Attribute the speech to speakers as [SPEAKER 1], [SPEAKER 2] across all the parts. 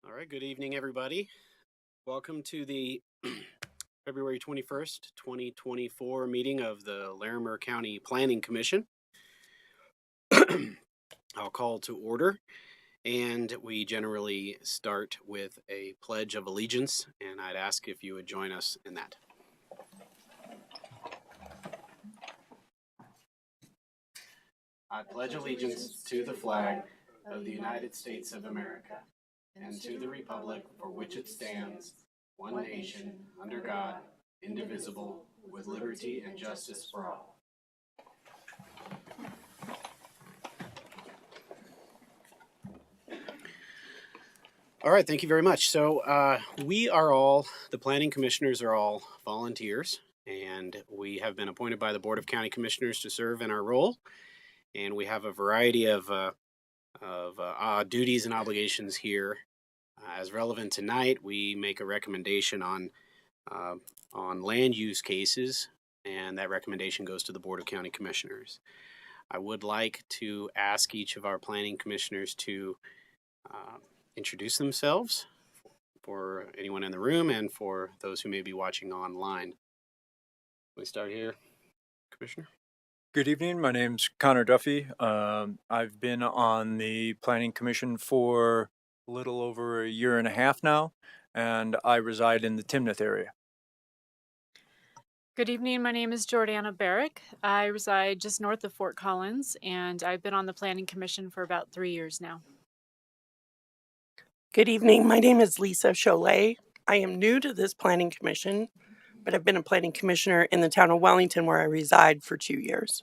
[SPEAKER 1] All right, good evening, everybody. Welcome to the February 21st, 2024 meeting of the Larimer County Planning Commission. I'll call to order, and we generally start with a Pledge of Allegiance, and I'd ask if you would join us in that. I pledge allegiance to the flag of the United States of America and to the republic for which it stands, one nation, under God, indivisible, with liberty and justice for all. All right, thank you very much. So the planning commissioners are all volunteers, and we have been appointed by the Board of County Commissioners to serve in our role, and we have a variety of duties and obligations here. As relevant tonight, we make a recommendation on land use cases, and that recommendation goes to the Board of County Commissioners. I would like to ask each of our planning commissioners to introduce themselves for anyone in the room and for those who may be watching online. We start here, Commissioner.
[SPEAKER 2] Good evening. My name's Connor Duffy. I've been on the Planning Commission for a little over a year and a half now, and I reside in the Timnath area.
[SPEAKER 3] Good evening. My name is Jordana Barrick. I reside just north of Fort Collins, and I've been on the Planning Commission for about 3 years now.
[SPEAKER 4] Good evening. My name is Lisa Cholet. I am new to this Planning Commission, but I've been a Planning Commissioner in the town of Wellington where I reside for 2 years.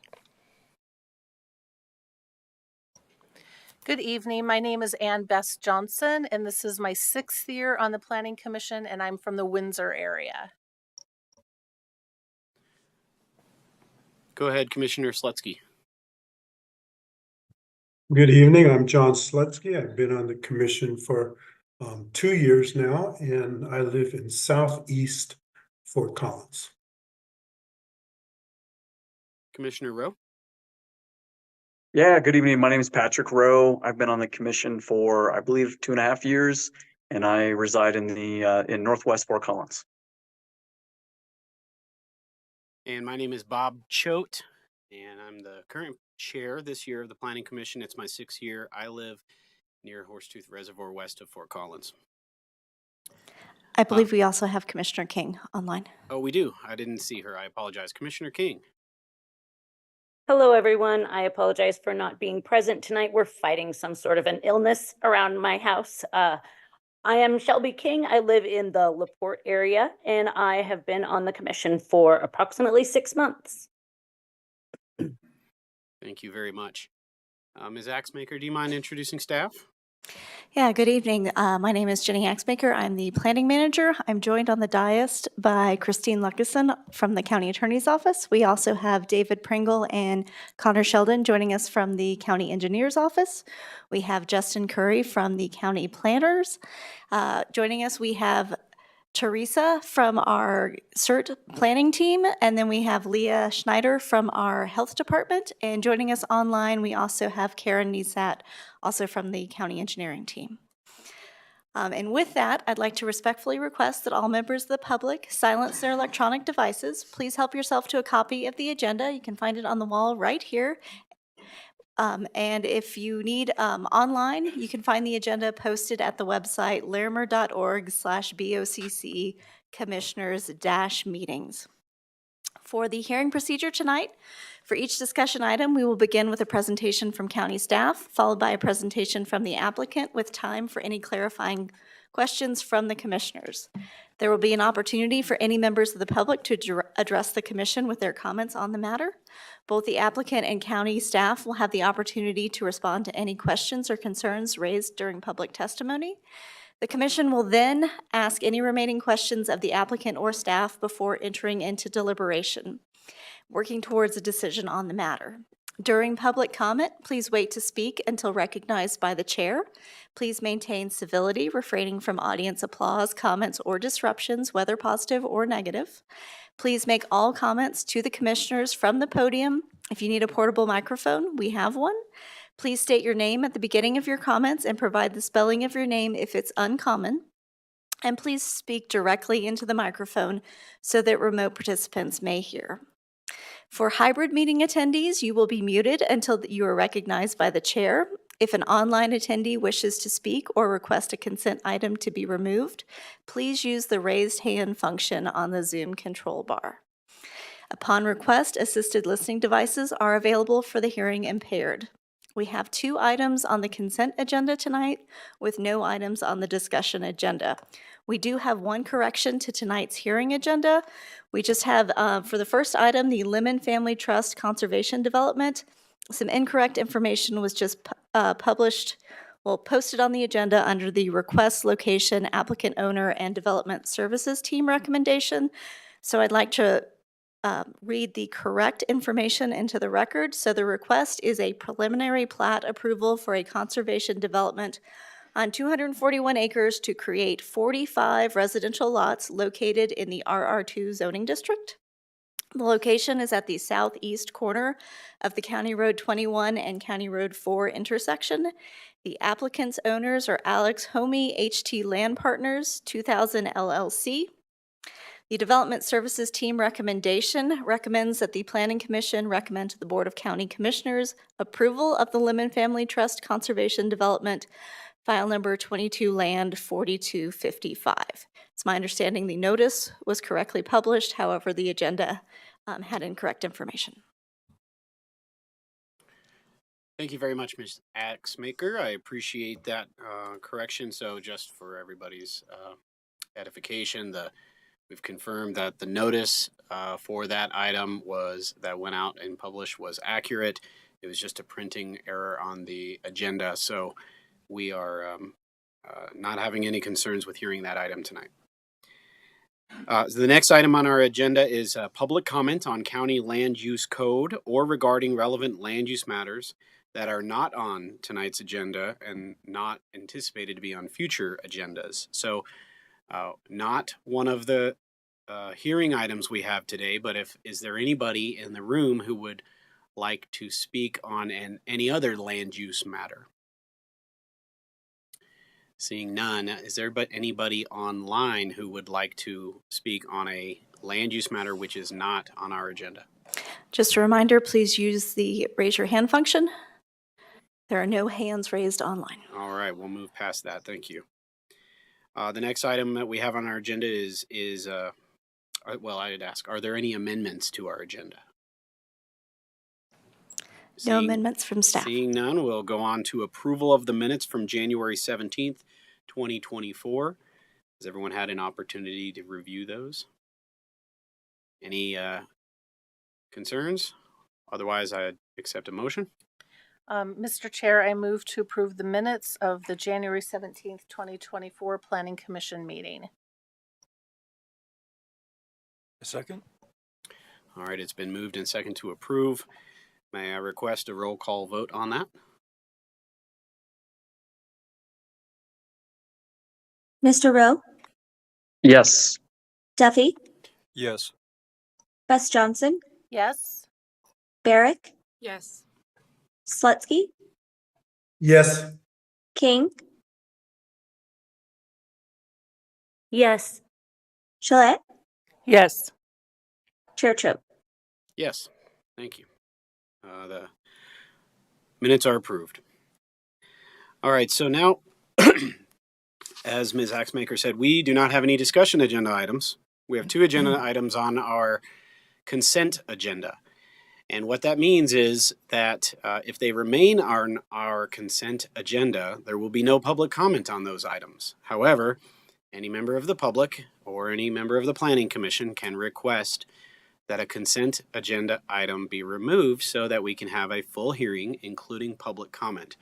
[SPEAKER 5] Good evening. My name is Ann Bess Johnson, and this is my 6th year on the Planning Commission, and I'm from the Windsor area.
[SPEAKER 1] Go ahead, Commissioner Slutsky.
[SPEAKER 6] Good evening. I'm John Slutsky. I've been on the commission for 2 years now, and I live in southeast Fort Collins.
[SPEAKER 1] Commissioner Rowe.
[SPEAKER 7] Yeah, good evening. My name is Patrick Rowe. I've been on the commission for, I believe, 2.5 years, and I reside in in Northwest Fort Collins.
[SPEAKER 1] And my name is Bob Choate, and I'm the current chair this year of the Planning Commission. It's my 6th year. I live near Horsetooth Reservoir west of Fort Collins.
[SPEAKER 8] I believe we also have Commissioner King online.
[SPEAKER 1] Oh, we do. I didn't see her. I apologize. Commissioner King.
[SPEAKER 9] Hello, everyone. I apologize for not being present tonight. We're fighting some sort of an illness around my house. I am Shelby King. I live in the LaPorte area, and I have been on the commission for approximately 6 months.
[SPEAKER 1] Thank you very much. Ms. Axemaker, do you mind introducing staff?
[SPEAKER 8] Yeah, good evening. My name is Jenny Axemaker. I'm the planning manager. I'm joined on the dais by Christine Luckeson from the county attorney's office. We also have David Pringle and Connor Sheldon joining us from the county engineer's office. We have Justin Curry from the county planners. Joining us, we have Teresa from our CERT planning team, and then we have Leah Schneider from our health department. And joining us online, we also have Karen Nisat, also from the county engineering team. And with that, I'd like to respectfully request that all members of the public silence their electronic devices. Please help yourself to a copy of the agenda. You can find it on the wall right here. And if you need online, you can find the agenda posted at the website larimer.org/BOCC commissioners-meetings. For the hearing procedure tonight, for each discussion item, we will begin with a presentation from county staff, followed by a presentation from the applicant with time for any clarifying questions from the commissioners. There will be an opportunity for any members of the public to address the commission with their comments on the matter. Both the applicant and county staff will have the opportunity to respond to any questions or concerns raised during public testimony. The commission will then ask any remaining questions of the applicant or staff before entering into deliberation, working towards a decision on the matter. During public comment, please wait to speak until recognized by the chair. Please maintain civility, refraining from audience applause, comments, or disruptions, whether positive or negative. Please make all comments to the commissioners from the podium. If you need a portable microphone, we have one. Please state your name at the beginning of your comments and provide the spelling of your name if it's uncommon. And please speak directly into the microphone so that remote participants may hear. For hybrid meeting attendees, you will be muted until you are recognized by the chair. If an online attendee wishes to speak or request a consent item to be removed, please use the raised hand function on the Zoom control bar. Upon request, assisted listening devices are available for the hearing impaired. We have 2 items on the consent agenda tonight with no items on the discussion agenda. We do have 1 correction to tonight's hearing agenda. We just have, for the first item, the Lemon Family Trust Conservation Development. Some incorrect information was just posted on the agenda under the request, location, applicant owner, and development services team recommendation. So I'd like to read the correct information into the record. So the request is a preliminary plat approval for a conservation development on 241 acres to create 45 residential lots located in the RR2 zoning district. The location is at the southeast corner of the County Road 21 and County Road 4 intersection. The applicant's owners are Alex Homey HT Land Partners, 2000 LLC. The Development Services Team recommendation recommends that the Planning Commission recommend to the Board of County Commissioners approval of the Lemon Family Trust Conservation Development, file number 22 Land 4255. It's my understanding the notice was correctly published, however, the agenda had incorrect information.
[SPEAKER 1] Thank you very much, Ms. Axmaker. I appreciate that correction. So just for everybody's edification, we've confirmed that the notice for that item that went out and published was accurate. It was just a printing error on the agenda. So we are not having any concerns with hearing that item tonight. So the next item on our agenda is public comment on county land use code or regarding relevant land use matters that are not on tonight's agenda and not anticipated to be on future agendas. So not one of the hearing items we have today, but is there anybody in the room who would like to speak on any other land use matter? Seeing none, is there anybody online who would like to speak on a land use matter which is not on our agenda?
[SPEAKER 8] Just a reminder, please use the raise your hand function. There are no hands raised online.
[SPEAKER 1] All right, we'll move past that. Thank you. The next item that we have on our agenda is well, I'd ask, are there any amendments to our agenda?
[SPEAKER 8] No amendments from staff.
[SPEAKER 1] Seeing none, we'll go on to approval of the minutes from January 17th, 2024. Has everyone had an opportunity to review those? Any concerns? Otherwise, I'd accept a motion.
[SPEAKER 5] Mr. Chair, I move to approve the minutes of the January 17th, 2024 Planning Commission meeting.
[SPEAKER 2] A second?
[SPEAKER 1] All right, it's been moved and second to approve. May I request a roll call vote on that?
[SPEAKER 10] Mr. Rowe?
[SPEAKER 7] Yes.
[SPEAKER 10] Duffy?
[SPEAKER 2] Yes.
[SPEAKER 10] Bess Johnson?
[SPEAKER 5] Yes.
[SPEAKER 10] Barrick?
[SPEAKER 3] Yes.
[SPEAKER 10] Slutsky?
[SPEAKER 6] Yes.
[SPEAKER 10] King?
[SPEAKER 9] Yes.
[SPEAKER 10] Gillette?
[SPEAKER 5] Yes.
[SPEAKER 10] Chair Tripp?
[SPEAKER 1] Yes, thank you. The minutes are approved. All right, so now, as Ms. Axmaker said, we do not have any discussion agenda items. We have 2 agenda items on our consent agenda. And what that means is that if they remain on our consent agenda, there will be no public comment on those items. However, any member of the public or any member of the Planning Commission can request that a consent agenda item be removed so that we can have a full hearing, including public comment.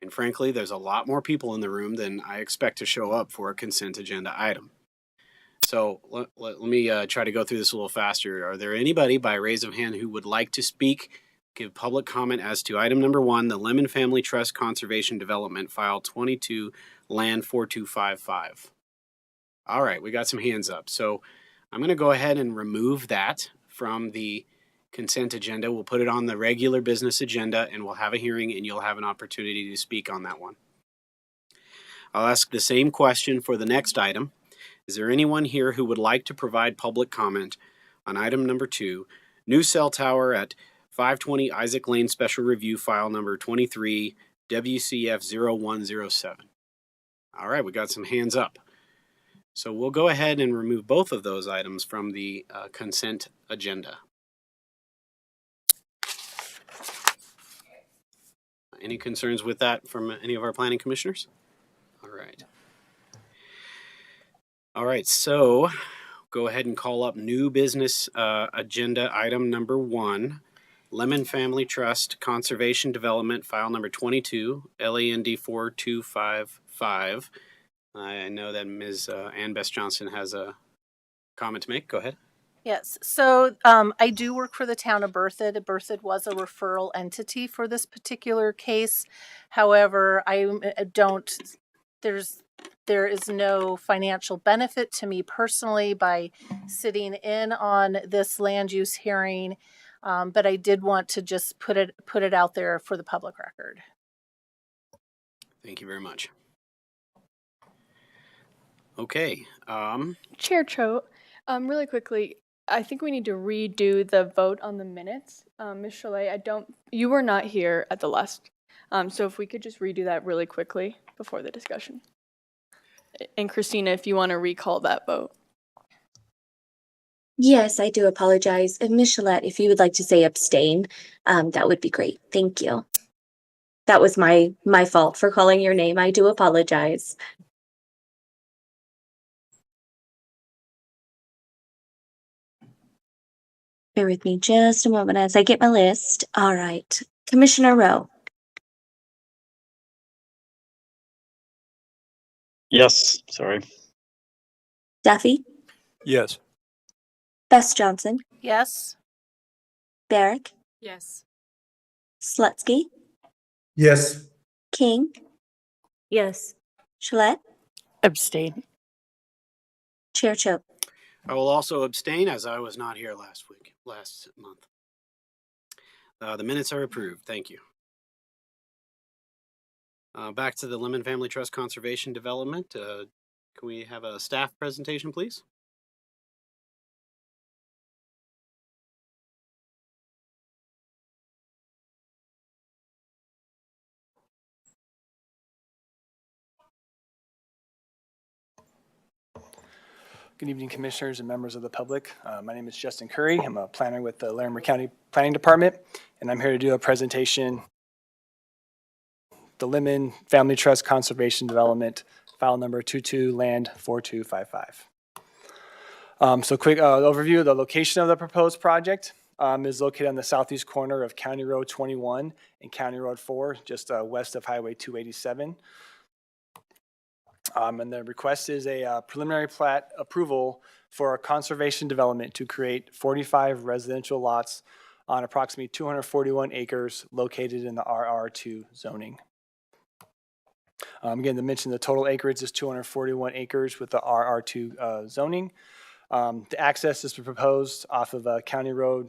[SPEAKER 1] And frankly, there's a lot more people in the room than I expect to show up for a consent agenda item. So let me try to go through this a little faster. Are there anybody by raise of hand who would like to speak, give public comment as to item number 1, the Lemon Family Trust Conservation Development, file 22, land 4255? All right, we got some hands up. So I'm going to go ahead and remove that from the consent agenda. We'll put it on the regular business agenda and we'll have a hearing and you'll have an opportunity to speak on that one. I'll ask the same question for the next item. Is there anyone here who would like to provide public comment on item number 2, new cell tower at 520 Isaac Lane Special Review File number 23 WCF 0107? All right, we got some hands up. So we'll go ahead and remove both of those items from the consent agenda. Any concerns with that from any of our planning commissioners? All right. All right, so go ahead and call up new business agenda item number 1, Lemon Family Trust Conservation Development, file number 22, LAND 4255. I know that Ms. Ann Bess Johnson has a comment to make. Go ahead.
[SPEAKER 5] Yes, so I do work for the town of Berthoud. Berthoud was a referral entity for this particular case. However, there is no financial benefit to me personally by sitting in on this land use hearing, but I did want to just put it out there for the public record.
[SPEAKER 1] Thank you very much. Okay.
[SPEAKER 11] Chair Choate, really quickly, I think we need to redo the vote on the minutes. Ms. Chalet, you were not here at the last, so if we could just redo that really quickly before the discussion. And Christina, if you want to recall that vote.
[SPEAKER 10] Yes, I do apologize. And Ms. Chalet, if you would like to say abstain, that would be great. Thank you. That was my fault for calling your name. I do apologize. Bear with me just a moment as I get my list. All right. Commissioner Rowe.
[SPEAKER 7] Yes, sorry.
[SPEAKER 10] Duffy.
[SPEAKER 2] Yes.
[SPEAKER 10] Bess Johnson.
[SPEAKER 5] Yes.
[SPEAKER 10] Barrick.
[SPEAKER 3] Yes.
[SPEAKER 10] Slutsky.
[SPEAKER 6] Yes.
[SPEAKER 10] King.
[SPEAKER 9] Yes.
[SPEAKER 10] Chalet.
[SPEAKER 4] Abstain.
[SPEAKER 10] Chair Choate.
[SPEAKER 1] I will also abstain as I was not here last month. The minutes are approved. Thank you. Back to the Lemon Family Trust Conservation Development. Can we have a staff presentation, please?
[SPEAKER 12] Good evening, commissioners and members of the public. My name is Justin Curry. I'm a planner with the Larimer County Planning Department, and I'm here to do a presentation, the Lemon Family Trust Conservation Development, file number 22, land 4255. So quick overview of the location of the proposed project is located on the southeast corner of County Road 21 and County Road 4, just west of Highway 287. And the request is a preliminary plat approval for a conservation development to create 45 residential lots on approximately 241 acres located in the RR2 zoning. Again, to mention the total acreage is 241 acres with the RR2 zoning. The access is proposed off of County Road.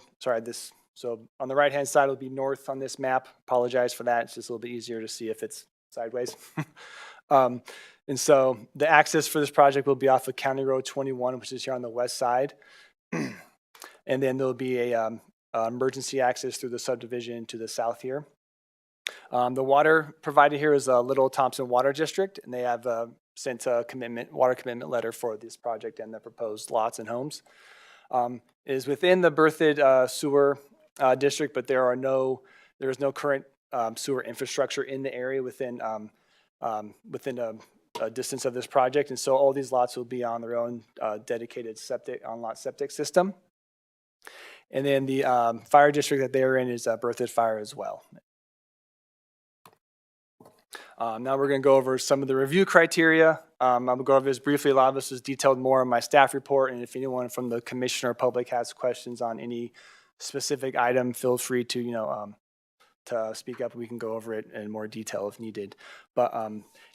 [SPEAKER 12] So on the right-hand side will be north on this map. Apologize for that. It's just a little bit easier to see if it's sideways. And so the access for this project will be off of County Road 21, which is here on the west side. And then there'll be a emergency access through the subdivision to the south here. The water provided here is Little Thompson Water District, and they have sent a water commitment letter for this project and the proposed lots and homes. It is within the Berthoud sewer district, but there is no current sewer infrastructure in the area within a distance of this project, and so all these lots will be on their own dedicated on-lot septic system. And then the fire district that they're in is Berthoud Fire as well. Now we're going to go over some of the review criteria. I'm going to go over this briefly. A lot of this is detailed more in my staff report, and if anyone from the commission or public has questions on any specific item, feel free to to speak up. We can go over it in more detail if needed. But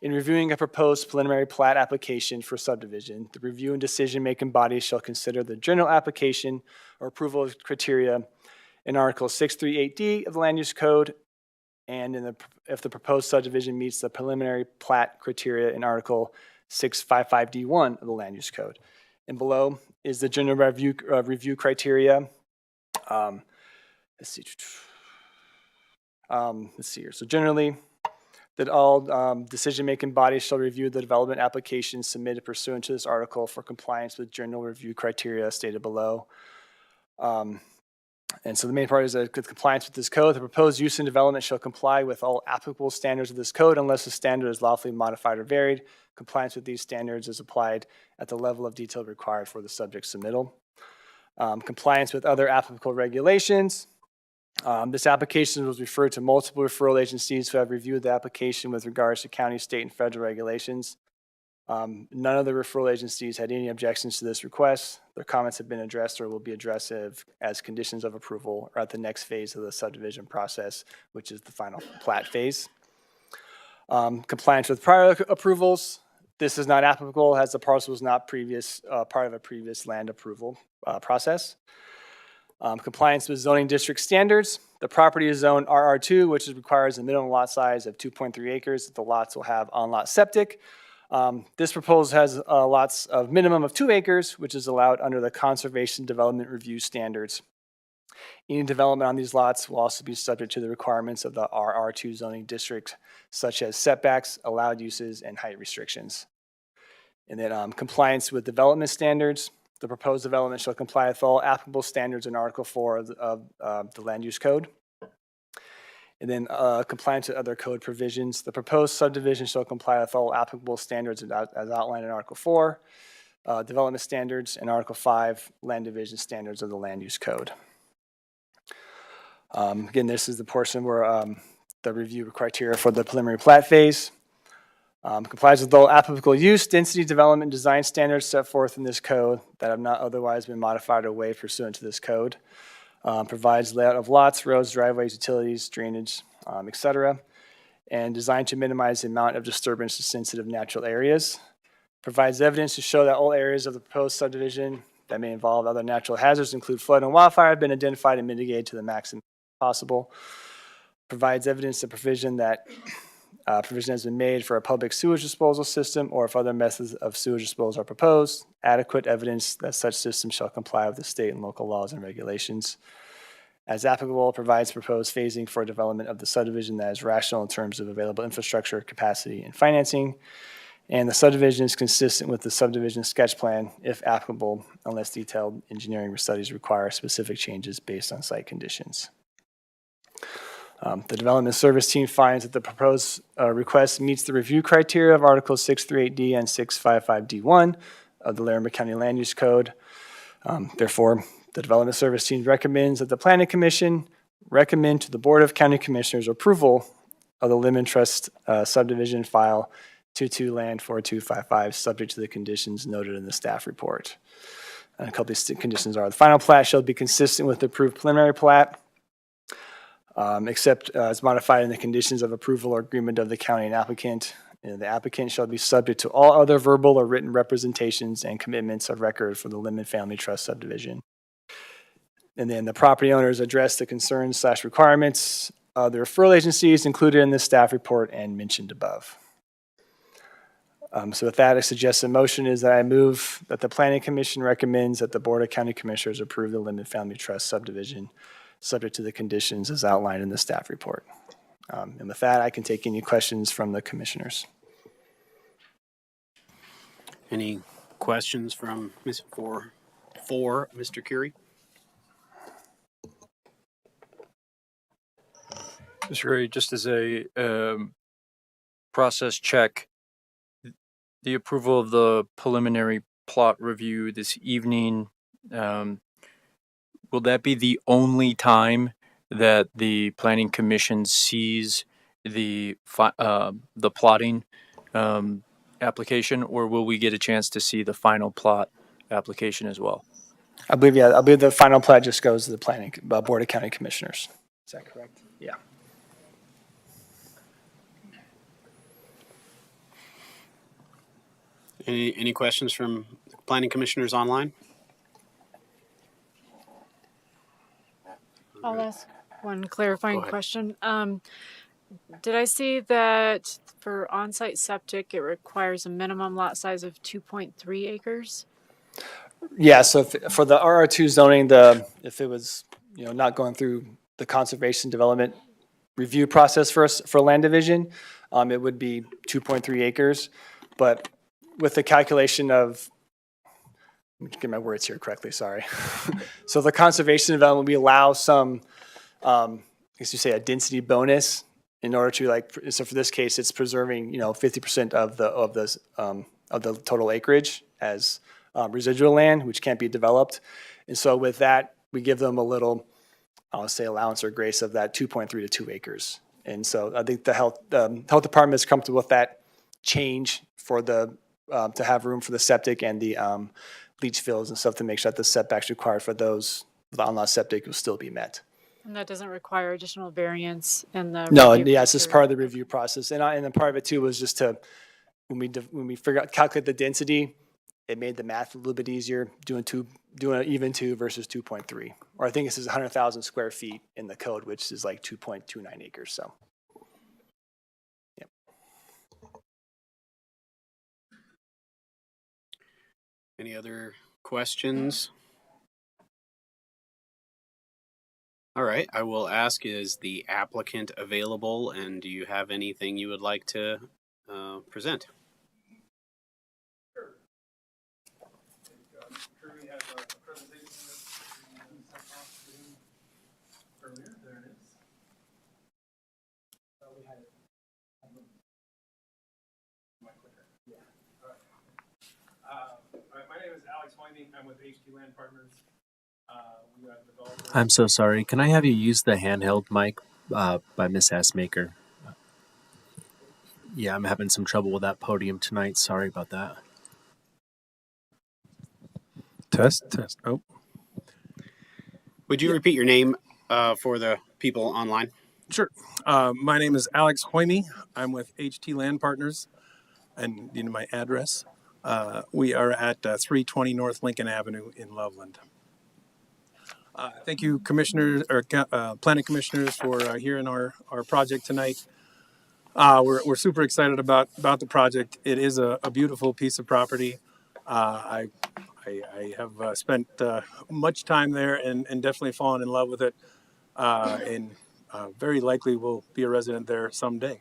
[SPEAKER 12] in reviewing a proposed preliminary plat application for subdivision, the review and decision-making body shall consider the general application or approval criteria in Article 638D of the Land Use Code, and if the proposed subdivision meets the preliminary plat criteria in Article 655D1 of the Land Use Code. And below is the general review criteria. Let's see here. So generally, that all decision-making bodies shall review the development application submitted pursuant to this article for compliance with general review criteria stated below. And so the main part is that compliance with this code, the proposed use and development shall comply with all applicable standards of this code unless the standard is lawfully modified or varied. Compliance with these standards is applied at the level of detail required for the subject submittal. Compliance with other applicable regulations. This application was referred to multiple referral agencies who have reviewed the application with regards to county, state, and federal regulations. None of the referral agencies had any objections to this request. Their comments have been addressed or will be addressed as conditions of approval or at the next phase of the subdivision process, which is the final plat phase. Compliance with prior approvals. This is not applicable as the parcel was not part of a previous land approval process. Compliance with zoning district standards. The property is zoned RR2, which requires a minimum lot size of 2.3 acres. The lots will have on-lot septic. This proposal has lots of minimum of 2 acres, which is allowed under the Conservation Development Review standards. Any development on these lots will also be subject to the requirements of the RR2 zoning district, such as setbacks, allowed uses, and height restrictions. And then compliance with development standards. The proposed development shall comply with all applicable standards in Article 4 of the Land Use Code. And then compliance with other code provisions. The proposed subdivision shall comply with all applicable standards as outlined in Article 4, development standards, and Article 5, land division standards of the Land Use Code. Again, this is the portion where the review criteria for the preliminary plat phase. Complies with all applicable use, density, development, design standards set forth in this code that have not otherwise been modified or waived pursuant to this code. Provides layout of lots, roads, driveways, utilities, drainage, etc., and designed to minimize the amount of disturbance to sensitive natural areas. Provides evidence to show that all areas of the proposed subdivision that may involve other natural hazards, include flood and wildfire, have been identified and mitigated to the maximum possible. Provides evidence that provision has been made for a public sewage disposal system, or if other methods of sewage disposal are proposed. Adequate evidence that such systems shall comply with the state and local laws and regulations. As applicable, provides proposed phasing for development of the subdivision that is rational in terms of available infrastructure, capacity, and financing. And the subdivision is consistent with the subdivision sketch plan, if applicable, unless detailed engineering studies require specific changes based on site conditions. The development service team finds that the proposed request meets the review criteria of Articles 638D and 655D1 of the Larimer County Land Use Code. Therefore, the development service team recommends that the Planning Commission recommend to the Board of County Commissioners approval of the Lemon Trust subdivision file 22 Land 4255, subject to the conditions noted in the staff report. And a couple of these conditions are: the final plat shall be consistent with the approved preliminary plat, except as modified in the conditions of approval or agreement of the county and applicant. And the applicant shall be subject to all other verbal or written representations and commitments of record for the Lemon Family Trust subdivision. And then the property owners address the concerns / requirements of the referral agencies included in the staff report and mentioned above. So with that, I suggest a motion is that I move that the Planning Commission recommends that the Board of County Commissioners approve the Lemon Family Trust subdivision, subject to the conditions as outlined in the staff report. And with that, I can take any questions from the commissioners.
[SPEAKER 1] Any questions from for Mr. Curie?
[SPEAKER 2] Mr. Curie, just as a process check, the approval of the preliminary plot review this evening, will that be the only time that the Planning Commission sees the plotting application, or will we get a chance to see the final plot application as well?
[SPEAKER 12] I believe the final plat just goes to the Board of County Commissioners. Is that correct? Yeah.
[SPEAKER 1] Any questions from planning commissioners online?
[SPEAKER 3] I'll
[SPEAKER 1] right.
[SPEAKER 3] ask one
[SPEAKER 1] Go
[SPEAKER 3] clarifying
[SPEAKER 1] ahead.
[SPEAKER 3] question. Did I see that for on-site septic, it requires a minimum lot size of 2.3 acres?
[SPEAKER 12] Yeah, so for the RR2 zoning, if it was, not going through the conservation development review process for us, for land division, it would be 2.3 acres. But with the calculation of, let me get my words here correctly, sorry. So the conservation development, we allow some, I guess you say a density bonus in order to so for this case, it's preserving, 50% of the total acreage as residual land, which can't be developed. And so with that, we give them a little, I'll say allowance or grace of that 2.3 to 2 acres. And so I think the health department is comfortable with that change for to have room for the septic and the leach fields and stuff to make sure that the setbacks required for those, the on-lot septic will still be met.
[SPEAKER 3] And that doesn't require additional variance in the
[SPEAKER 12] No,
[SPEAKER 3] review
[SPEAKER 12] yeah, it's just part of the
[SPEAKER 3] criteria.
[SPEAKER 12] review process. And then part of it too was just to, when we calculate the density, it made the math a little bit easier doing an even 2 versus 2.3. Or I think this is 100,000 square feet in the code, which is like 2.29 acres. So, yeah.
[SPEAKER 1] Any other questions? All right, I will ask, is the applicant available, and do you have anything you would like to present?
[SPEAKER 13] My name is Alex Hoyming. I'm with HT Land Partners. I'm so sorry. Can I have you use the handheld mic by Miss Assmaker? Yeah, I'm having some trouble with that podium tonight. Sorry about that. Test. Oh,
[SPEAKER 1] Would you repeat your name for the people online?
[SPEAKER 13] sure. My name is Alex Hoyming. I'm with HT Land Partners, and my address. We are at 320 North Lincoln Avenue in Loveland. Thank you, commissioners or planning commissioners, for hearing our project tonight. We're super excited about the project. It is a beautiful piece of property. I have spent much time there and definitely fallen in love with it, and very likely will be a resident there someday.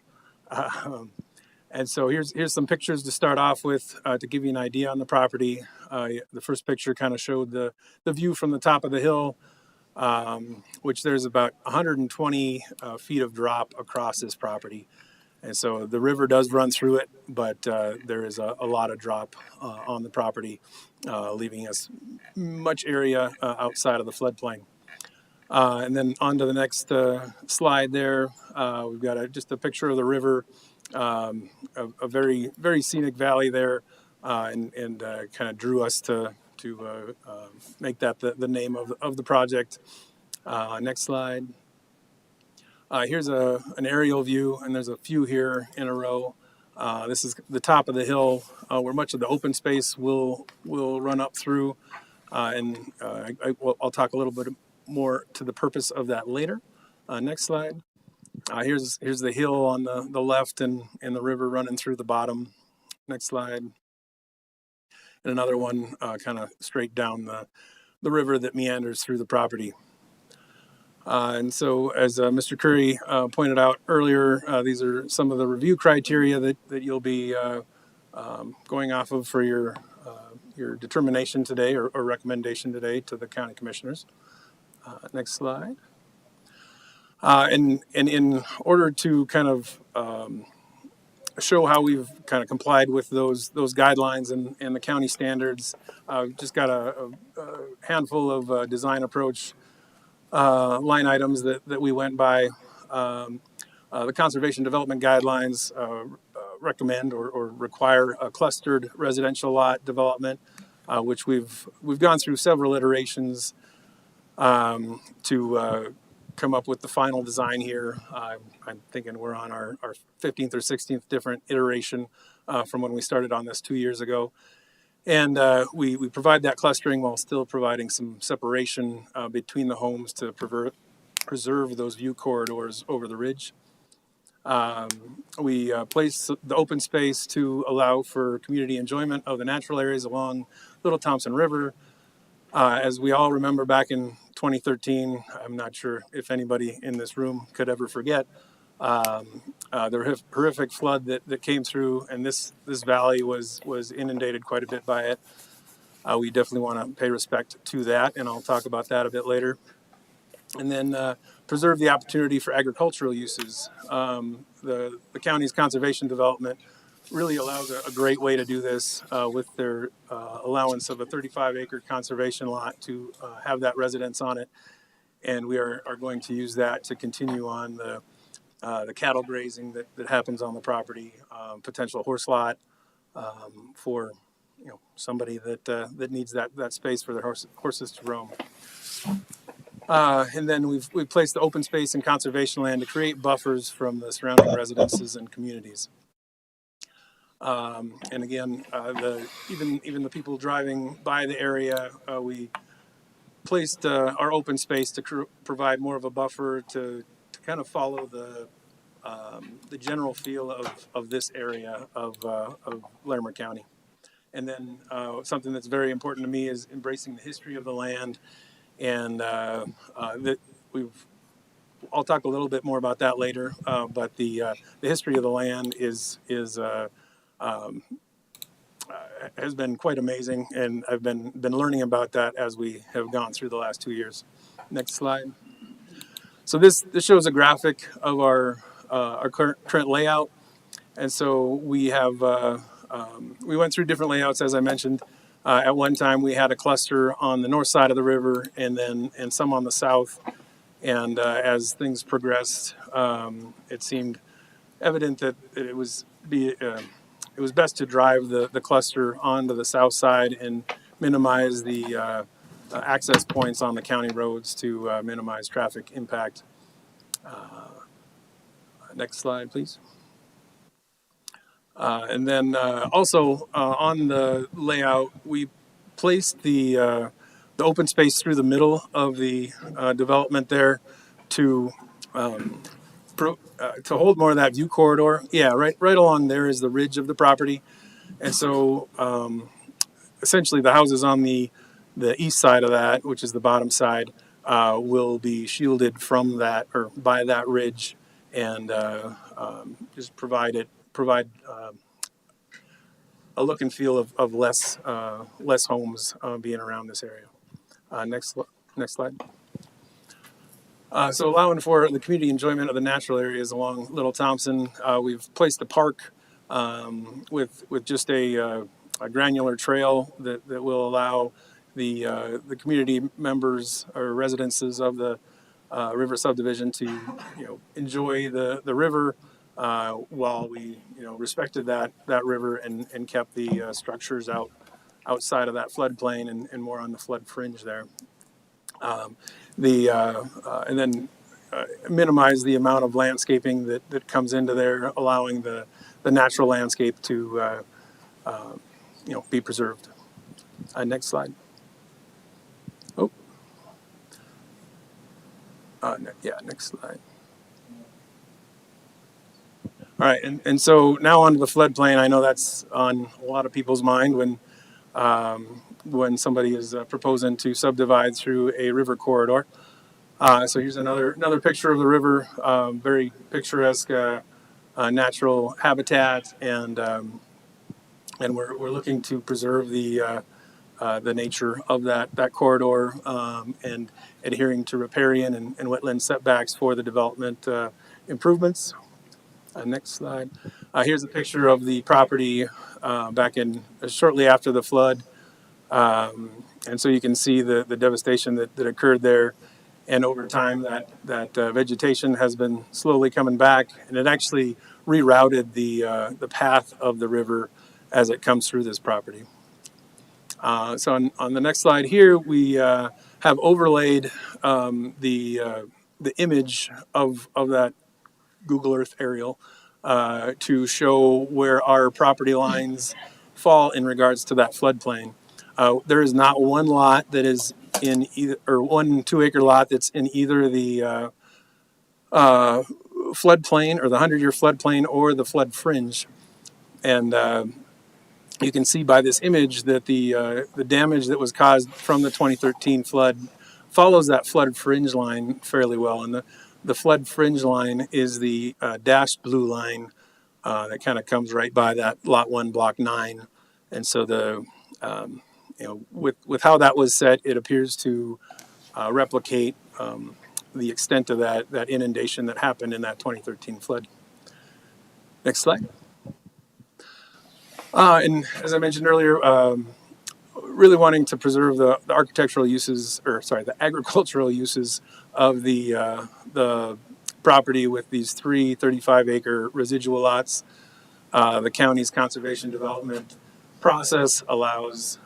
[SPEAKER 13] And so here's some pictures to start off with to give you an idea on the property. The first picture kind of showed the view from the top of the hill, which there's about 120 feet of drop across this property. And so the river does run through it, but there is a lot of drop on the property, leaving us much area outside of the floodplain. And then on to the next slide there, we've got just a picture of the river, a very, very scenic valley there, and kind of drew us to make that the name of the project. Next slide. Here's an aerial view, and there's a few here in a row. This is the top of the hill where much of the open space will run up through, and I'll talk a little bit more to the purpose of that later. Next slide. Here's the hill on the left and the river running through the bottom. Next slide. And another one kind of straight down the river that meanders through the property. And so, as Mr. Curry pointed out earlier, these are some of the review criteria that you'll be going off of for your determination today or recommendation today to the county commissioners. Next slide. And in order to kind of show how we've kind of complied with those guidelines and the county standards, just got a handful of design approach line items that we went by. The conservation development guidelines recommend or require a clustered residential lot development, which we've gone through several iterations to come up with the final design here. I'm thinking we're on our 15th or 16th different iteration from when we started on this 2 years ago. And we provide that clustering while still providing some separation between the homes to preserve those view corridors over the ridge. We place the open space to allow for community enjoyment of the natural areas along Little Thompson River. As we all remember back in 2013, I'm not sure if anybody in this room could ever forget the horrific flood that came through, and this valley was inundated quite a bit by it. We definitely want to pay respect to that, and I'll talk about that a bit later. And then preserve the opportunity for agricultural uses. The county's conservation development really allows a great way to do this with their allowance of a 35-acre conservation lot to have that residence on it. And we are going to use that to continue on the cattle grazing that happens on the property, potential horse lot for somebody that needs that space for their horses to roam. And then we've placed the open space and conservation land to create buffers from the surrounding residences and communities. And again, even the people driving by the area, we placed our open space to provide more of a buffer to kind of follow the general feel of this area of Larimer County. And then something that's very important to me is embracing the history of the land, and that I'll talk a little bit more about that later. But the history of the land has been quite amazing, and I've been learning about that as we have gone through the last 2 years. Next slide. So this shows a graphic of our current layout, and so we have we went through different layouts, as I mentioned. At one time, we had a cluster on the north side of the river, and some on the south. And as things progressed, it seemed evident that it was best to drive the cluster onto the south side and minimize the access points on the county roads to minimize traffic impact. Next slide, please. And then also on the layout, we placed the open space through the middle of the development there to hold more of that view corridor. Yeah, right along there is the ridge of the property, and so essentially the houses on the east side of that, which is the bottom side, will be shielded from that or by that ridge, and just provide a look and feel of less homes being around this area. Next slide. So allowing for the community enjoyment of the natural areas along Little Thompson, we've placed a park with just a granular trail that will allow the community members or residences of the river subdivision to enjoy the river while we respected that river and kept the structures outside of that floodplain and more on the flood fringe there. And then minimize the amount of landscaping that comes into there, allowing the natural landscape to be preserved. Next slide. Oh, yeah, next slide. All right, and so now onto the floodplain. I know that's on a lot of people's mind when somebody is proposing to subdivide through a river corridor. So here's another picture of the river, very picturesque natural habitat, and we're looking to preserve the nature of that corridor and adhering to riparian and wetland setbacks for the development improvements. Next slide. Here's a picture of the property back in shortly after the flood, and so you can see the devastation that occurred there. And over time, that vegetation has been slowly coming back, and it actually rerouted the path of the river as it comes through this property. So on the next slide here, we have overlaid the image of that Google Earth aerial to show where our property lines fall in regards to that floodplain. There is not one lot that is in either, or 1 2-acre lot that's in either the floodplain or the 100-year floodplain or the flood fringe. And you can see by this image that the damage that was caused from the 2013 flood follows that flood fringe line fairly well. And the flood fringe line is the dashed blue line that kind of comes right by that Lot 1, Block 9. And so with how that was set, it appears to replicate the extent of that inundation that happened in that 2013 flood. Next slide. And as I mentioned earlier, really wanting to preserve the architectural uses, or sorry, the agricultural uses of the property with these 3 35-acre residual lots. The county's conservation development process allows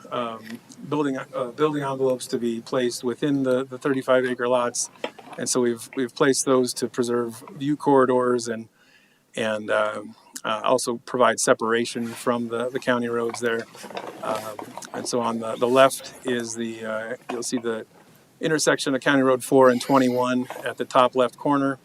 [SPEAKER 13] building envelopes to be placed within the 35-acre lots, and so we've placed those to preserve view corridors and also provide separation from the county roads there. And so on the left is you'll see the intersection of County Road 4 and 21 at the top left corner.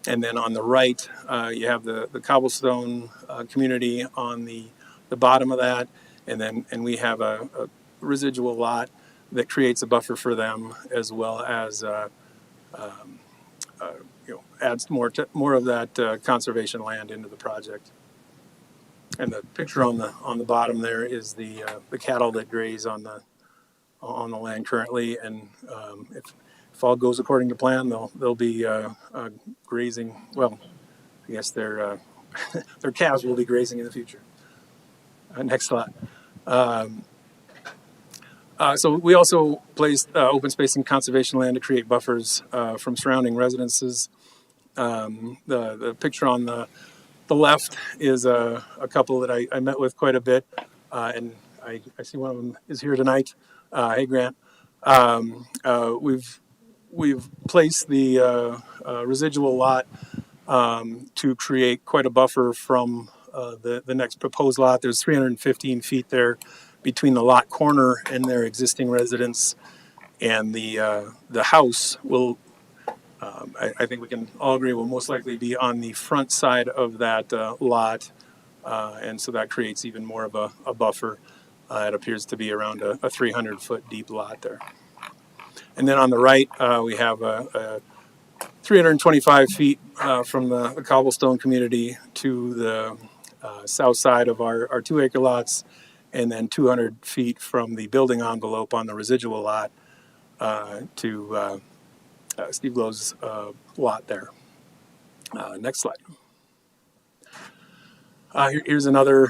[SPEAKER 13] And then on the right, you have the cobblestone community on the bottom of that. And we have a residual lot that creates a buffer for them, as well as adds more of that conservation land into the project. And the picture on the bottom there is the cattle that graze on the land currently, and if all goes according to plan, they'll be grazing. Well, I guess their calves will be grazing in the future. Next slide. So we also placed open space and conservation land to create buffers from surrounding residences. The picture on the left is a couple that I met with quite a bit, and I see one of them is here tonight. Hey, Grant. We've placed the residual lot to create quite a buffer from the next proposed lot. There's 315 feet there between the lot corner and their existing residence, and the house will. I think we can all agree will most likely be on the front side of that lot, and so that creates even more of a buffer. It appears to be around a 300-foot deep lot there. And then on the right, we have 325 feet from the cobblestone community to the south side of our 2-acre lots, and then 200 feet from the building envelope on the residual lot to Steve Glow's lot there. Next slide. Here's another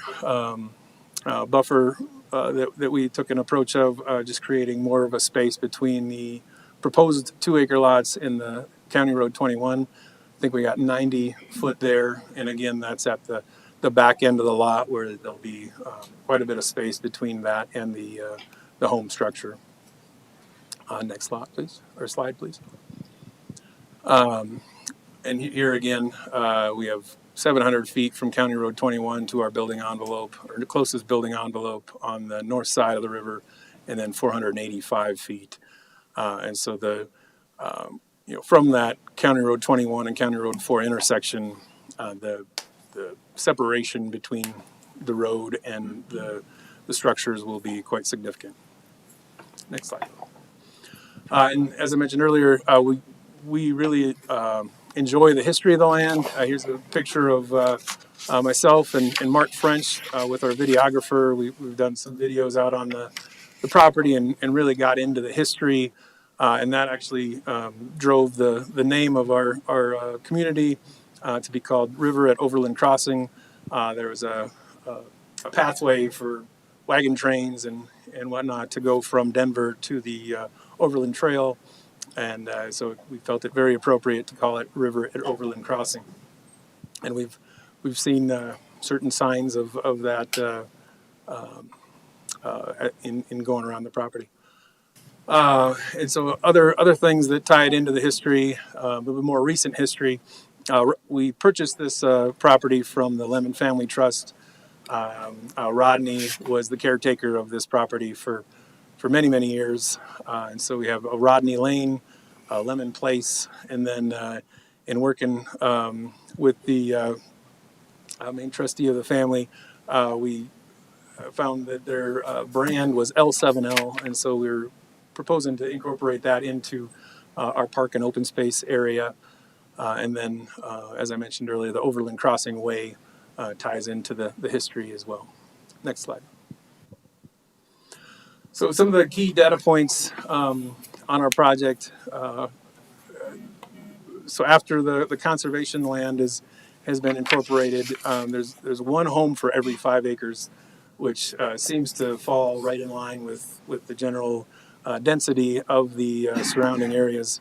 [SPEAKER 13] buffer that we took an approach of, just creating more of a space between the proposed 2-acre lots in the County Road 21. I think we got 90 foot there, and again, that's at the back end of the lot where there'll be quite a bit of space between that and the home structure. Next slide, please, or slide, please. And here again, we have 700 feet from County Road 21 to our building envelope, or the closest building envelope on the north side of the river, and then 485 feet. And so from that County Road 21 and County Road 4 intersection, the separation between the road and the structures will be quite significant. Next slide. And as I mentioned earlier, we really enjoy the history of the land. Here's a picture of myself and Mark French with our videographer. We've done some videos out on the property and really got into the history, and that actually drove the name of our community to be called River at Overland Crossing. There was a pathway for wagon trains and whatnot to go from Denver to the Overland Trail. And so we felt it very appropriate to call it River at Overland Crossing. And we've seen certain signs of that in going around the property. And so other things that tied into the history, a little more recent history, we purchased this property from the Lemon Family Trust. Rodney was the caretaker of this property for many, many years. And so we have a Rodney Lane, Lemon Place, and then in working with the main trustee of the family, we found that their brand was L7L, and so we're proposing to incorporate that into our park and open space area. And then, as I mentioned earlier, the Overland Crossing Way ties into the history as well. Next slide. So some of the key data points on our project. So after the conservation land has been incorporated, there's one home for every 5 acres, which seems to fall right in line with the general density of the surrounding areas.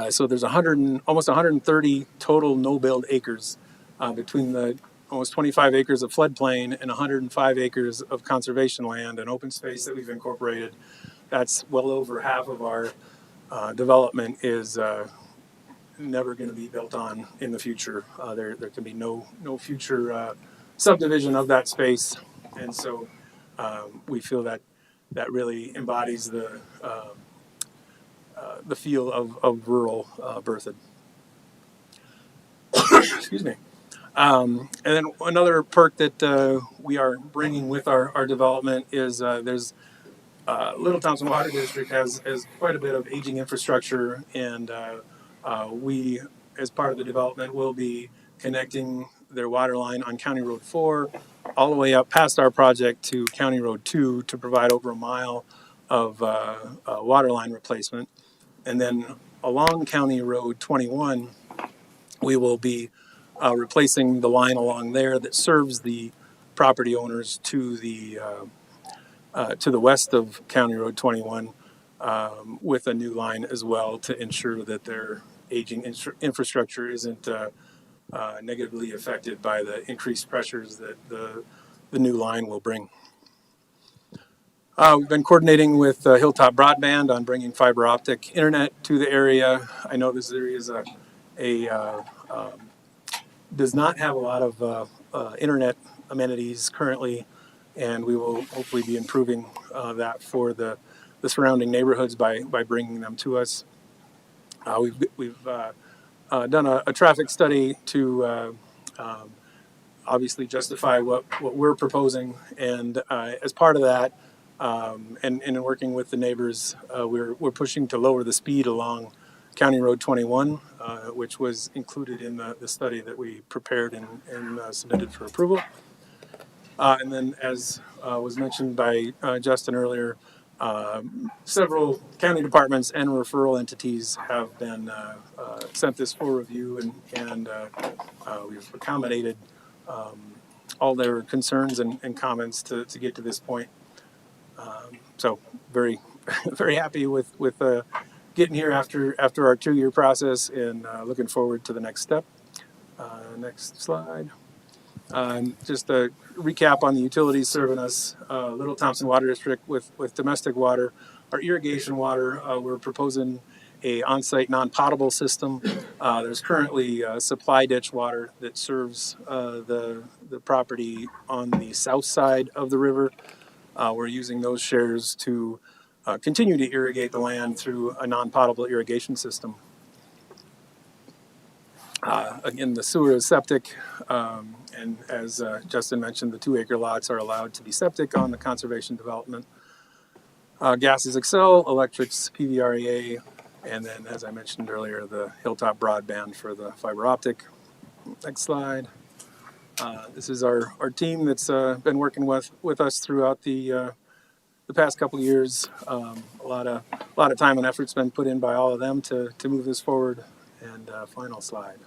[SPEAKER 13] So there's almost 130 total no-build acres between the almost 25 acres of floodplain and 105 acres of conservation land and open space that we've incorporated. That's well over half of our development is never going to be built on in the future. There can be no future subdivision of that space, and so we feel that really embodies the feel of rural Berthoud. Excuse me. And then another perk that we are bringing with our development is there's Little Thompson Water District has quite a bit of aging infrastructure, and we, as part of the development, will be connecting their water line on County Road 4 all the way up past our project to County Road 2 to provide over a mile of water line replacement. And then along County Road 21, we will be replacing the line along there that serves the property owners to the west of County Road 21 with a new line as well to ensure that their aging infrastructure isn't negatively affected by the increased pressures that the new line will bring. We've been coordinating with Hilltop Broadband on bringing fiber optic internet to the area. I know this area is does not have a lot of internet amenities currently, and we will hopefully be improving that for the surrounding neighborhoods by bringing them to us. We've done a traffic study to obviously justify what we're proposing, and as part of that, and in working with the neighbors, we're pushing to lower the speed along County Road 21, which was included in the study that we prepared and submitted for approval. And then, as was mentioned by Justin earlier, several county departments and referral entities have been sent this for review, and we've accommodated all their concerns and comments to get to this point. So very, very happy with getting here after our 2-year process, and looking forward to the next step. Next slide. Just a recap on the utilities serving us. Little Thompson Water District with domestic water. Our irrigation water, we're proposing a on-site non-potable system. There's currently supply ditch water that serves the property on the south side of the river. We're using those shares to continue to irrigate the land through a non-potable irrigation system. Again, the sewer is septic, and as Justin mentioned, the 2-acre lots are allowed to be septic on the conservation development. Gas is Excel, electrics PVREA, and then, as I mentioned earlier, the Hilltop Broadband for the fiber optic. Next slide. This is our team that's been working with us throughout the past couple of years. A lot of time and effort's been put in by all of them to move this forward. And final slide.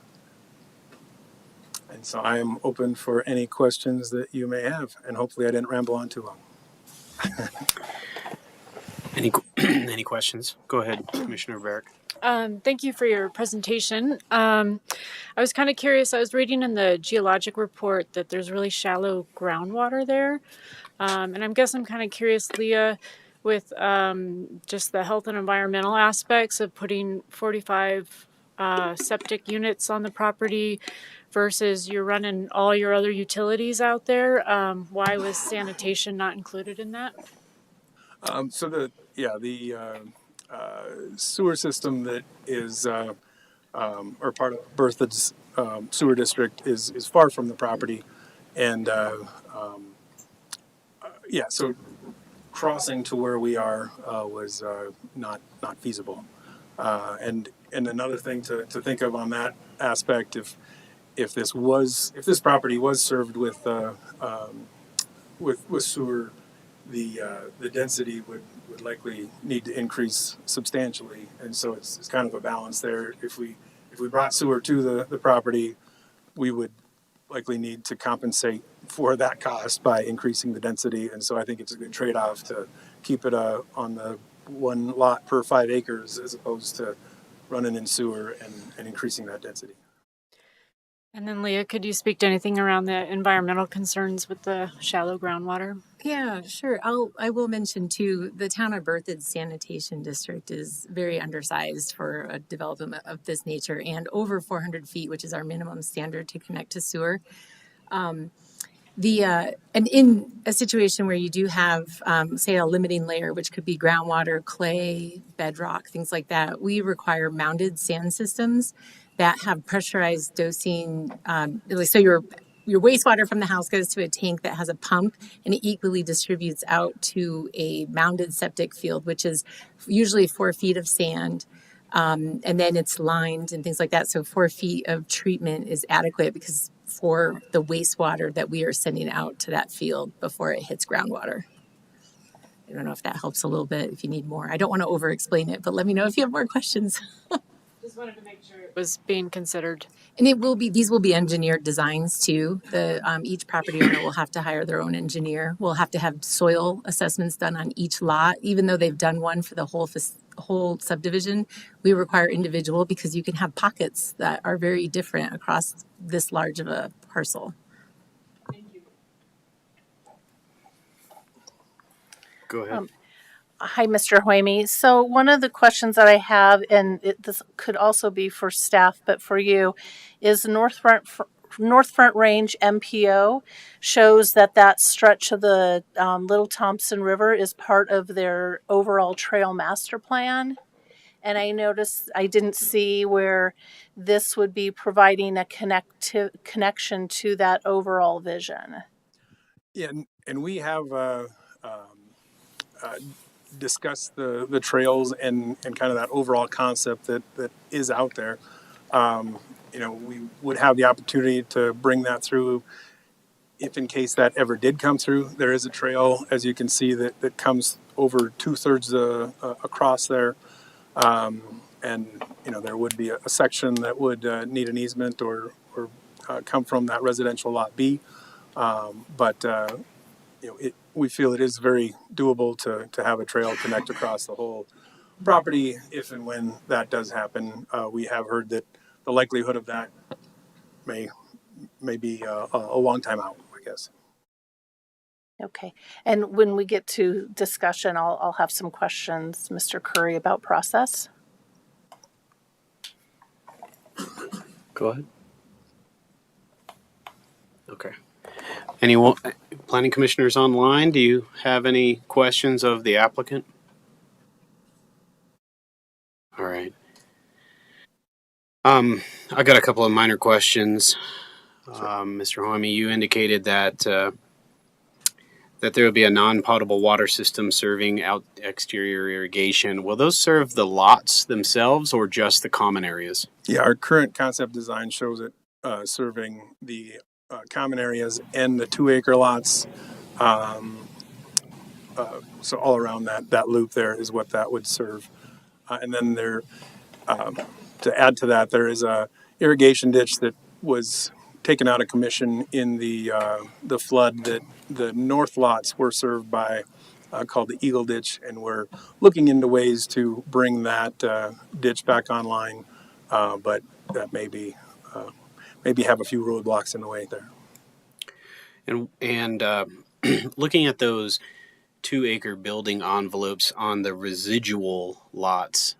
[SPEAKER 13] And so I am open for any questions that you may have, and hopefully I didn't ramble on too long.
[SPEAKER 1] Any questions? Go ahead, Commissioner Varick.
[SPEAKER 3] Thank you for your presentation. I was kind of curious. I was reading in the geologic report that there's really shallow groundwater there. And I guess I'm kind of curious, Leah, with just the health and environmental aspects of putting 45 septic units on the property. versus you're running all your other utilities out there. Why was sanitation not included in that?
[SPEAKER 13] So the sewer system that is or part of Berthoud's sewer district is far from the property, and so crossing to where we are was not feasible. And another thing to think of on that aspect, if this property was served with sewer, the density would likely need to increase substantially, and so it's kind of a balance there. If we brought sewer to the property, we would likely need to compensate for that cost by increasing the density, and so I think it's a good trade-off to keep it on the one lot per 5 acres as opposed to running in sewer and increasing that density.
[SPEAKER 3] And then Leah, could you speak to anything around the environmental concerns with the shallow groundwater?
[SPEAKER 14] Yeah, sure. I will mention too, the town of Berthoud sanitation district is very undersized for a development of this nature, and over 400 feet, which is our minimum standard to connect to sewer. And in a situation where you do have, say, a limiting layer, which could be groundwater, clay, bedrock, things like that, we require mounded sand systems that have pressurized dosing. So your wastewater from the house goes to a tank that has a pump, and it equally distributes out to a mounded septic field, which is usually 4 feet of sand. And then it's lined and things like that. So 4 feet of treatment is adequate because for the wastewater that we are sending out to that field before it hits groundwater. I don't know if that helps a little bit, if you need more. I don't want to over explain it, but let me know if you have more questions.
[SPEAKER 3] Just wanted to make sure it was being considered.
[SPEAKER 14] And these will be engineered designs too. Each property owner will have to hire their own engineer. We'll have to have soil assessments done on each lot, even though they've done one for the whole subdivision. We require individual because you can have pockets that are very different across this large of a parcel.
[SPEAKER 1] Go ahead.
[SPEAKER 5] Hi, Mr. Hoyme. So one of the questions that I have, and this could also be for staff, but for you, is Northfront Range MPO shows that stretch of the Little Thompson River is part of their overall trail master plan. And I noticed I didn't see where this would be providing a connection to that overall vision.
[SPEAKER 13] Yeah, and we have discussed the trails and kind of that overall concept that is out there. We would have the opportunity to bring that through if in case that ever did come through. There is a trail, as you can see, that comes over 2/3 across there. And there would be a section that would need an easement or come from that residential lot B. But we feel it is very doable to have a trail connect across the whole property if and when that does happen. We have heard that the likelihood of that may be a long time out, I guess.
[SPEAKER 5] Okay. And when we get to discussion, I'll have some questions, Mr. Curry, about process.
[SPEAKER 1] Go ahead. Okay. Anyone, planning commissioners online, do you have any questions of the applicant? All right. I got a couple of minor questions. Mr. Hoyme, you indicated that there will be a non-potable water system serving out exterior irrigation. Will those serve the lots themselves or just the common areas?
[SPEAKER 13] Yeah, our current concept design shows it serving the common areas and the 2-acre lots. So all around that loop there is what that would serve. And then there, to add to that, there is a irrigation ditch that was taken out of commission in the flood that the north lots were served by, called the Eagle Ditch, and we're looking into ways to bring that ditch back online, but that maybe have a few roadblocks in the way there.
[SPEAKER 1] And looking at those 2-acre building envelopes on the residual lots,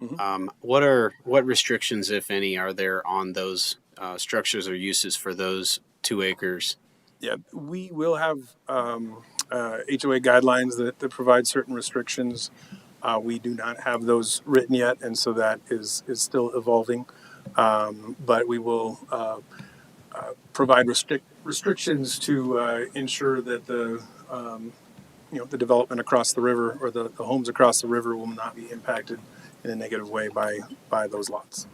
[SPEAKER 1] what restrictions, if any, are there on those structures or uses for those 2 acres?
[SPEAKER 13] Yeah, we will have HOA guidelines that provide certain restrictions. We do not have those written yet, and so that is still evolving. But we will provide restrictions to ensure that the the development across the river, or the homes across the river, will not be impacted in a negative way by those lots.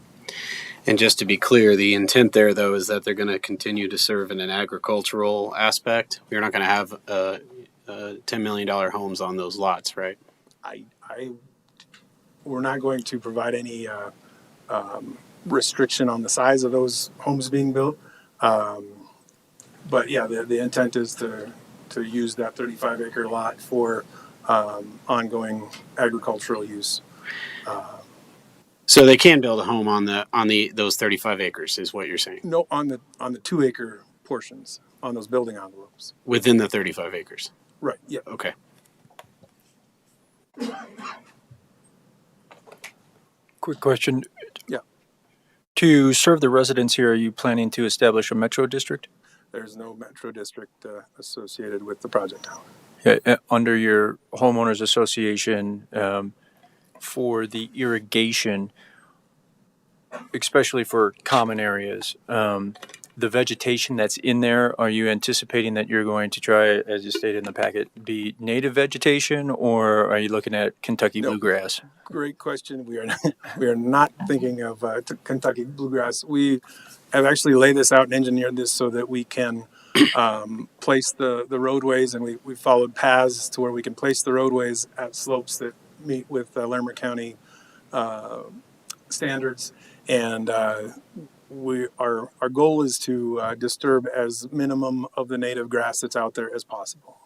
[SPEAKER 1] And just to be clear, the intent there, though, is that they're going to continue to serve in an agricultural aspect. We're not going to have $10 million homes on those lots, right?
[SPEAKER 13] We're not going to provide any restriction on the size of those homes being built. But yeah, the intent is to use that 35-acre lot for ongoing agricultural use.
[SPEAKER 1] So they can build a home on those 35 acres, is what you're saying?
[SPEAKER 13] No, on the 2-acre portions, on those building envelopes.
[SPEAKER 1] Within the 35 acres?
[SPEAKER 13] Right, yeah.
[SPEAKER 1] Okay.
[SPEAKER 2] Quick question.
[SPEAKER 13] Yeah.
[SPEAKER 2] To serve the residents here, are you planning to establish a metro district?
[SPEAKER 13] There's no metro district associated with the project.
[SPEAKER 2] Yeah, under your homeowners association, for the irrigation, especially for common areas, the vegetation that's in there, are you anticipating that you're going to try, as you stated in the packet, be native vegetation, or are you looking at Kentucky bluegrass?
[SPEAKER 13] Great question. We are not thinking of Kentucky bluegrass. We have actually laid this out and engineered this so that we can place the roadways, and we followed paths to where we can place the roadways at slopes that meet with Larimer County standards. And our goal is to disturb as minimum of the native grass that's out there as possible.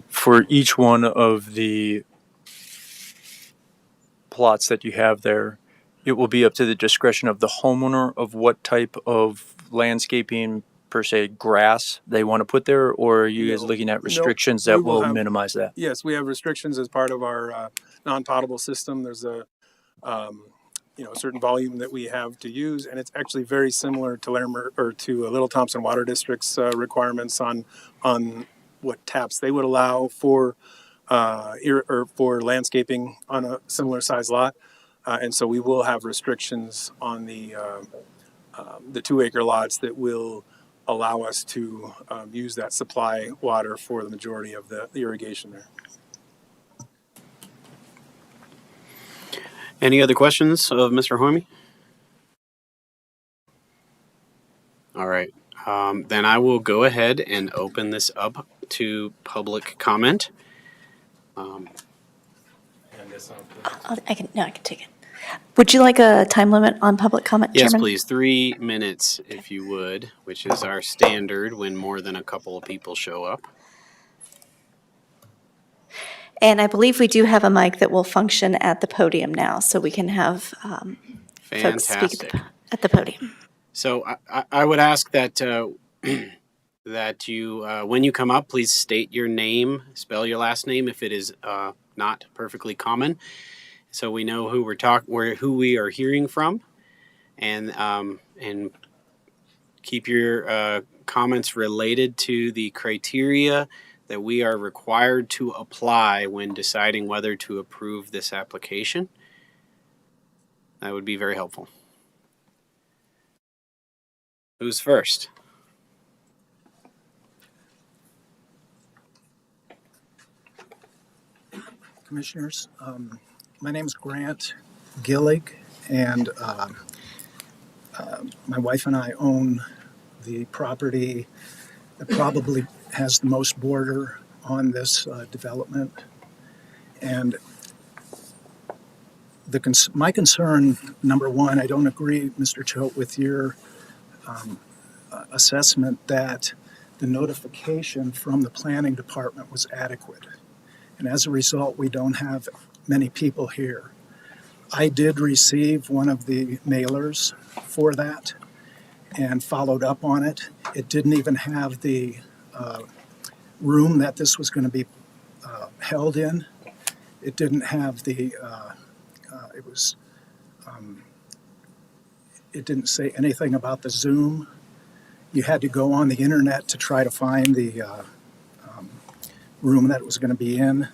[SPEAKER 2] For each one of the plots that you have there, it will be up to the discretion of the homeowner of what type of landscaping, per se, grass they want to put there, or are you guys looking at restrictions that will minimize that?
[SPEAKER 13] Yes, we have restrictions as part of our non-potable system. There's a certain volume that we have to use, and it's actually very similar to Larimer or to Little Thompson Water District's requirements on what taps they would allow for for landscaping on a similar size lot, and so we will have restrictions on the 2-acre lots that will allow us to use that supply water for the majority of the irrigation there.
[SPEAKER 1] Any other questions of Mr. Hoyme? All right. Then I will go ahead and open this up to public comment.
[SPEAKER 8] I can take it. Would you like a time limit on public comment,
[SPEAKER 1] Yes,
[SPEAKER 8] Chairman?
[SPEAKER 1] please. 3 minutes, if you would, which is our standard when more than a couple of people show up.
[SPEAKER 8] And I believe we do have a mic that will function at the podium now, so we can have folks speak at the podium.
[SPEAKER 1] So I would ask that that you, when you come up, please state your name, spell your last name if it is not perfectly common, so we know who who we are hearing from, and keep your comments related to the criteria that we are required to apply when deciding whether to approve this application. That would be very helpful. Who's first?
[SPEAKER 15] Commissioners, my name is Grant Gillig, and my wife and I own the property that probably has the most border on this development. And my concern, number one, I don't agree, Mr. Choate, with your assessment that the notification from the planning department was adequate. And as a result, we don't have many people here. I did receive one of the mailers for that and followed up on it. It didn't even have the room that this was going to be held in. It didn't have the, It didn't say anything about the Zoom. You had to go on the internet to try to find the room that it was going to be in.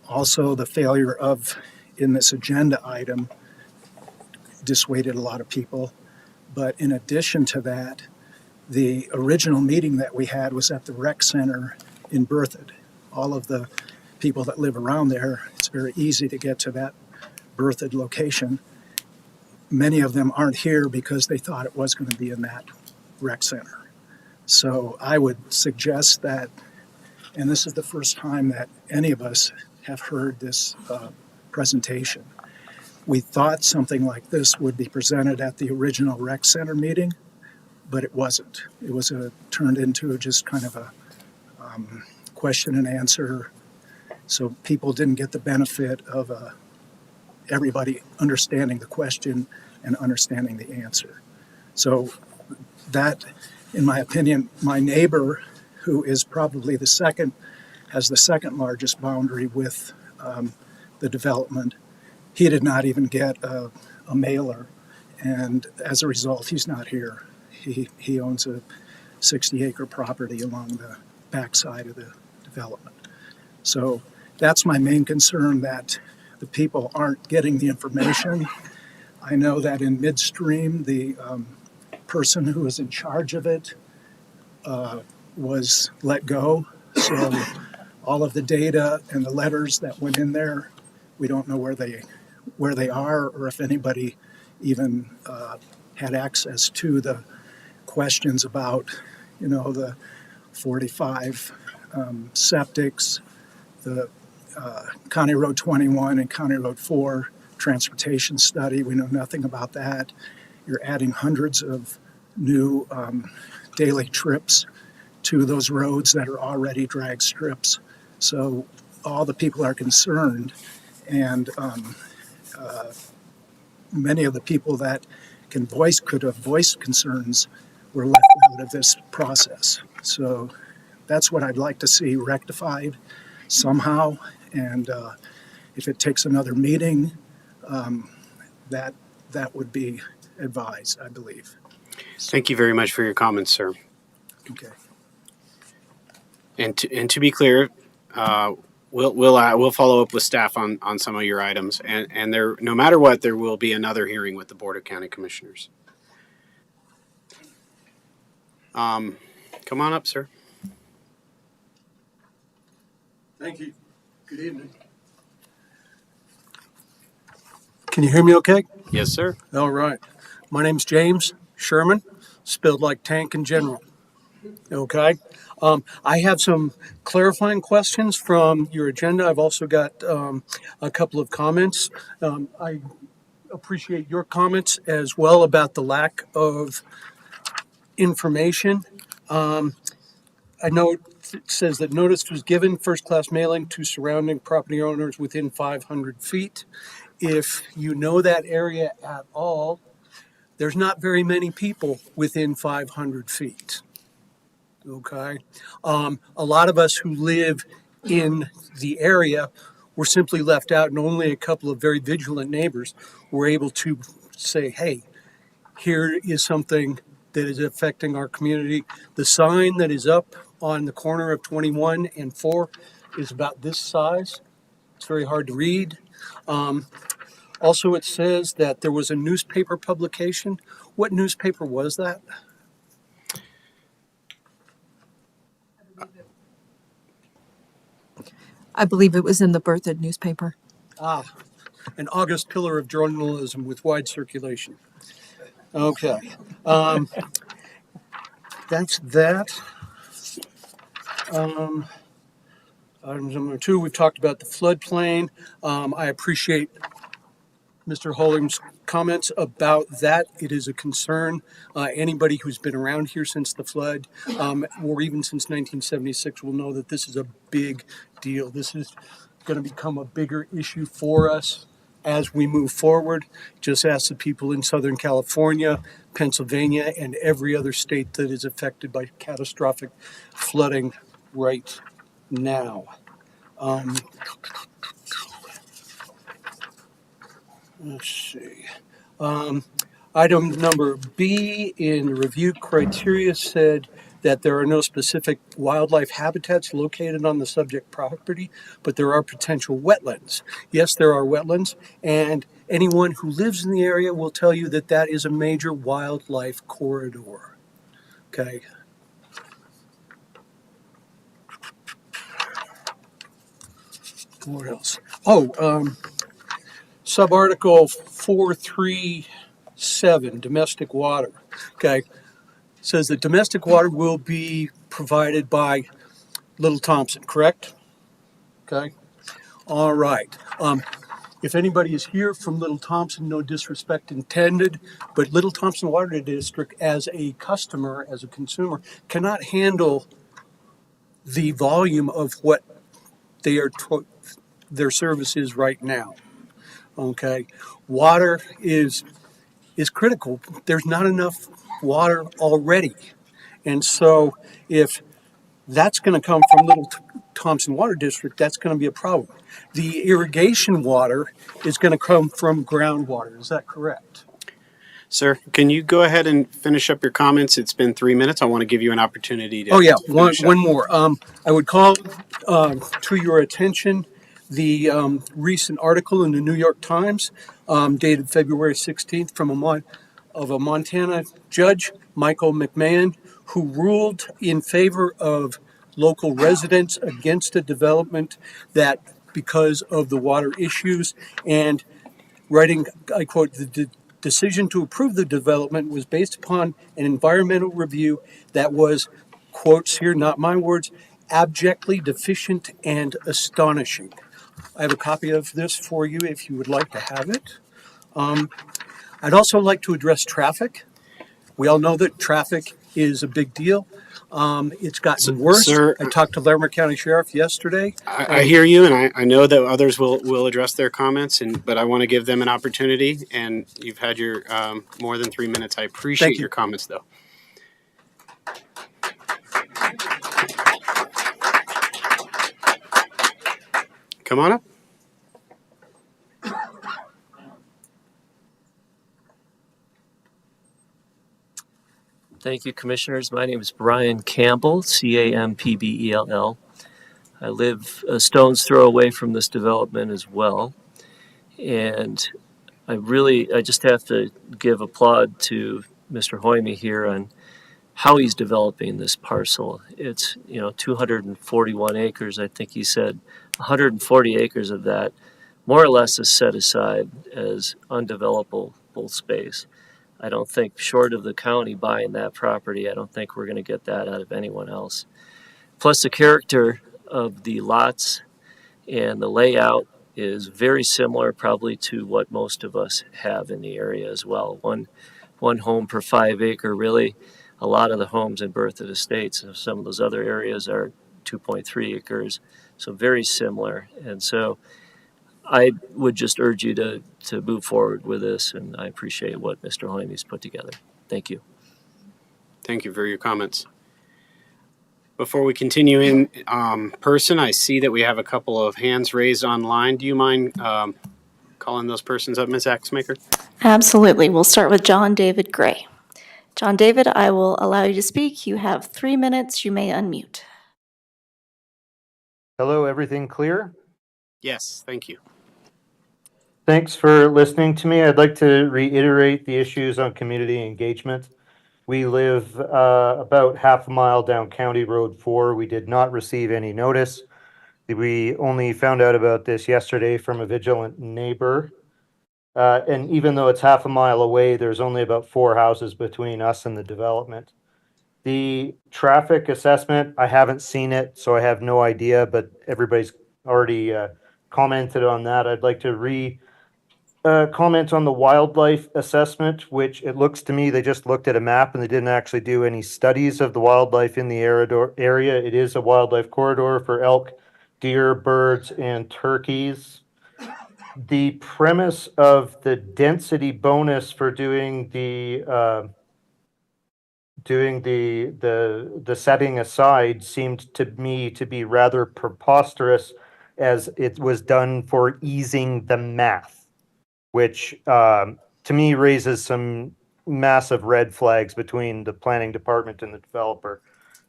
[SPEAKER 15] Also, the failure of, in this agenda item, dissuaded a lot of people. But in addition to that, the original meeting that we had was at the rec center in Berthoud. All of the people that live around there, it's very easy to get to that Berthoud location. Many of them aren't here because they thought it was going to be in that rec center. So I would suggest that, and this is the first time that any of us have heard this presentation. We thought something like this would be presented at the original rec center meeting, but it wasn't. It was turned into just kind of a question and answer. So people didn't get the benefit of everybody understanding the question and understanding the answer. So that, in my opinion, my neighbor, who is probably has the second largest boundary with the development, he did not even get a mailer. And as a result, he's not here. He owns a 60-acre property along the backside of the development. So that's my main concern, that the people aren't getting the information. I know that in midstream, the person who was in charge of it was let go. So all of the data and the letters that went in there, we don't know where they are, or if anybody even had access to the questions about, the 45 septics, the County Road 21 and County Road 4 transportation study. We know nothing about that. You're adding hundreds of new daily trips to those roads that are already drag strips. So all the people are concerned, and many of the people that could have voiced concerns were left out of this process. So that's what I'd like to see rectified somehow. And if it takes another meeting, that would be advised, I believe.
[SPEAKER 1] Thank you very much for your comments, sir.
[SPEAKER 15] Okay.
[SPEAKER 1] And to be clear, we'll follow up with staff on some of your items, and there, no matter what, there will be another hearing with the Board of County Commissioners. Come on up, sir.
[SPEAKER 16] Thank you. Good evening. Can you hear me okay?
[SPEAKER 1] Yes, sir.
[SPEAKER 16] All right. My name's James Sherman, spelled like tank in general. Okay. I have some clarifying questions from your agenda. I've also got a couple of comments. I appreciate your comments as well about the lack of information. I know it says that notice was given, first-class mailing to surrounding property owners within 500 feet. If you know that area at all, there's not very many people within 500 feet. Okay. A lot of us who live in the area were simply left out, and only a couple of very vigilant neighbors were able to say, hey, here is something that is affecting our community. The sign that is up on the corner of 21 and 4 is about this size. It's very hard to read. Also, it says that there was a newspaper publication. What newspaper was that?
[SPEAKER 17] I believe it was in the Berthoud newspaper.
[SPEAKER 16] An august pillar of journalism with wide circulation. Okay. That's that. Item number 2, we've talked about the floodplain. I appreciate Mr. Holm's comments about that. It is a concern. Anybody who's been around here since the flood, or even since 1976, will know that this is a big deal. This is going to become a bigger issue for us as we move forward. Just ask the people in Southern California, Pennsylvania, and every other state that is affected by catastrophic flooding right now. Let's see. Item number B in the review criteria said that there are no specific wildlife habitats located on the subject property, but there are potential wetlands. Yes, there are wetlands, and anyone who lives in the area will tell you that that is a major wildlife corridor. Okay. What else? Subarticle 437, domestic water. Okay. Says that domestic water will be provided by Little Thompson, correct? Okay. All right. If anybody is here from Little Thompson, no disrespect intended, but Little Thompson Water District as a customer, as a consumer, cannot handle the volume of what they are their service is right now. Okay. Water is critical. There's not enough water already. And so if that's going to come from Little Thompson Water District, that's going to be a problem. The irrigation water is going to come from groundwater. Is that correct?
[SPEAKER 1] Sir, can you go ahead and finish up your comments? It's been 3 minutes. I want to give you an opportunity to.
[SPEAKER 16] Oh, yeah,
[SPEAKER 1] to
[SPEAKER 16] one more. I would call to your attention the recent article in the New York Times dated February 16th from a Montana judge, Michael McMahon, who ruled in favor of local residents against a development that because of the water issues, and writing, I quote, the decision to approve the development was based upon an environmental review that was, quotes here, not my words, abjectly deficient and astonishing. I have a copy of this for you if you would like to have it. I'd also like to address traffic. We all know that traffic is a big deal. It's gotten worse.
[SPEAKER 1] Sir,
[SPEAKER 16] I talked to Larimer County Sheriff yesterday.
[SPEAKER 1] I hear you, and I know that others will address their comments, but I want to give them an opportunity, and you've had your more than 3 minutes. I appreciate your comments, though. Come on up.
[SPEAKER 18] Thank you, Commissioners. My name is Brian Campbell, Campbell. I live a stone's throw away from this development as well. And I just have to give applaud to Mr. Hoyme here on how he's developing this parcel. It's, 241 acres. I think he said 140 acres of that more or less is set aside as undevelopable space. I don't think, short of the county buying that property, I don't think we're going to get that out of anyone else. Plus, the character of the lots and the layout is very similar probably to what most of us have in the area as well. One home per 5 acre, really. A lot of the homes in Berthoud Estates and some of those other areas are 2.3 acres, so very similar. And so I would just urge you to move forward with this, and I appreciate what Mr. Hoyme's put together. Thank you.
[SPEAKER 1] Thank you for your comments. Before we continue in person, I see that we have a couple of hands raised online. Do you mind calling those persons up, Ms. Axmaker?
[SPEAKER 8] Absolutely. We'll start with John David Gray. John David, I will allow you to speak. You have 3 minutes. You may unmute.
[SPEAKER 19] Hello, everything clear?
[SPEAKER 1] Yes, thank you.
[SPEAKER 19] Thanks for listening to me. I'd like to reiterate the issues on community engagement. We live about half a mile down County Road 4. We did not receive any notice. We only found out about this yesterday from a vigilant neighbor. And even though it's half a mile away, there's only about 4 houses between us and the development. The traffic assessment, I haven't seen it, so I have no idea, but everybody's already commented on that. I'd like to comment on the wildlife assessment, which it looks to me they just looked at a map and they didn't actually do any studies of the wildlife in the area. It is a wildlife corridor for elk, deer, birds, and turkeys. The premise of the density bonus for doing the setting aside seemed to me to be rather preposterous, as it was done for easing the math, which to me raises some massive red flags between the planning department and the developer.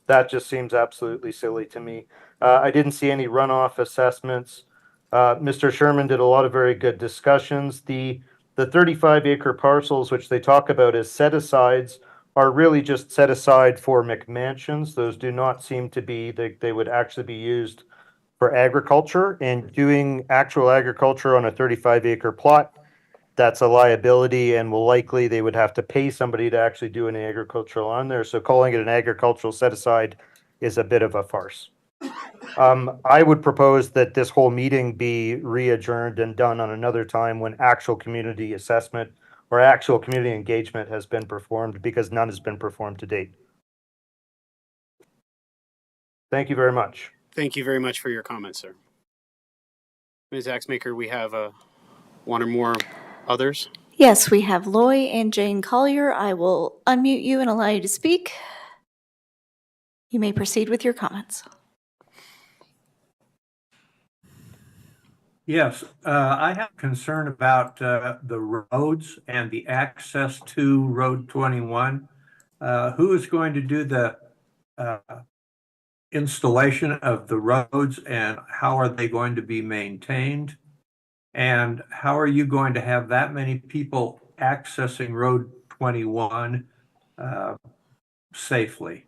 [SPEAKER 19] That just seems absolutely silly to me. I didn't see any runoff assessments. Mr. Sherman did a lot of very good discussions. The 35 acre parcels, which they talk about as set asides, are really just set aside for McMansions. Those do not seem to be, they would actually be used for agriculture, and doing actual agriculture on a 35 acre plot, that's a liability, and will likely, they would have to pay somebody to actually do an agricultural on there. So calling it an agricultural set aside is a bit of a farce. I would propose that this whole meeting be re-adjourned and done on another time when actual community assessment or actual community engagement has been performed, because none has been performed to date. Thank you very much.
[SPEAKER 1] Thank you very much for your comments, sir. Ms. Axmaker, we have one or more others.
[SPEAKER 8] Yes, we have Loy and Jane Collier. I will unmute you and allow you to speak. You may proceed with your comments.
[SPEAKER 20] Yes, I have concern about the roads and the access to Road 21. Who is going to do the installation of the roads, and how are they going to be maintained? And how are you going to have that many people accessing Road 21 safely?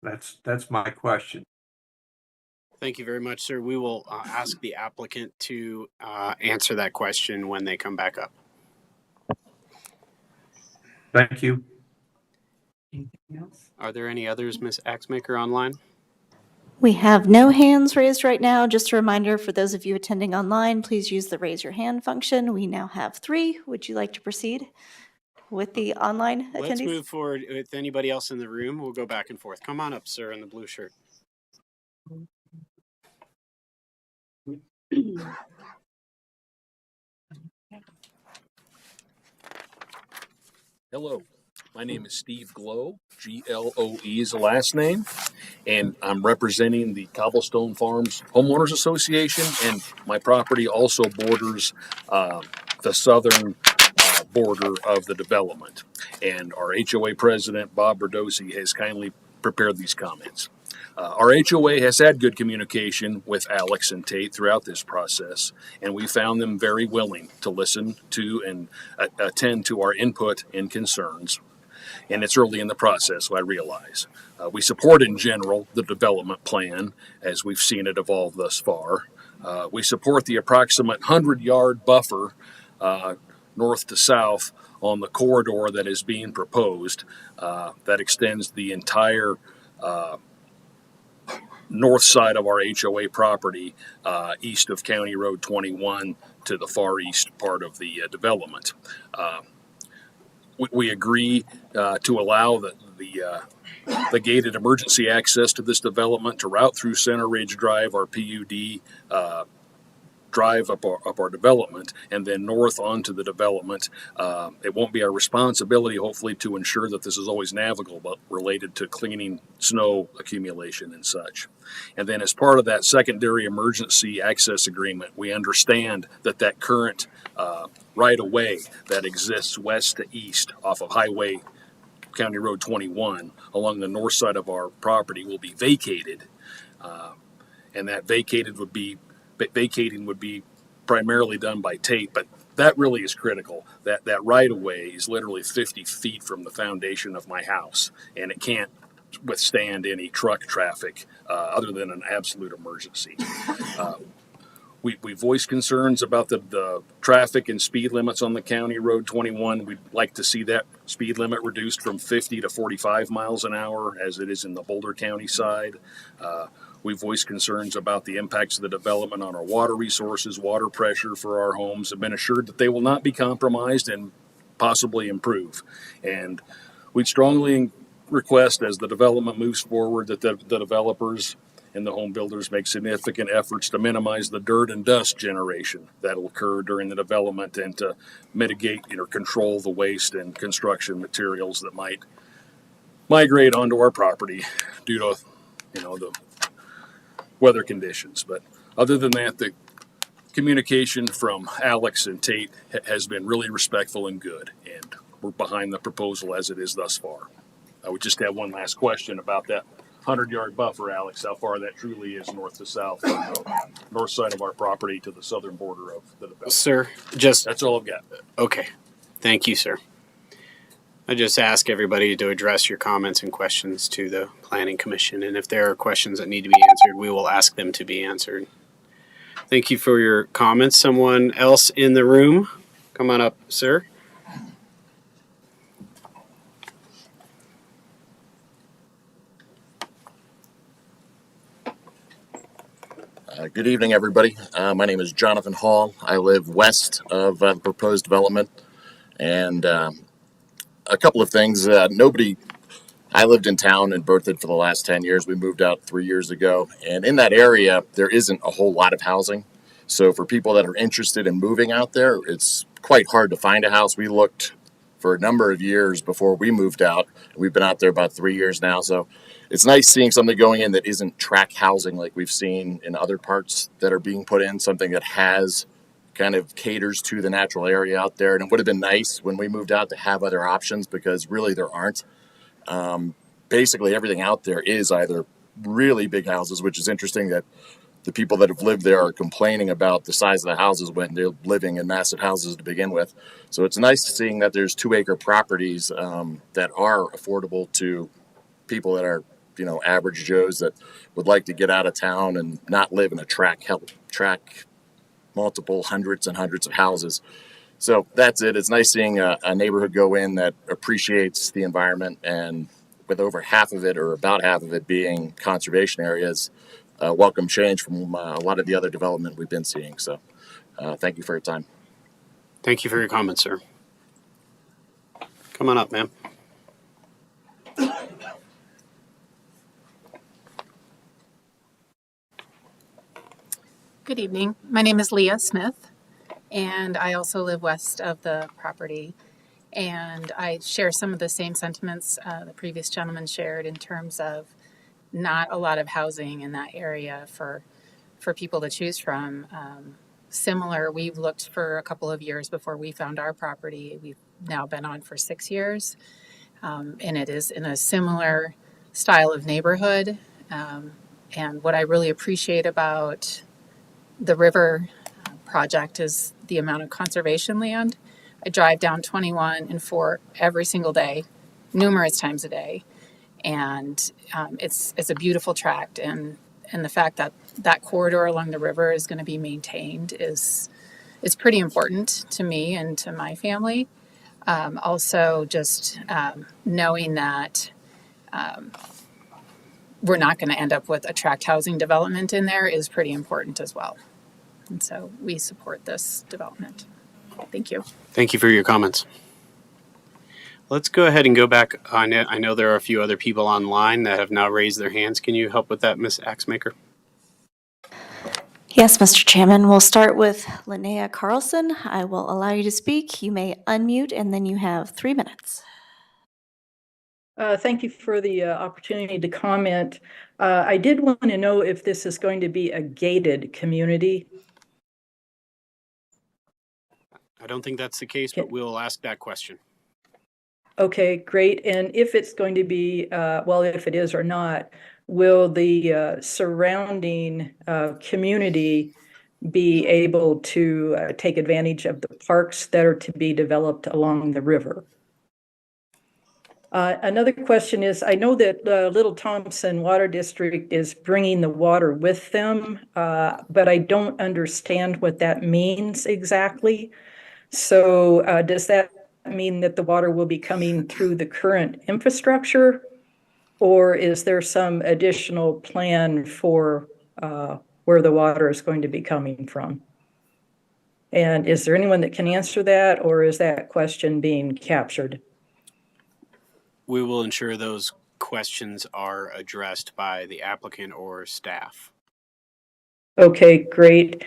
[SPEAKER 20] That's my question.
[SPEAKER 1] Thank you very much, sir. We will ask the applicant to answer that question when they come back up.
[SPEAKER 20] Thank you.
[SPEAKER 1] Are there any others, Ms. Axmaker, online?
[SPEAKER 8] We have no hands raised right now. Just a reminder for those of you attending online, please use the raise your hand function. We now have 3. Would you like to proceed with the online attendees?
[SPEAKER 1] Let's move forward with anybody else in the room. We'll go back and forth. Come on up, sir, in the blue shirt.
[SPEAKER 21] Hello, my name is Steve Glow, G-L-O-E is the last name, and I'm representing the Cobblestone Farms Homeowners Association, and my property also borders the southern border of the development. And our HOA president, Bob Berdosi, has kindly prepared these comments. Our HOA has had good communication with Alex and Tate throughout this process, and we found them very willing to listen to and attend to our input and concerns. And it's early in the process, so I realize. We support in general the development plan as we've seen it evolve thus far. We support the approximate 100-yard buffer north to south on the corridor that is being proposed that extends the entire north side of our HOA property, east of County Road 21 to the far east part of the development. We agree to allow the gated emergency access to this development to route through Center Ridge Drive, our PUD drive up our development, and then north onto the development. It won't be our responsibility, hopefully, to ensure that this is always navigable, but related to cleaning snow accumulation and such. And then as part of that secondary emergency access agreement, we understand that current right-of-way that exists west to east off of Highway County Road 21 along the north side of our property will be vacated, and that vacating would be primarily done by Tate, but that really is critical. That right-of-way is literally 50 feet from the foundation of my house, and it can't withstand any truck traffic other than an absolute emergency. We voiced concerns about the traffic and speed limits on the County Road 21. We'd like to see that speed limit reduced from 50 to 45 miles an hour as it is in the Boulder County side. We voiced concerns about the impacts of the development on our water resources, water pressure for our homes, have been assured that they will not be compromised and possibly improve. And we'd strongly request as the development moves forward that the developers and the home builders make significant efforts to minimize the dirt and dust generation that will occur during the development and to mitigate or control the waste and construction materials that might migrate onto our property due to the weather conditions. But other than that, communication from Alex and Tate has been really respectful and good, and we're behind the proposal as it is thus far. I would just have one last question about that 100-yard buffer, Alex, how far that truly is north to south, from the north side of our property to the southern border of the development.
[SPEAKER 1] Sir, that's
[SPEAKER 21] all I've got.
[SPEAKER 1] Okay. Thank you, sir. I just ask everybody to address your comments and questions to the Planning Commission, and if there are questions that need to be answered, we will ask them to be answered. Thank you for your comments. Someone else in the room? Come on up, sir.
[SPEAKER 11] Good evening, everybody. My name is Jonathan Hall. I live west of the proposed development. And a couple of things. I lived in town in Berthoud for the last 10 years. We moved out 3 years ago. And in that area, there isn't a whole lot of housing. So for people that are interested in moving out there, it's quite hard to find a house. We looked for a number of years before we moved out. We've been out there about 3 years now. So it's nice seeing something going in that isn't tract housing like we've seen in other parts that are being put in, something that has kind of caters to the natural area out there. And it would have been nice when we moved out to have other options, because really there aren't. Basically everything out there is either really big houses, which is interesting that the people that have lived there are complaining about the size of the houses when they're living in massive houses to begin with. So it's nice seeing that there's 2-acre properties that are affordable to people that are, average Joes that would like to get out of town and not live in a tract multiple hundreds and hundreds of houses. So that's it. It's nice seeing a neighborhood go in that appreciates the environment, and with over half of it, or about half of it, being conservation areas, welcome change from a lot of the other development we've been seeing. So thank you for your time.
[SPEAKER 1] Thank you for your comments, sir. Come on up, ma'am.
[SPEAKER 22] Good evening. My name is Leah Smith, and I also live west of the property. And I share some of the same sentiments the previous gentleman shared in terms of not a lot of housing in that area for people to choose from. Similar, we've looked for a couple of years before we found our property. We've now been on for 6 years, and it is in a similar style of neighborhood. And what I really appreciate about the river project is the amount of conservation land. I drive down 21 and 4 every single day, numerous times a day, and it's a beautiful tract. And the fact that that corridor along the river is going to be maintained is pretty important to me and to my family. Also, just knowing that we're not going to end up with a tract housing development in there is pretty important as well. And so we support this development. Thank you.
[SPEAKER 1] Thank you for your comments. Let's go ahead and go back. I know there are a few other people online that have now raised their hands. Can you help with that, Ms. Axemaker?
[SPEAKER 8] Yes, Mr. Chairman. We'll start with Linnea Carlson. I will allow you to speak. You may unmute, and then you have 3 minutes.
[SPEAKER 23] Thank you for the opportunity to comment. I did want to know if this is going to be a gated community.
[SPEAKER 1] I don't think that's the case, but we'll ask that question.
[SPEAKER 23] Okay, great. And if it's going to be, well, if it is or not, will the surrounding community be able to take advantage of the parks that are to be developed along the river? Another question is, I know that Little Thompson Water District is bringing the water with them, but I don't understand what that means exactly. So does that mean that the water will be coming through the current infrastructure, or is there some additional plan for where the water is going to be coming from? And is there anyone that can answer that, or is that question being captured?
[SPEAKER 1] We will ensure those questions are addressed by the applicant or staff.
[SPEAKER 23] Okay, great.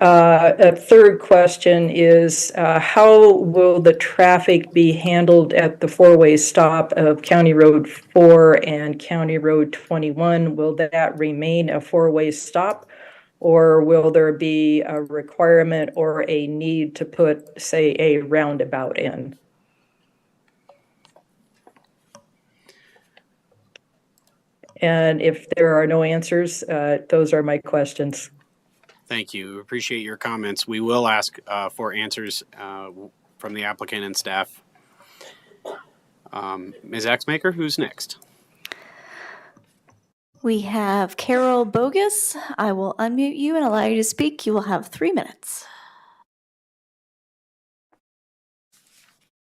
[SPEAKER 23] A third question is, how will the traffic be handled at the 4-way stop of County Road 4 and County Road 21? Will that remain a 4-way stop, Or will there be a requirement or a need to put, say, a roundabout in? And if there are no answers, those are my questions.
[SPEAKER 1] Thank you. Appreciate your comments. We will ask for answers from the applicant and staff. Ms. Axmaker, who's next?
[SPEAKER 8] We have Carol Bogus. I will unmute you and allow you to speak. You will have 3 minutes.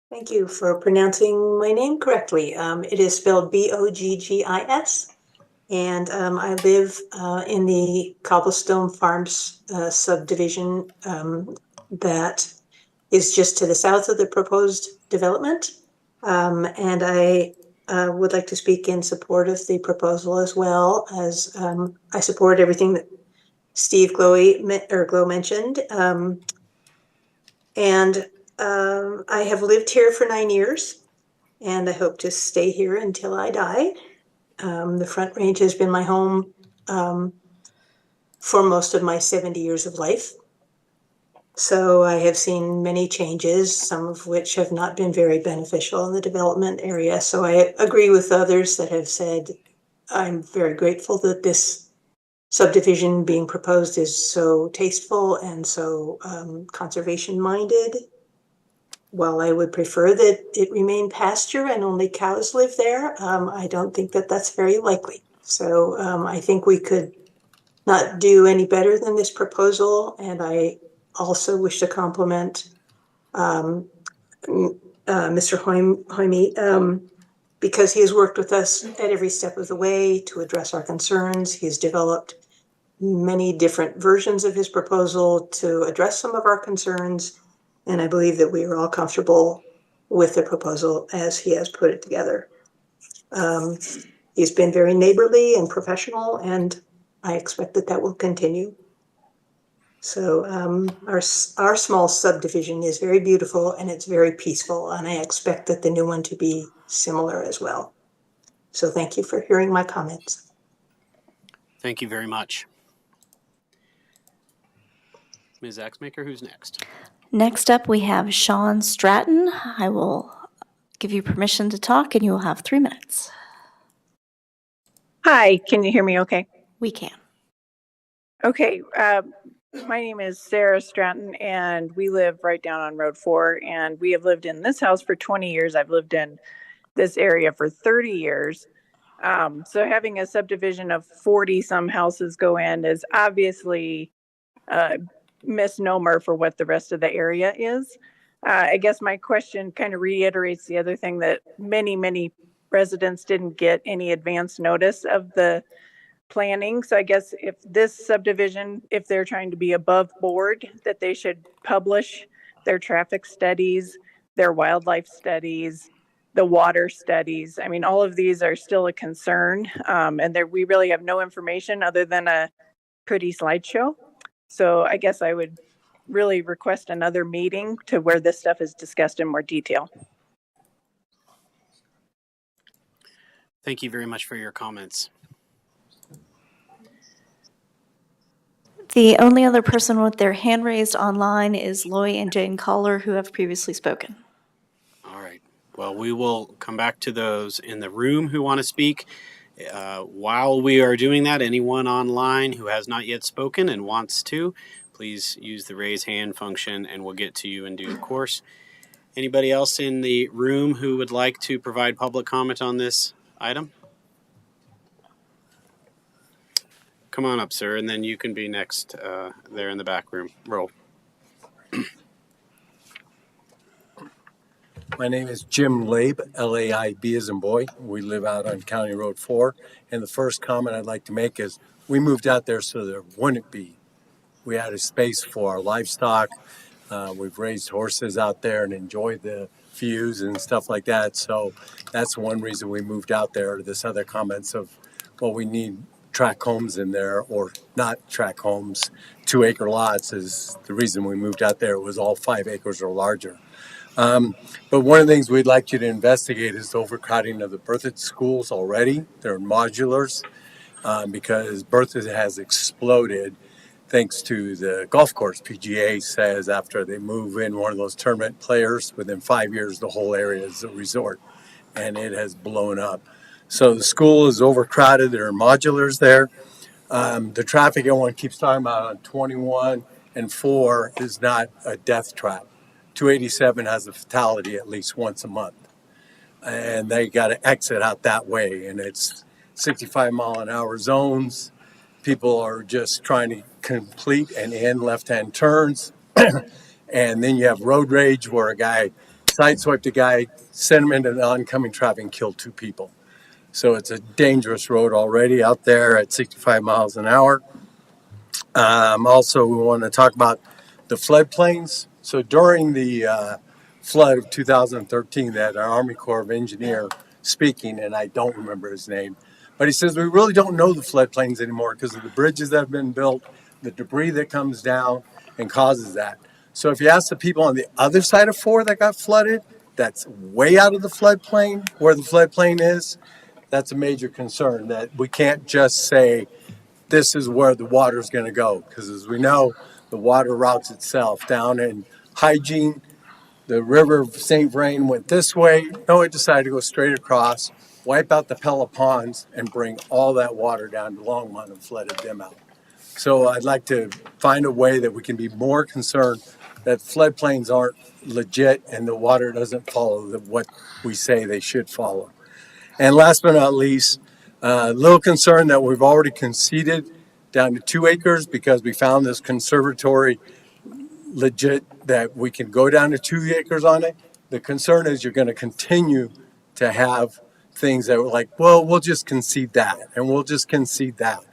[SPEAKER 6] Thank you for pronouncing my name correctly. It is spelled Boggis, and I live in the Cobblestone Farms subdivision that is just to the south of the proposed development. And I would like to speak in support of the proposal, as well as I support everything that Steve Glow mentioned. I have lived here for 9 years, and I hope to stay here until I die. The Front Range has been my home for most of my 70 years of life. So I have seen many changes, some of which have not been very beneficial in the development area. So I agree with others that have said I'm very grateful that this subdivision being proposed is so tasteful and so conservation minded. While I would prefer that it remain pasture and only cows live there, I don't think that that's very likely. So I think we could not do any better than this proposal. And I also wish to compliment Mr. Hoyme because he has worked with us at every step of the way to address our concerns. He has developed many different versions of his proposal to address some of our concerns. And I believe that we are all comfortable with the proposal as he has put it together. He's been very neighborly and professional, and I expect that that will continue. So our small subdivision is very beautiful and it's very peaceful, and I expect that the new one to be similar as well. So thank you for hearing my comments.
[SPEAKER 1] Thank you very much. Ms. Axmaker, who's next?
[SPEAKER 8] Next up, we have Sean Stratton. I will give you permission to talk, and you will have 3 minutes.
[SPEAKER 7] Hi, can you hear me okay?
[SPEAKER 8] We can.
[SPEAKER 7] Okay, my name is Sarah Stratton, and we live right down on Road 4, and we have lived in this house for 20 years. I've lived in this area for 30 years. So having a subdivision of 40-some houses go in is obviously a misnomer for what the rest of the area is. I guess my question kind of reiterates the other thing that many residents didn't get any advance notice of the planning. So I guess if this subdivision, if they're trying to be above board, that they should publish their traffic studies, their wildlife studies, the water studies. I mean, all of these are still a concern, and we really have no information other than a pretty slideshow. So I guess I would really request another meeting to where this stuff is discussed in more detail.
[SPEAKER 1] Thank you very much for your comments.
[SPEAKER 8] The only other person with their hand raised online is Loy and Jane Collar, who have previously spoken.
[SPEAKER 1] All right. Well, we will come back to those in the room who want to speak. While we are doing that, anyone online who has not yet spoken and wants to, please use the raise hand function and we'll get to you in due course. Anybody else in the room who would like to provide public comment on this item? Come on up, sir, and then you can be next there in the back room. Roll.
[SPEAKER 13] My name is Jim Laib, L-A-I-B as in boy. We live out on County Road 4. And the first comment I'd like to make is we moved out there so there wouldn't be. We had a space for our livestock. We've raised horses out there and enjoyed the views and stuff like that. So that's one reason we moved out there. This other comments of, well, we need tract homes in there or not tract homes. 2-acre lots is the reason we moved out there. It was all 5 acres or larger. But one of the things we'd like you to investigate is the overcrowding of the Berthoud schools already. They're modulars because Berthoud has exploded. thanks to the golf course. PGA says after they move in one of those tournament players, within 5 years, the whole area is a resort, and it has blown up. So the school is overcrowded. There are modulars there. The traffic everyone keeps talking about on 21 and 4 is not a death trap. 287 has a fatality at least once a month, and they got to exit out that way, and it's 65-mile-an-hour zones. People are just trying to complete and end left-hand turns. And then you have road rage where a guy sideswiped a guy, sent him into the oncoming traffic, and killed 2 people. So it's a dangerous road already out there at 65 miles an hour. Also, we want to talk about the floodplains. So during the flood of 2013, that our Army Corps of Engineer speaking, and I don't remember his name, but he says we really don't know the floodplains anymore because of the bridges that have been built, the debris that comes down and causes that. So if you ask the people on the other side of 4 that got flooded, that's way out of the floodplain, where the floodplain is, that's a major concern, that we can't just say this is where the water is going to go, because as we know, the water routes itself down in Hygiene. The river of St. Vrain went this way. No, it decided to go straight across, wipe out the Pella ponds, and bring all that water down to Longmont and flooded them out. So I'd like to find a way that we can be more concerned that floodplains aren't legit and the water doesn't follow what we say they should follow. And last but not least, a little concerned that we've already conceded down to 2 acres because we found this conservatory legit that we can go down to 2 acres on it. The concern is you're going to continue to have things that were like, well, we'll just concede that and we'll just concede that.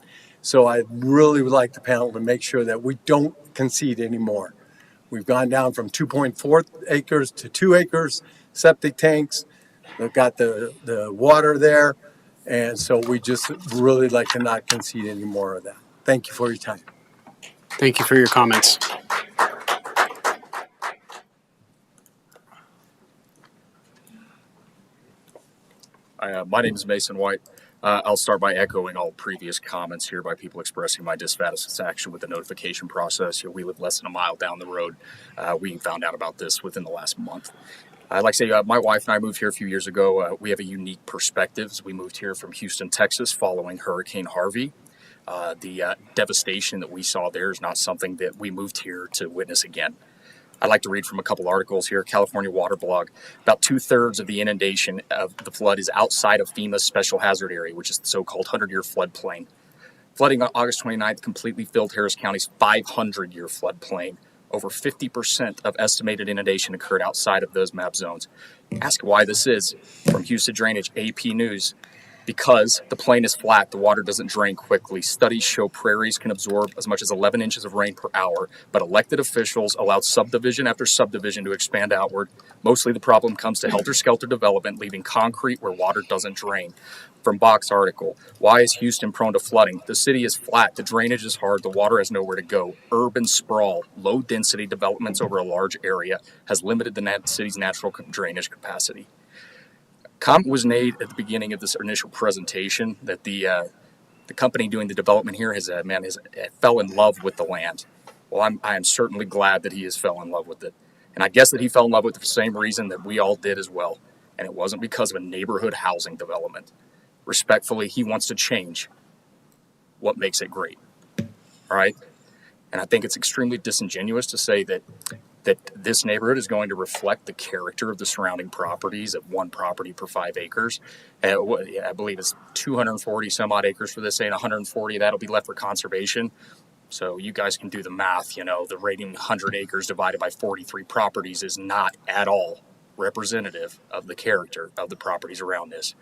[SPEAKER 13] So I really would like the panel to make sure that we don't concede anymore. We've gone down from 2.4 acres to 2 acres, septic tanks. They've got the water there. And so we just really like to not concede any more of that. Thank you for your time.
[SPEAKER 1] Thank you for your comments.
[SPEAKER 4] My name is Mason White. I'll start by echoing all previous comments here by people expressing my dissatisfaction with the notification process. We live less than a mile down the road. We found out about this within the last month. I'd like to say my wife and I moved here a few years ago. We have a unique perspective. We moved here from Houston, Texas, following Hurricane Harvey. The devastation that we saw there is not something that we moved here to witness again. I'd like to read from a couple articles here. California Water Blog. About 2/3 of the inundation of the flood is outside of FEMA's special hazard area, which is the so-called 100-year floodplain. Flooding on August 29th completely filled Harris County's 500-year floodplain. Over 50% of estimated inundation occurred outside of those map zones. Ask why this is. From Houston Drainage, AP News. Because the plain is flat, the water doesn't drain quickly. Studies show prairies can absorb as much as 11 inches of rain per hour, but elected officials allowed subdivision after subdivision to expand outward. Mostly the problem comes to helter-skelter development, leaving concrete where water doesn't drain. From Bach's article, why is Houston prone to flooding? The city is flat, the drainage is hard, the water has nowhere to go. Urban sprawl, low-density developments over a large area has limited the city's natural drainage capacity. Comment was made at the beginning of this initial presentation that the company doing the development here has fell in love with the land. Well, I am certainly glad that he has fell in love with it, and I guess that he fell in love with it for the same reason that we all did as well, and it wasn't because of a neighborhood housing development. Respectfully, he wants to change what makes it great. All right, and I think it's extremely disingenuous to say that this neighborhood is going to reflect the character of the surrounding properties at 1 property per 5 acres. I believe it's 240 some odd acres for this, and 140 that'll be left for conservation. So you guys can do the math. The rating 100 acres divided by 43 properties is not at all representative of the character of the properties around this.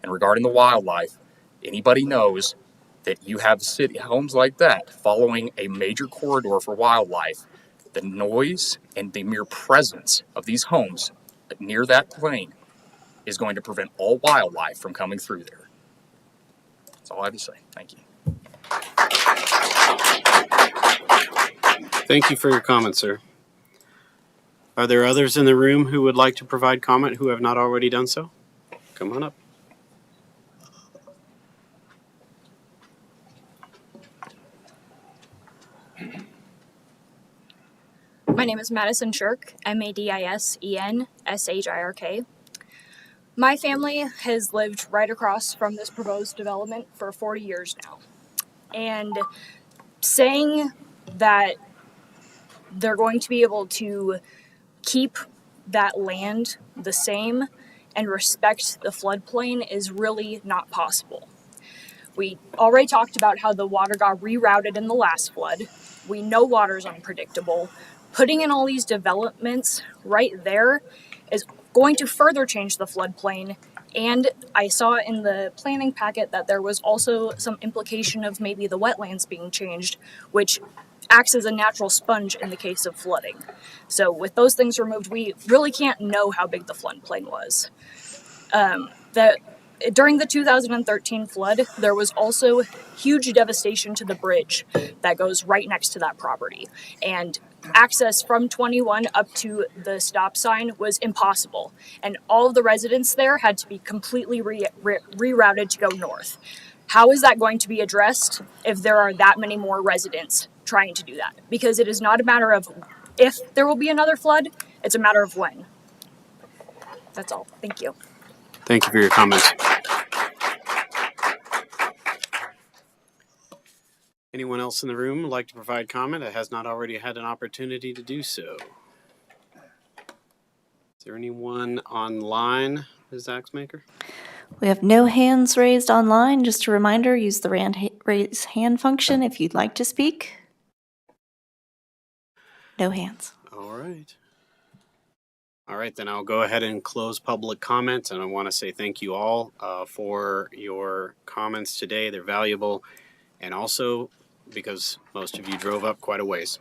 [SPEAKER 4] And regarding the wildlife, anybody knows that you have city homes like that following a major corridor for wildlife. The noise and the mere presence of these homes near that plain is going to prevent all wildlife from coming through there. That's all I have to say. Thank you.
[SPEAKER 1] Thank you for your comment, sir. Are there others in the room who would like to provide comment who have not already done so? Come on up.
[SPEAKER 9] My name is Madison Shirk, MADISENSHIRK. My family has lived right across from this proposed development for 40 years now. And saying that they're going to be able to keep that land the same and respect the floodplain is really not possible. We already talked about how the water got rerouted in the last flood. We know water's unpredictable. Putting in all these developments right there is going to further change the floodplain. And I saw in the planning packet that there was also some implication of maybe the wetlands being changed, which acts as a natural sponge in the case of flooding. So with those things removed, we really can't know how big the floodplain was. During the 2013 flood, there was also huge devastation to the bridge that goes right next to that property. And access from 21 up to the stop sign was impossible. And all of the residents there had to be completely rerouted to go north. How is that going to be addressed if there are that many more residents trying to do that? Because it is not a matter of if there will be another flood, it's a matter of when. That's all. Thank you.
[SPEAKER 1] Thank you for your comments. Anyone else in the room would like to provide comment that has not already had an opportunity to do so? Is there anyone online, Ms. Axmaker?
[SPEAKER 8] We have no hands raised online. Just a reminder, use the raise hand function if you'd like to speak. No hands.
[SPEAKER 1] All right. All right, then I'll go ahead and close public comment. And I want to say thank you all for your comments today. They're valuable. And also because most of you drove up quite a ways.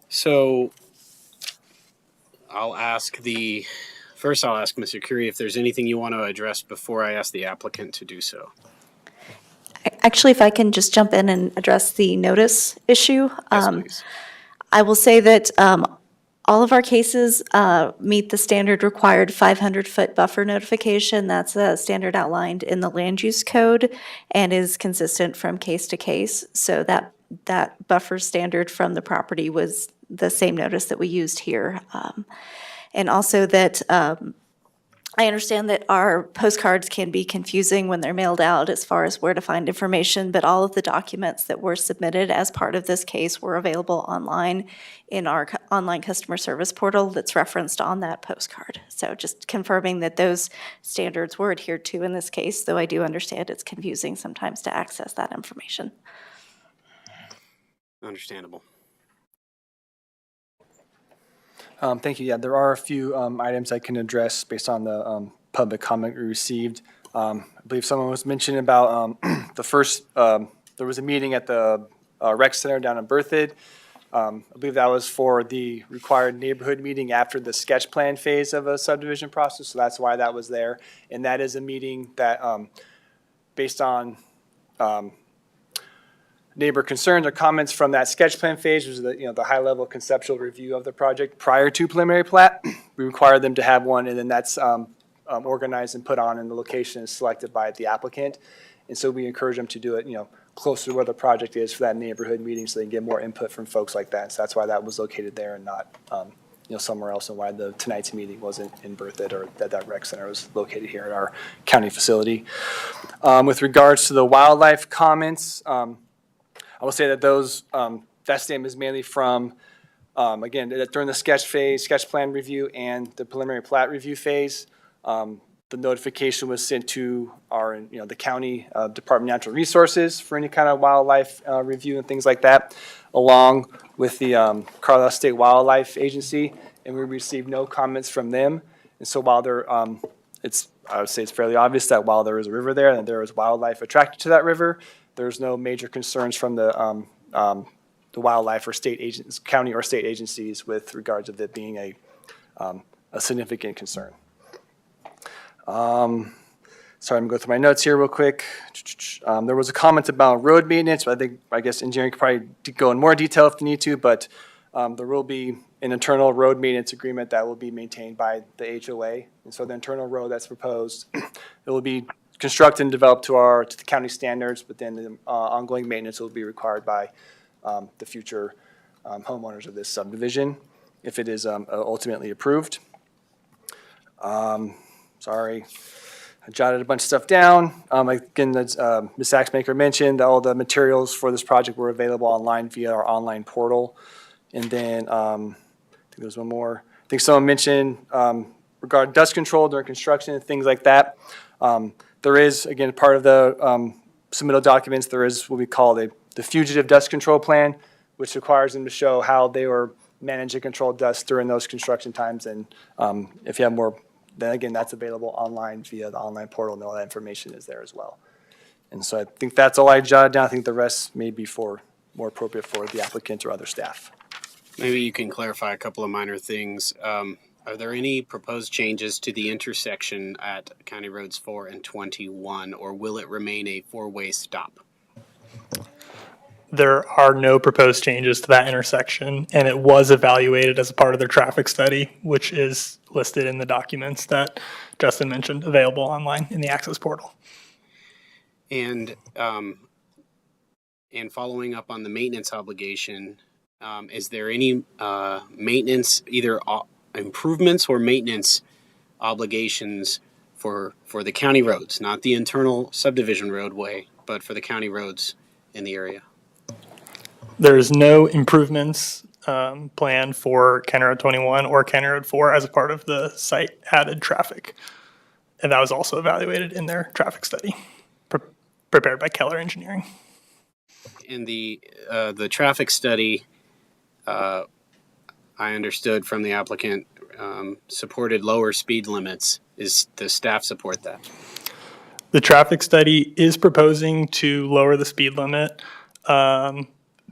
[SPEAKER 1] So I'll ask Mr. Curie if there's anything you want to address before I ask the applicant to do so.
[SPEAKER 8] Actually, if I can just jump in and address the notice issue.
[SPEAKER 1] Yes, please.
[SPEAKER 8] I will say that all of our cases meet the standard required 500-foot buffer notification. That's a standard outlined in the land use code and is consistent from case to case. So that buffer standard from the property was the same notice that we used here. And also that I understand that our postcards can be confusing when they're mailed out as far as where to find information, but all of the documents that were submitted as part of this case were available online in our online customer service portal that's referenced on that postcard. So just confirming that those standards were adhered to in this case, though I do understand it's confusing sometimes to access that information.
[SPEAKER 1] Understandable.
[SPEAKER 10] Thank you. Yeah, there are a few items I can address based on the public comment we received. I believe someone was mentioning about the first, there was a meeting at the rec center down in Berthoud. I believe that was for the required neighborhood meeting after the sketch plan phase of a subdivision process, so that's why that was there. And that is a meeting that, based on neighbor concerns or comments from that sketch plan phase, which is the high level conceptual review of the project prior to preliminary plat. We require them to have one, and then that's organized and put on, and the location is selected by the applicant. And so we encourage them to do it, closer to where the project is for that neighborhood meeting, so they can get more input from folks like that. So that's why that was located there and not, somewhere else, and why tonight's meeting wasn't in Berthoud, or that rec center was located here at our county facility. With regards to the wildlife comments, I will say that that statement is mainly from, again, during the sketch plan review and the preliminary plat review phase. The notification was sent to the county Department of Natural Resources for any kind of wildlife review and things like that, along with the Carlisle State Wildlife Agency, and we received no comments from them. And so while I would say it's fairly obvious that while there is a river there and there is wildlife attracted to that river, there's no major concerns from the wildlife or state agents, county or state agencies with regards of it being a significant concern. Sorry, I'm gonna go through my notes here real quick. There was a comment about road maintenance, but I guess engineering could probably go in more detail if they need to, but there will be an internal road maintenance agreement that will be maintained by the HOA. And so the internal road that's proposed, it will be constructed and developed to the county standards, but then the ongoing maintenance will be required by the future homeowners of this subdivision if it is ultimately approved. Sorry, I jotted a bunch of stuff down. Again, as Ms. Axmaker mentioned, all the materials for this project were available online via our online portal. And then I think there was one more. I think someone mentioned regarding dust control during construction and things like that. There is, again, part of the submittal documents, there is what we call the fugitive dust control plan, which requires them to show how they were managing controlled dust during those construction times. And if you have more, then again, that's available online via the online portal, and all that information is there as well. And so I think that's all I jotted down. I think the rest may be more appropriate for the applicant or other staff.
[SPEAKER 1] Maybe you can clarify a couple of minor things. Are there any proposed changes to the intersection at County Roads 4 and 21, or will it remain a four-way stop?
[SPEAKER 3] There are no proposed changes to that intersection, and it was evaluated as a part of their traffic study, which is listed in the documents that Justin mentioned, available online in the Access portal.
[SPEAKER 1] And following up on the maintenance obligation, is there any maintenance, either improvements or maintenance obligations for the county roads, not the internal subdivision roadway, but for the county roads in the area?
[SPEAKER 3] There's no improvements planned for County Road 21 or County Road 4 as a part of the site added traffic. And that was also evaluated in their traffic study prepared by Keller Engineering.
[SPEAKER 1] In the traffic study, I understood from the applicant, supported lower speed limits. Does staff support that?
[SPEAKER 3] The traffic study is proposing to lower the speed limit.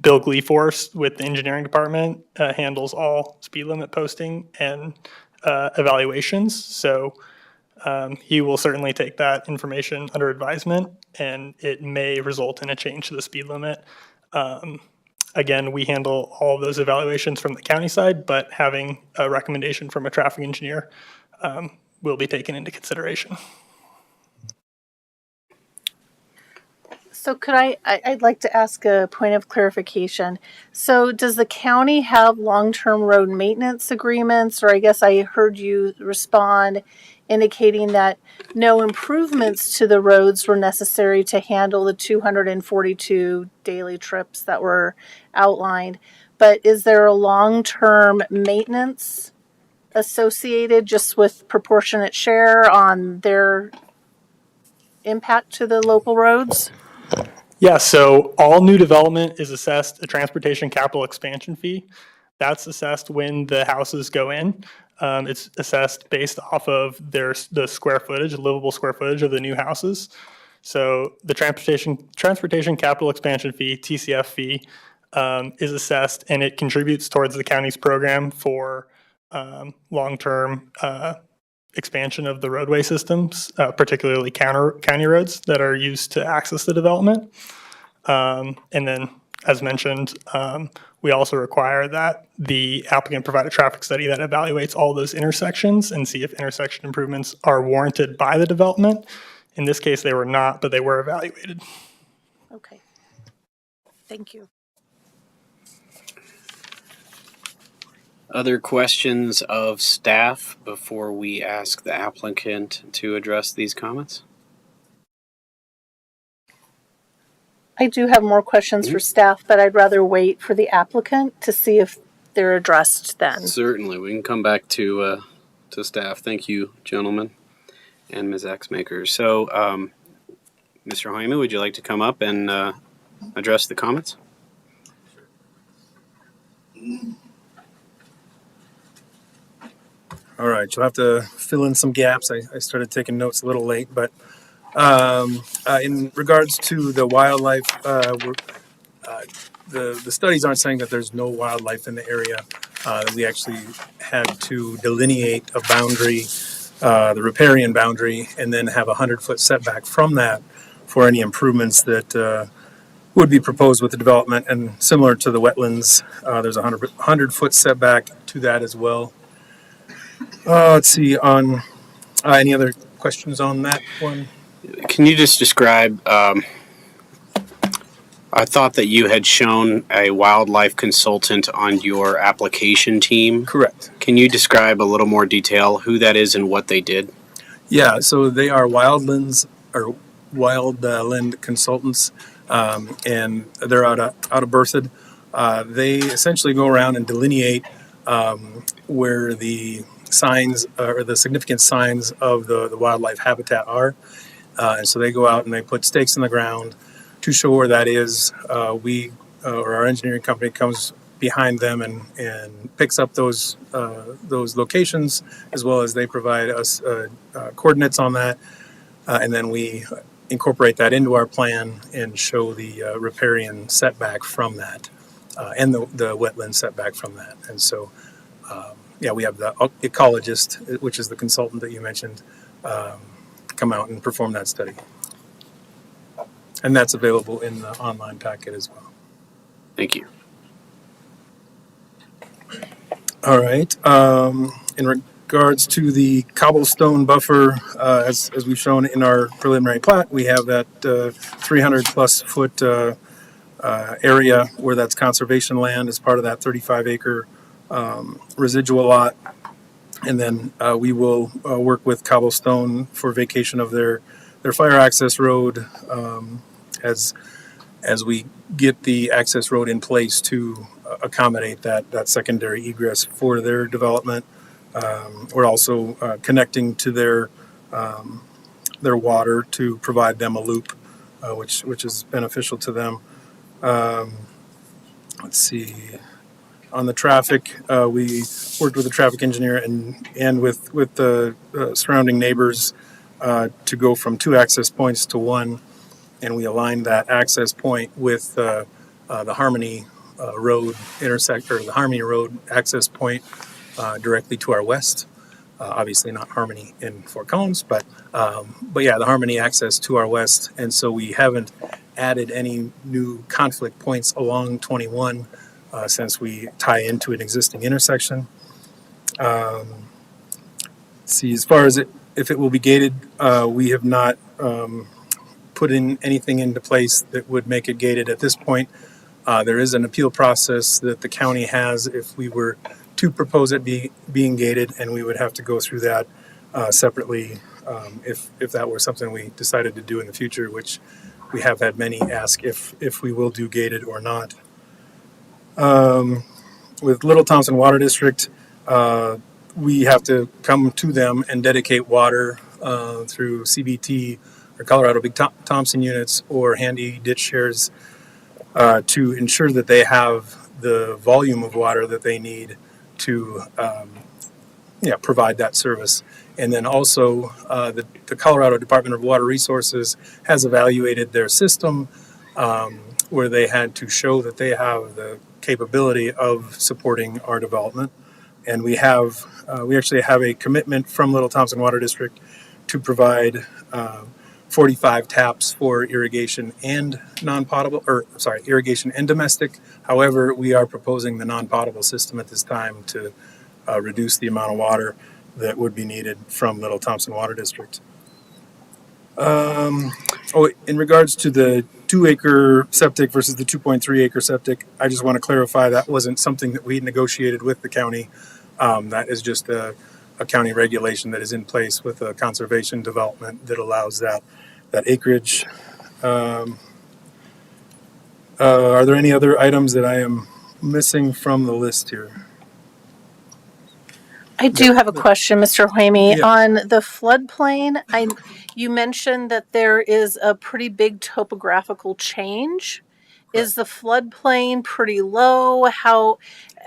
[SPEAKER 3] Bill Gleeforce with the engineering department handles all speed limit posting and evaluations. So he will certainly take that information under advisement, and it may result in a change to the speed limit. Again, we handle all of those evaluations from the county side, but having a recommendation from a traffic engineer will be taken into consideration.
[SPEAKER 5] So could I'd like to ask a point of clarification. So does the county have long-term road maintenance agreements? Or I guess I heard you respond indicating that no improvements to the roads were necessary to handle the 242 daily trips that were outlined. But is there a long-term maintenance associated just with proportionate share on their impact to the local roads?
[SPEAKER 3] Yeah, so all new development is assessed a transportation capital expansion fee. That's assessed when the houses go in. It's assessed based off of the square footage, the livable square footage of the new houses. So the transportation capital expansion fee, TCF fee, is assessed, and it contributes towards the county's program for long-term expansion of the roadway systems, particularly county roads that are used to access the development. And then, as mentioned, we also require that the applicant provide a traffic study that evaluates all those intersections and see if intersection improvements are warranted by the development. In this case, they were not, but they were evaluated.
[SPEAKER 5] Okay. Thank you.
[SPEAKER 1] Other questions of staff before we ask the applicant to address these comments?
[SPEAKER 5] I do have more questions for staff, but I'd rather wait for the applicant to see if they're addressed then.
[SPEAKER 1] Certainly. We can come back to staff. Thank you, gentlemen, and Ms. Axmaker. So, Mr. Jaime, would you like to come up and address the comments?
[SPEAKER 13] All right, you'll have to fill in some gaps. I started taking notes a little late, but in regards to the wildlife, the studies aren't saying that there's no wildlife in the area. We actually had to delineate a boundary, the riparian boundary, and then have a 100-foot setback from that for any improvements that would be proposed with the development. And similar to the wetlands, there's a 100-foot setback to that as well. Let's see, on any other questions on that one?
[SPEAKER 1] Can you just describe, I thought that you had shown a wildlife consultant on your application team.
[SPEAKER 13] Correct.
[SPEAKER 1] Can you describe a little more detail who that is and what they did?
[SPEAKER 13] Yeah, so they are wildlands or wildland consultants, and they're out of Berthoud. They essentially go around and delineate where the signs or the significant signs of the wildlife habitat are. And so they go out and they put stakes in the ground to show where that is. Or our engineering company comes behind them and picks up those locations, as well as they provide us coordinates on that. And then we incorporate that into our plan and show the riparian setback from that and the wetland setback from that. And so, we have the ecologist, which is the consultant that you mentioned, come out and perform that study. And that's available in the online packet as well.
[SPEAKER 1] Thank you.
[SPEAKER 13] All right. In regards to the cobblestone buffer, as we've shown in our preliminary plat, we have that 300 plus foot area where that's conservation land as part of that 35 acre residual lot. And then we will work with Cobblestone for vacation of their fire access road as we get the access road in place to accommodate that secondary egress for their development. We're also connecting to their water to provide them a loop, which is beneficial to them. Let's see. On the traffic, we worked with the traffic engineer and with the surrounding neighbors to go from 2 access points to 1, and we aligned that access point with the Harmony Road intersector, the Harmony Road access point directly to our west. Obviously not Harmony in Fort Collins, but yeah, the Harmony access to our west, and so we haven't added any new conflict points along 21. Since we tie into an existing intersection. See, as far as if it will be gated, we have not put in anything into place that would make it gated at this point. There is an appeal process that the county has if we were to propose it being gated, and we would have to go through that separately if that were something we decided to do in the future, which we have had many ask if we will do gated or not. With Little Thompson Water District, we have to come to them and dedicate water through CBT or Colorado Big Thompson units or handy ditch shares to ensure that they have the volume of water that they need to provide that service. And then also the Colorado Department of Water Resources has evaluated their system where they had to show that they have the capability of supporting our development. And we actually have a commitment from Little Thompson Water District to provide 45 taps for irrigation and irrigation and domestic. However, we are proposing the non-potable system at this time to reduce the amount of water that would be needed from Little Thompson Water District. In regards to the 2 acre septic versus the 2.3 acre septic, I just want to clarify that wasn't something that we negotiated with the county. That is just a county regulation that is in place with a conservation development that allows that acreage. Are there any other items that I am missing from the list here?
[SPEAKER 5] I do have a question, Mr. Hoyme.
[SPEAKER 13] Yeah.
[SPEAKER 5] On the floodplain, you mentioned that there is a pretty big topographical change. Correct. Is the floodplain pretty low?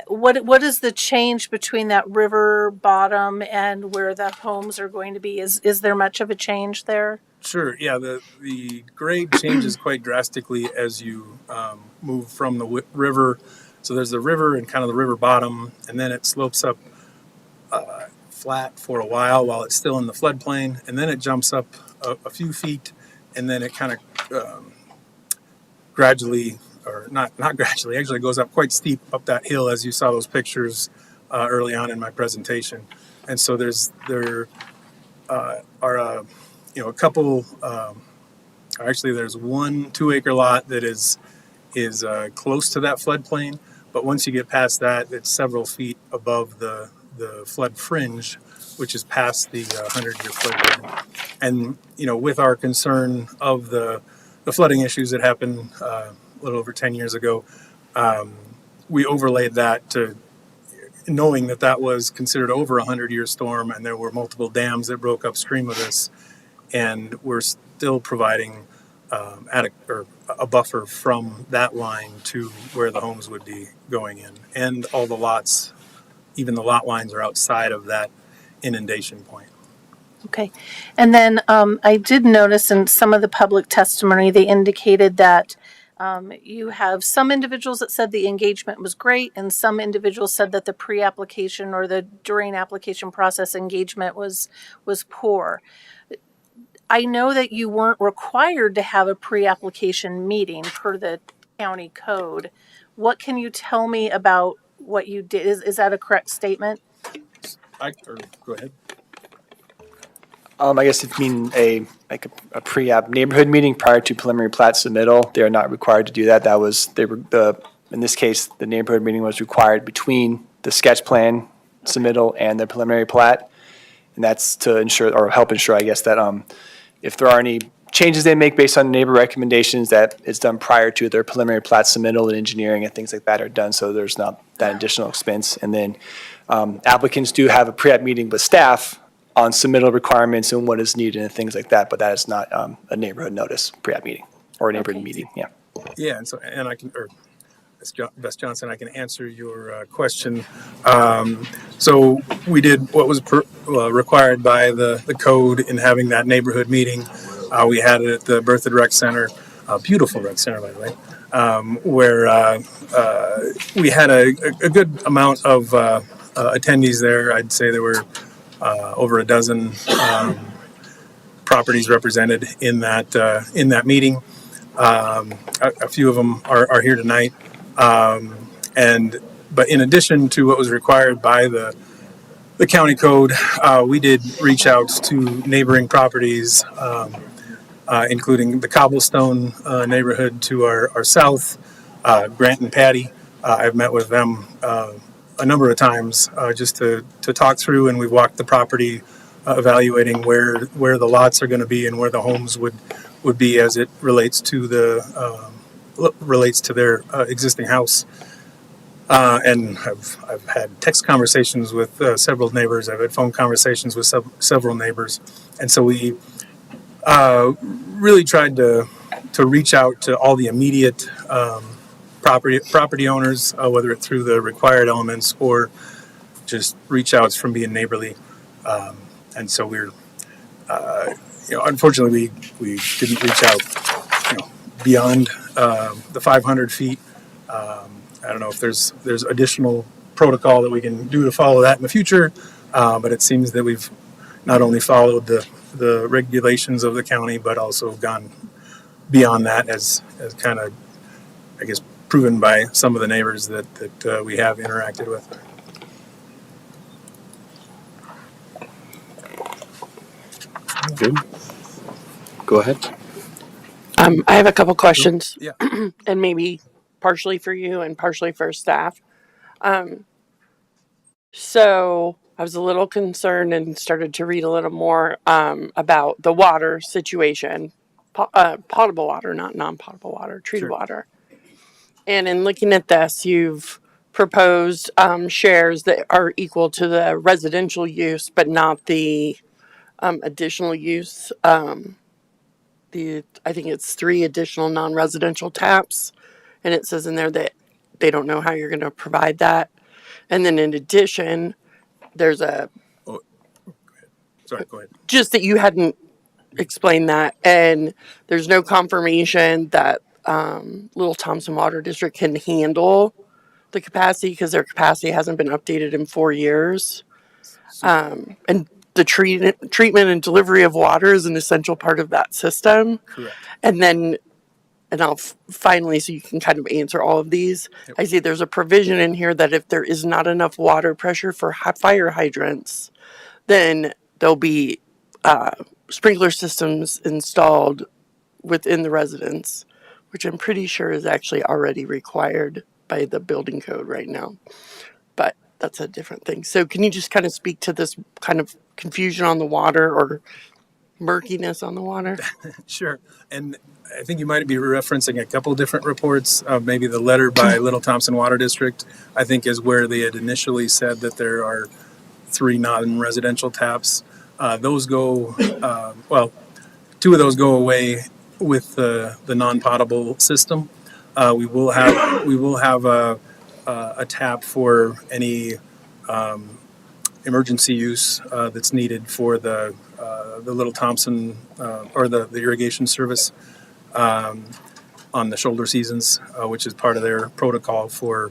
[SPEAKER 5] What is the change between that river bottom and where the homes are going to be? Is there much of a change there?
[SPEAKER 13] Sure. Yeah, the grade changes quite drastically as you move from the river. So there's the river and kind of the river bottom, and then it slopes up flat for a while it's still in the floodplain, and then it jumps up a few feet, and then it kind of gradually, or not gradually, actually goes up quite steep up that hill, as you saw those pictures early on in my presentation. And so there are a couple. Actually, there's 1 2 acre lot that is is close to that floodplain, but once you get past that, it's several feet above the flood fringe, which is past the 100-year floodplain. And with our concern of the flooding issues that happened a little over 10 years ago, we overlaid that to knowing that that was considered over a 100-year storm, and there were multiple dams that broke upstream of this, and we're still providing a buffer from that line to where the homes would be going in, and all the lots, even the lot lines are outside of that inundation point.
[SPEAKER 5] Okay. And then I did notice in some of the public testimony, they indicated that you have some individuals that said the engagement was great, and some individuals said that the pre-application or the during application process engagement was poor. I know that you weren't required to have a pre-application meeting per the county code. What can you tell me about what you did? Is that a correct statement?
[SPEAKER 13] Go ahead.
[SPEAKER 10] I guess if you mean a pre-app neighborhood meeting prior to preliminary plat submittal, they are not required to do that. In this case, the neighborhood meeting was required between the sketch plan submittal and the preliminary plat. And that's to ensure, or help ensure, I guess, that if there are any changes they make based on neighbor recommendations, that it's done prior to their preliminary plat submittal, and engineering and things like that are done, so there's not that additional expense. And then applicants do have a pre-app meeting with staff on submittal requirements and what is needed and things like that, but that is not a neighborhood notice pre-app meeting or a neighborhood meeting. Yeah.
[SPEAKER 13] Yeah, and I can, or Bess Johnson, I can answer your question. So we did what was required by the code in having that neighborhood meeting. We had it at the Berthoud Rec Center, a beautiful rec center, by the way, where we had a good amount of attendees there. I'd say there were over a dozen properties represented in that meeting. A few of them are here tonight. But in addition to what was required by the county code, we did reach out to neighboring properties, including the Cobblestone neighborhood to our south, Grant and Patty. I've met with them a number of times just to talk through, and we walked the property, evaluating where the lots are going to be and where the homes would be as it relates to their existing house. And I've had text conversations with several neighbors. I've had phone conversations with several neighbors, and so we really tried to reach out to all the immediate property owners, whether it's through the required elements or just reach outs from being neighborly. And so we're, unfortunately, we didn't reach out, beyond the 500 feet. I don't know if there's additional protocol that we can do to follow that in the future, but it seems that we've not only followed the regulations of the county, but also gone beyond that, as kind of, I guess, proven by some of the neighbors that we have interacted with.
[SPEAKER 2] Good. Go ahead.
[SPEAKER 12] I have a couple questions.
[SPEAKER 13] Yeah.
[SPEAKER 12] And maybe partially for you and partially for staff. So I was a little concerned and started to read a little more about the water situation, potable water, not non-potable water, treated water. And in looking at this, you've proposed shares that are equal to the residential use, but not the additional use. I think it's 3 additional non-residential taps, and it says in there that they don't know how you're going to provide that. And then in addition, there's a
[SPEAKER 13] Sorry, go ahead.
[SPEAKER 12] Just that you hadn't explained that, and there's no confirmation that Little Thompson Water District can handle the capacity because their capacity hasn't been updated in 4 years. And the treatment and delivery of water is an essential part of that system.
[SPEAKER 13] Correct.
[SPEAKER 12] And then, and I'll finally, so you can kind of answer all of these. Yep. I see there's a provision in here that if there is not enough water pressure for fire hydrants, then there'll be sprinkler systems installed within the residence. which I'm pretty sure is actually already required by the building code right now. But that's a different thing. So can you just kind of speak to this kind of confusion on the water or murkiness on the water?
[SPEAKER 13] Sure. And I think you might be referencing a couple different reports. Maybe the letter by Little Thompson Water District, I think, is where they had initially said that there are 3 non-residential taps. Those go, well, 2 of those go away with the non-potable system. We will have a tap for any emergency use that's needed for the Little Thompson or the irrigation service on the shoulder seasons, which is part of their protocol for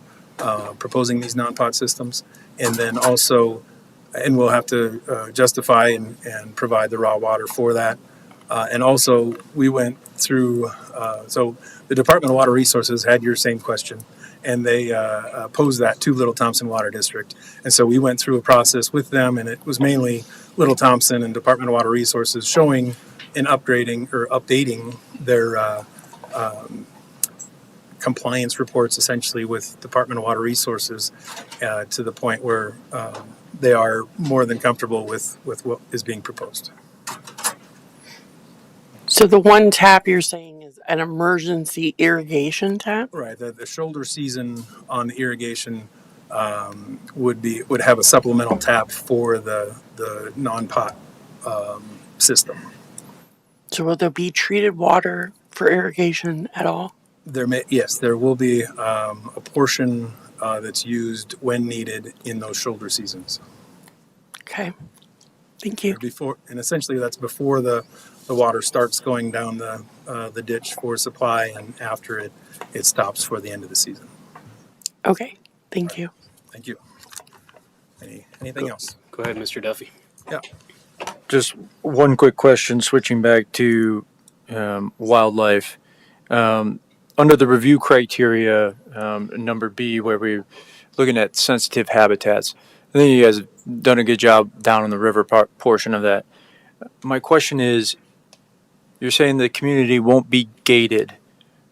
[SPEAKER 13] proposing these non-pot systems. And then also, and we'll have to justify and provide the raw water for that. And also, we went through, so the Department of Water Resources had your same question, and they posed that to Little Thompson Water District. And so we went through a process with them, and it was mainly Little Thompson and Department of Water Resources showing and upgrading or updating their compliance reports essentially with Department of Water Resources to the point where they are more than comfortable with what is being proposed.
[SPEAKER 12] So the one tap you're saying is an emergency irrigation tap?
[SPEAKER 13] Right. The shoulder season on the irrigation would have a supplemental tap for the non-pot system.
[SPEAKER 12] So will there be treated water for irrigation at all?
[SPEAKER 13] Yes, there will be a portion that's used when needed in those shoulder seasons.
[SPEAKER 12] Okay. Thank you.
[SPEAKER 13] And essentially that's before the water starts going down the ditch for supply, and after it stops for the end of the season.
[SPEAKER 12] Okay. Thank you.
[SPEAKER 13] Thank you. Anything else?
[SPEAKER 1] Go ahead, Mr. Duffy.
[SPEAKER 13] Yeah.
[SPEAKER 14] Just one quick question, switching back to wildlife. Under the review criteria, number B, where we're looking at sensitive habitats, I think you guys have done a good job down on the river portion of that. My question is, you're saying the community won't be gated.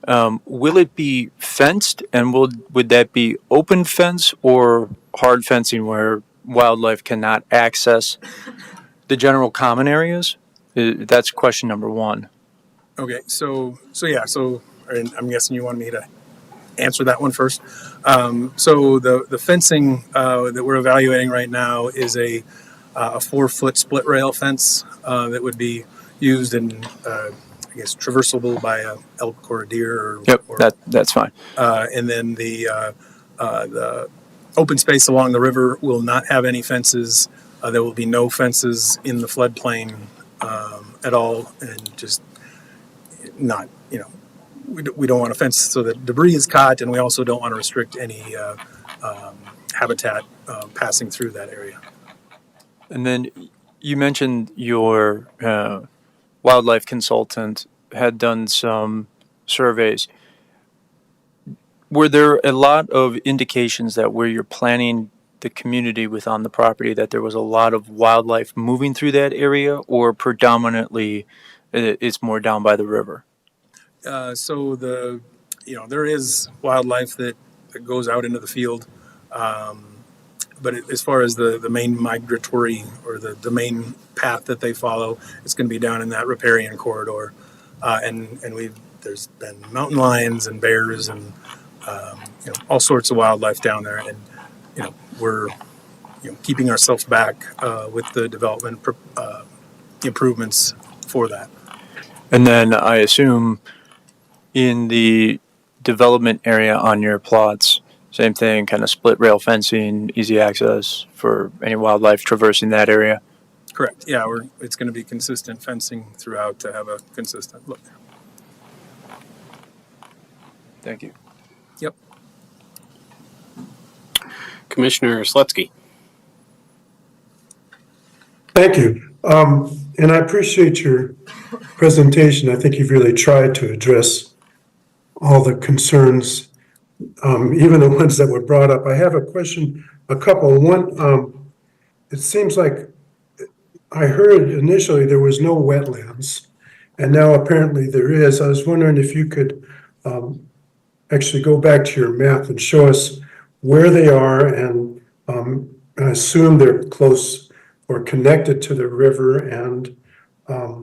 [SPEAKER 14] Will it be fenced, and would that be open fence or hard fencing where wildlife cannot access the general common areas? That's question number one.
[SPEAKER 13] Okay, so I'm guessing you want me to answer that one first. So the fencing that we're evaluating right now is a 4-foot split rail fence that would be used and I guess traversable by a elk or a deer.
[SPEAKER 14] That's fine.
[SPEAKER 13] And then the open space along the river will not have any fences. There will be no fences in the floodplain at all, and just not, we don't want to fence so that debris is caught, and we also don't want to restrict any habitat passing through that area.
[SPEAKER 14] And then you mentioned your wildlife consultant had done some surveys. Were there a lot of indications that where you're planning the community with on the property that there was a lot of wildlife moving through that area, or predominantly it's more down by the river?
[SPEAKER 13] So there is wildlife that goes out into the field, but as far as the main migratory or the main path that they follow, it's going to be down in that riparian corridor, and there's been mountain lions and bears and all sorts of wildlife down there, and we're keeping ourselves back with the development improvements for that.
[SPEAKER 14] And then I assume in the development area on your plots, same thing, kind of split rail fencing, easy access for any wildlife traversing that area?
[SPEAKER 13] Correct. Yeah, it's going to be consistent fencing throughout to have a consistent look.
[SPEAKER 14] Thank you.
[SPEAKER 13] Yep.
[SPEAKER 1] Commissioner Slutsky.
[SPEAKER 15] Thank you. And I appreciate your presentation. I think you've really tried to address all the concerns, even the ones that were brought up. I have a question, a couple. One, it seems like I heard initially there was no wetlands, and now apparently there is. I was wondering if you could actually go back to your map and show us where they are, and I assume they're close or connected to the river, and
[SPEAKER 13] Yeah,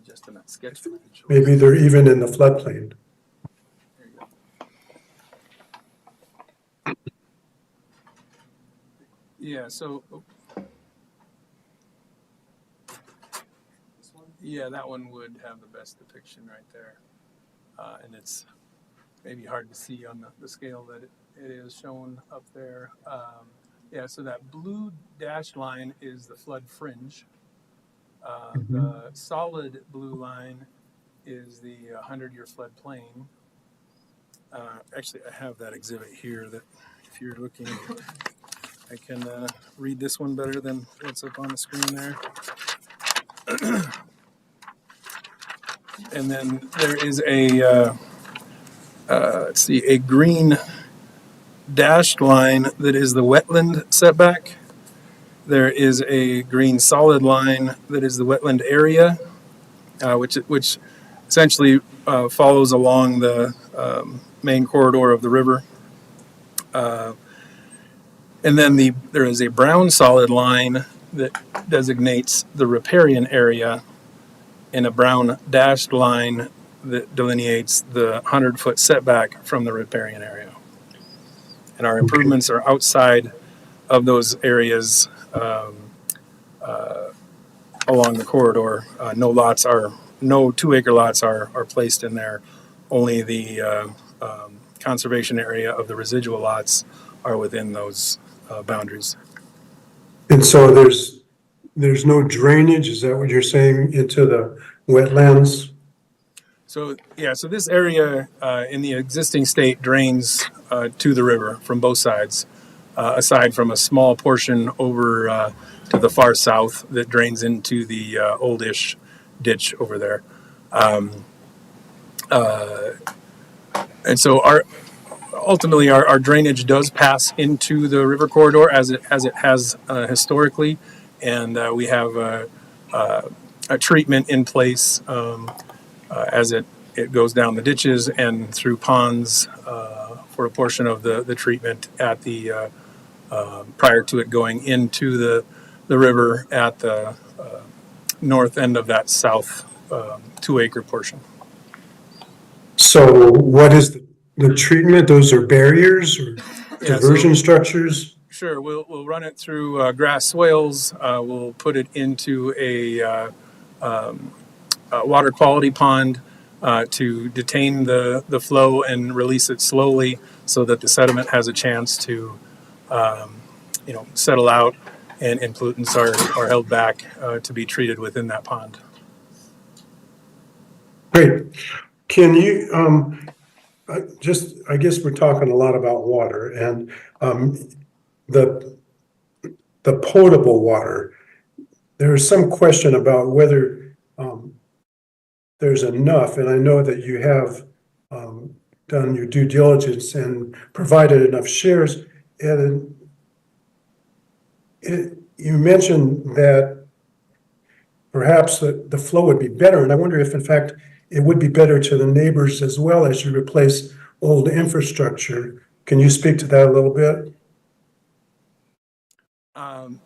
[SPEAKER 13] just in that sketch plan.
[SPEAKER 15] maybe they're even in the floodplain.
[SPEAKER 13] Yeah, so yeah, that one would have the best depiction right there. And it's maybe hard to see on the scale that it is shown up there. Yeah, so that blue dashed line is the flood fringe. The solid blue line is the 100-year floodplain. Actually, I have that exhibit here that if you're looking, I can read this one better than what's up on the screen there. And then there is a, let's see, a green dashed line that is the wetland setback. There is a green solid line that is the wetland area, which essentially follows along the main corridor of the river. And then there is a brown solid line that designates the riparian area, and a brown dashed line that delineates the 100-foot setback from the riparian area. And our improvements are outside of those areas along the corridor. No 2-acre lots are placed in there. Only the conservation area of the residual lots are within those boundaries.
[SPEAKER 15] And so there's no drainage, is that what you're saying, into the wetlands?
[SPEAKER 13] So yeah, so this area in the existing state drains to the river from both sides, aside from a small portion over to the far south that drains into the oldish ditch over there. And so ultimately our drainage does pass into the river corridor as it has historically, and we have a treatment in place as it goes down the ditches and through ponds for a portion of the treatment at the prior to it going into the river at the north end of that south 2-acre portion.
[SPEAKER 15] So what is the treatment? Those are barriers or diversion structures?
[SPEAKER 13] Sure, we'll run it through grass swales. We'll put it into a water quality pond to detain the flow and release it slowly so that the sediment has a chance to settle out and pollutants are held back to be treated within that pond.
[SPEAKER 15] Great. Can you, I guess we're talking a lot about water and the potable water. There's some question about whether there's enough, and I know that you have done your due diligence and provided enough shares. And you mentioned that perhaps the flow would be better, and I wonder if in fact it would be better to the neighbors as well as you replace old infrastructure. Can you speak to that a little bit?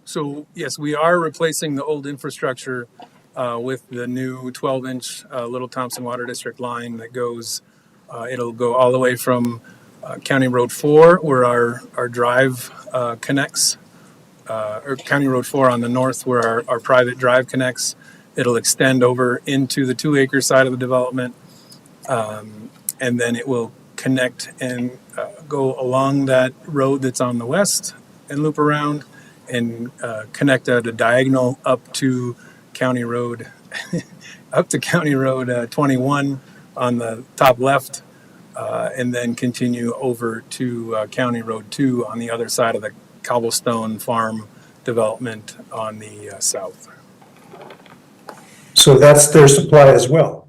[SPEAKER 13] So yes, we are replacing the old infrastructure with the new 12-inch Little Thompson Water District line that goes, it'll go all the way from County Road 4 where our drive connects, or County Road 4 on the north where our private drive connects. It'll extend over into the 2-acre side of the development, and then it will connect and go along that road that's on the west and loop around and connect at a diagonal up to County Road, up to County Road 21 on the top left, and then continue over to County Road 2 on the other side of the cobblestone farm development on the south.
[SPEAKER 15] So that's their supply as well?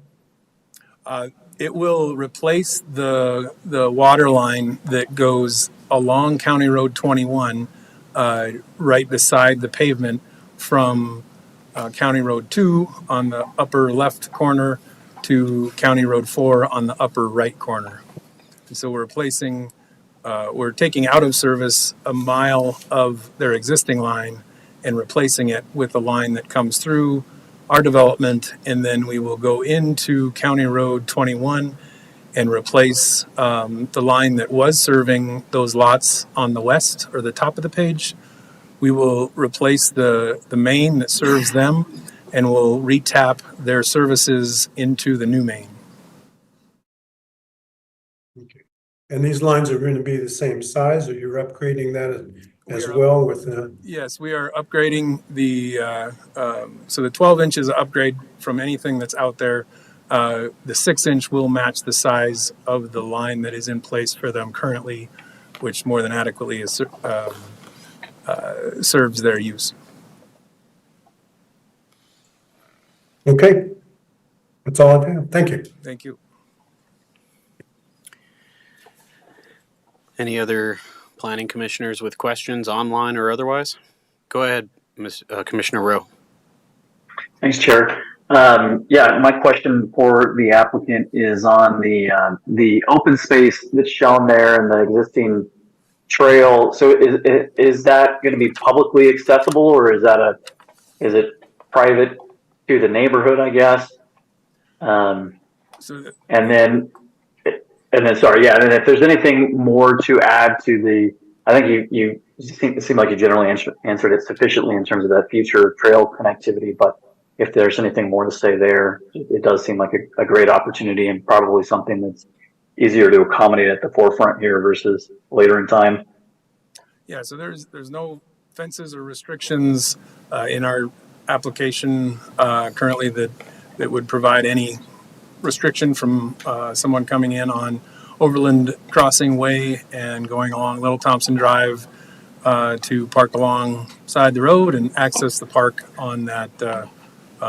[SPEAKER 13] It will replace the water line that goes along County Road 21 right beside the pavement from County Road 2 on the upper left corner to County Road 4 on the upper right corner. And so we're taking out of service a mile of their existing line and replacing it with a line that comes through our development, and then we will go into County Road 21 and replace the line that was serving those lots on the west or the top of the page. We will replace the main that serves them, and we'll retap their services into the new main.
[SPEAKER 15] Okay. And these lines are going to be the same size, or you're upgrading that as well with the?
[SPEAKER 13] Yes, we are upgrading so the 12 inch is an upgrade from anything that's out there. The 6-inch will match the size of the line that is in place for them currently, which more than adequately serves their use.
[SPEAKER 15] Okay. That's all I have. Thank you.
[SPEAKER 13] Thank you.
[SPEAKER 1] Any other planning commissioners with questions online or otherwise? Go ahead, Commissioner Rowe.
[SPEAKER 16] Thanks, Chair. Yeah, my question for the applicant is on the open space that's shown there and the existing trail. So is that going to be publicly accessible, or is it private to the neighborhood, I guess? And then sorry, yeah. And then if there's anything more to add to I think it seemed like you generally answered it sufficiently in terms of that future trail connectivity. But if there's anything more to say there, it does seem like a great opportunity and probably something that's easier to accommodate at the forefront here versus later in time.
[SPEAKER 13] Yeah, so there's no fences or restrictions in our application currently that would provide any restriction from someone coming in on Overland Crossing Way and going along Little Thompson Drive to park alongside the road and access the park on that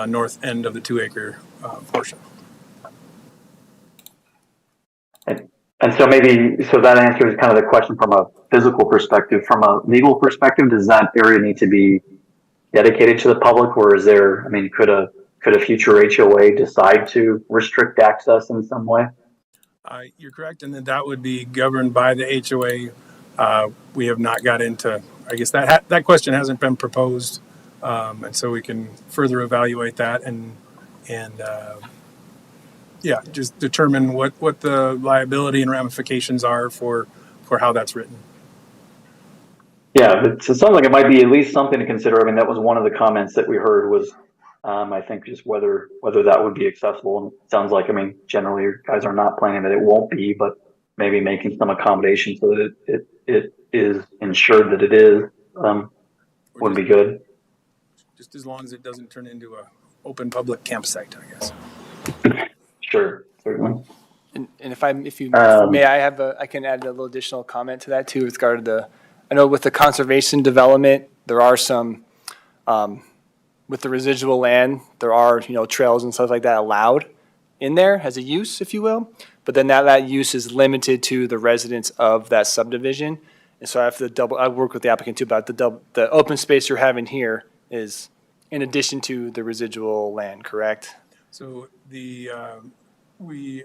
[SPEAKER 13] north end of the 2-acre portion.
[SPEAKER 16] And so that answers kind of the question from a physical perspective. From a legal perspective, does that area need to be dedicated to the public, or could a future HOA decide to restrict access in some way?
[SPEAKER 13] You're correct, and that would be governed by the HOA. We have not got into, I guess that question hasn't been proposed, and so we can further evaluate that and just determine what the liability and ramifications are for how that's written.
[SPEAKER 16] Yeah, it sounds like it might be at least something to consider. I mean, that was one of the comments that we heard was, I think, just whether that would be accessible. And it sounds like, generally you guys are not planning that it won't be, but maybe making some accommodations so that it is ensured that it is would be good.
[SPEAKER 13] Just as long as it doesn't turn into a open public campsite, I guess.
[SPEAKER 16] Sure, certainly.
[SPEAKER 10] And if you may, I can add a little additional comment to that too with regard to I know with the conservation development, there are some, with the residual land, there are, trails and stuff like that allowed in there as a use, if you will. But then that use is limited to the residents of that subdivision. And so I work with the applicant too about the open space you're having here is in addition to the residual land, correct?
[SPEAKER 13] So we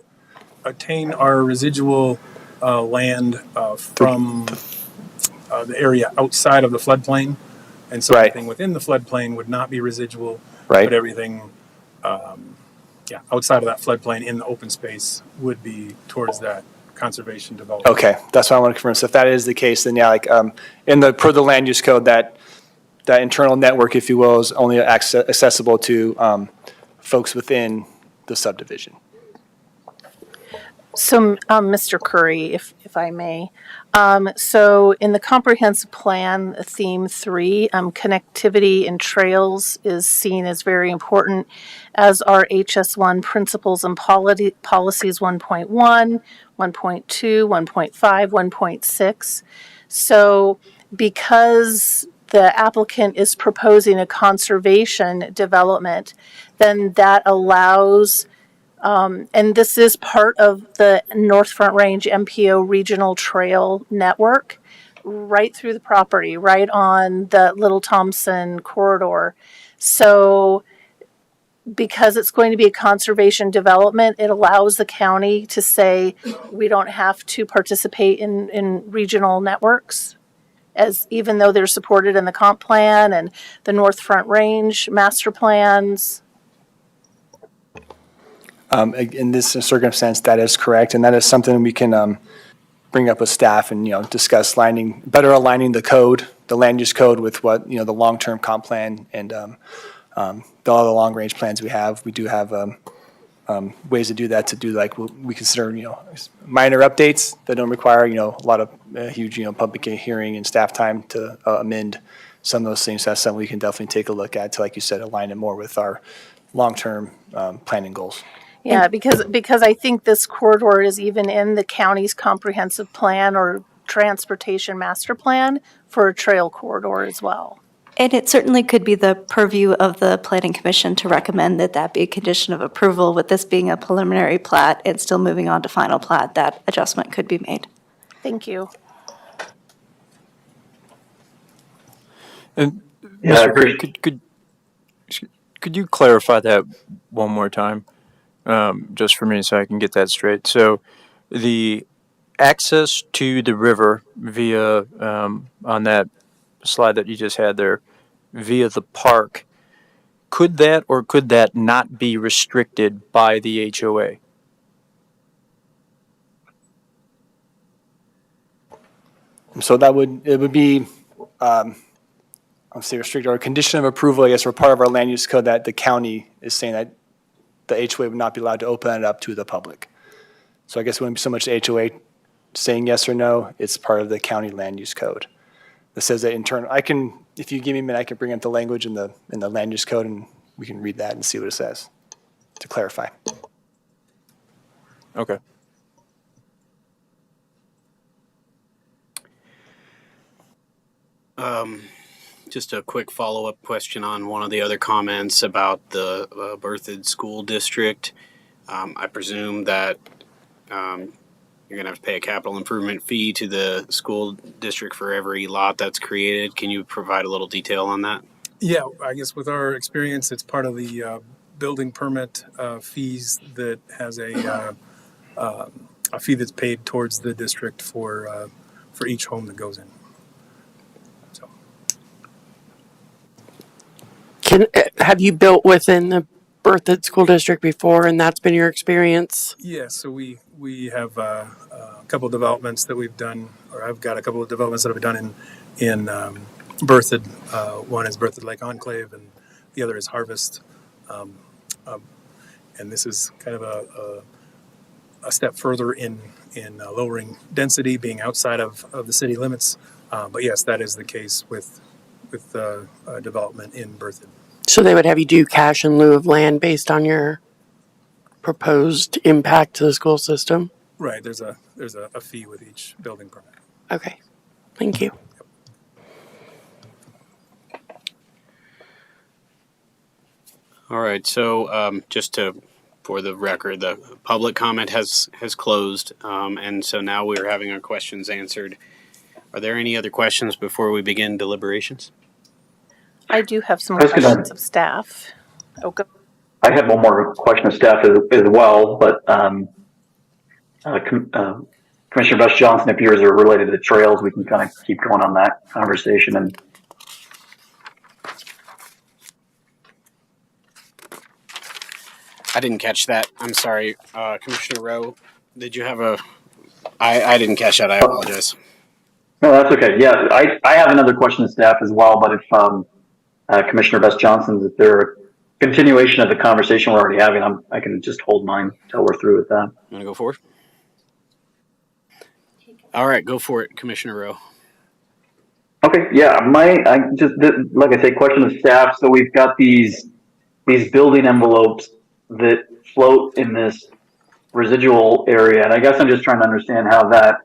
[SPEAKER 13] attain our residual land from the area outside of the floodplain, and so everything within the floodplain would not be residual, but everything outside of that floodplain in the open space would be towards that conservation development.
[SPEAKER 10] Okay, that's what I want to confirm. So if that is the case, then per the land use code, that internal network, if you will, is only accessible to folks within the subdivision.
[SPEAKER 5] So, Mr. Curry, if I may, so in the comprehensive plan, theme 3, connectivity and trails is seen as very important, as are HS1 principles and policies 1.1, 1.2, 1.5, 1.6. So because the applicant is proposing a conservation development, then that allows and this is part of the North Front Range MPO Regional Trail Network, right through the property, right on the Little Thompson corridor. So because it's going to be a conservation development, it allows the county to say we don't have to participate in regional networks, as even though they're supported in the comp plan and the North Front Range master plans.
[SPEAKER 10] In this circumstance, that is correct, and that is something we can bring up with staff and discuss better aligning the code, the land use code, with what the long-term comp plan and all the long-range plans we have. We do have ways to do that, to do like what we consider minor updates that don't require a lot of huge public hearing and staff time to amend some of those things. That's something we can definitely take a look at to, like you said, align it more with our long-term planning goals.
[SPEAKER 5] Yeah, because I think this corridor is even in the county's comprehensive plan or transportation master plan for a trail corridor as well.
[SPEAKER 8] And it certainly could be the purview of the Planning Commission to recommend that that be a condition of approval. With this being a preliminary plat and still moving on to final plat, that adjustment could be made.
[SPEAKER 5] Thank you.
[SPEAKER 14] And
[SPEAKER 16] Yeah,
[SPEAKER 14] Mr. Could you clarify that one more time, just for me, so I can get that straight? So, the access to the river via on that slide that you just had there, via the park, could that or could that not be restricted by the HOA?
[SPEAKER 10] So it would be, I'll say restricted, or a condition of approval, I guess, or part of our land use code that the county is saying that the HOA would not be allowed to open it up to the public. So I guess it wouldn't be so much the HOA saying yes or no, it's part of the county land use code that says that if you give me a minute, I can bring up the language in the land use code and we can read that and see what it says to clarify.
[SPEAKER 14] Okay.
[SPEAKER 1] Just a quick follow-up question on one of the other comments about the Berthoud School District. I presume that you're going to have to pay a capital improvement fee to the school district for every lot that's created. Can you provide a little detail on that?
[SPEAKER 13] Yeah, I guess with our experience, it's part of the building permit fees that has a fee that's paid towards the district for each home that goes in. So,
[SPEAKER 12] Have you built within the Berthoud School District before, and that's been your experience?
[SPEAKER 13] yeah, so we have a couple of developments that we've done, or I've got a couple of developments that I've done in Berthoud. One is Berthoud Lake Enclave, and the other is Harvest. And this is kind of a step further in lowering density, being outside of the city limits. But yes, that is the case with development in Berthoud.
[SPEAKER 12] So they would have you do cash in lieu of land based on your proposed impact to the school system?
[SPEAKER 13] Right. There's a fee with each building permit.
[SPEAKER 12] Okay. Thank you.
[SPEAKER 1] All right. So for the record, the public comment has closed, and so now we're having our questions answered. Are there any other questions before we begin deliberations?
[SPEAKER 5] I do have some questions of staff. Okay.
[SPEAKER 16] I have one more question of staff as well, but Commissioner Best Johnson, if yours are related to the trails, we can kind of keep going on that conversation. And
[SPEAKER 1] I didn't catch that. I'm sorry, Commissioner Rowe. Did you have I didn't catch that. I apologize.
[SPEAKER 16] No, that's okay. Yeah, I have another question of staff as well, but if Commissioner Best Johnson, if there are continuation of the conversation we're already having, I can just hold mine until we're through with that.
[SPEAKER 1] You want to go forward? All right, go for it, Commissioner Rowe.
[SPEAKER 16] Okay, yeah, like I say, question of staff. So we've got these building envelopes that float in this residual area, and I guess I'm just trying to understand how that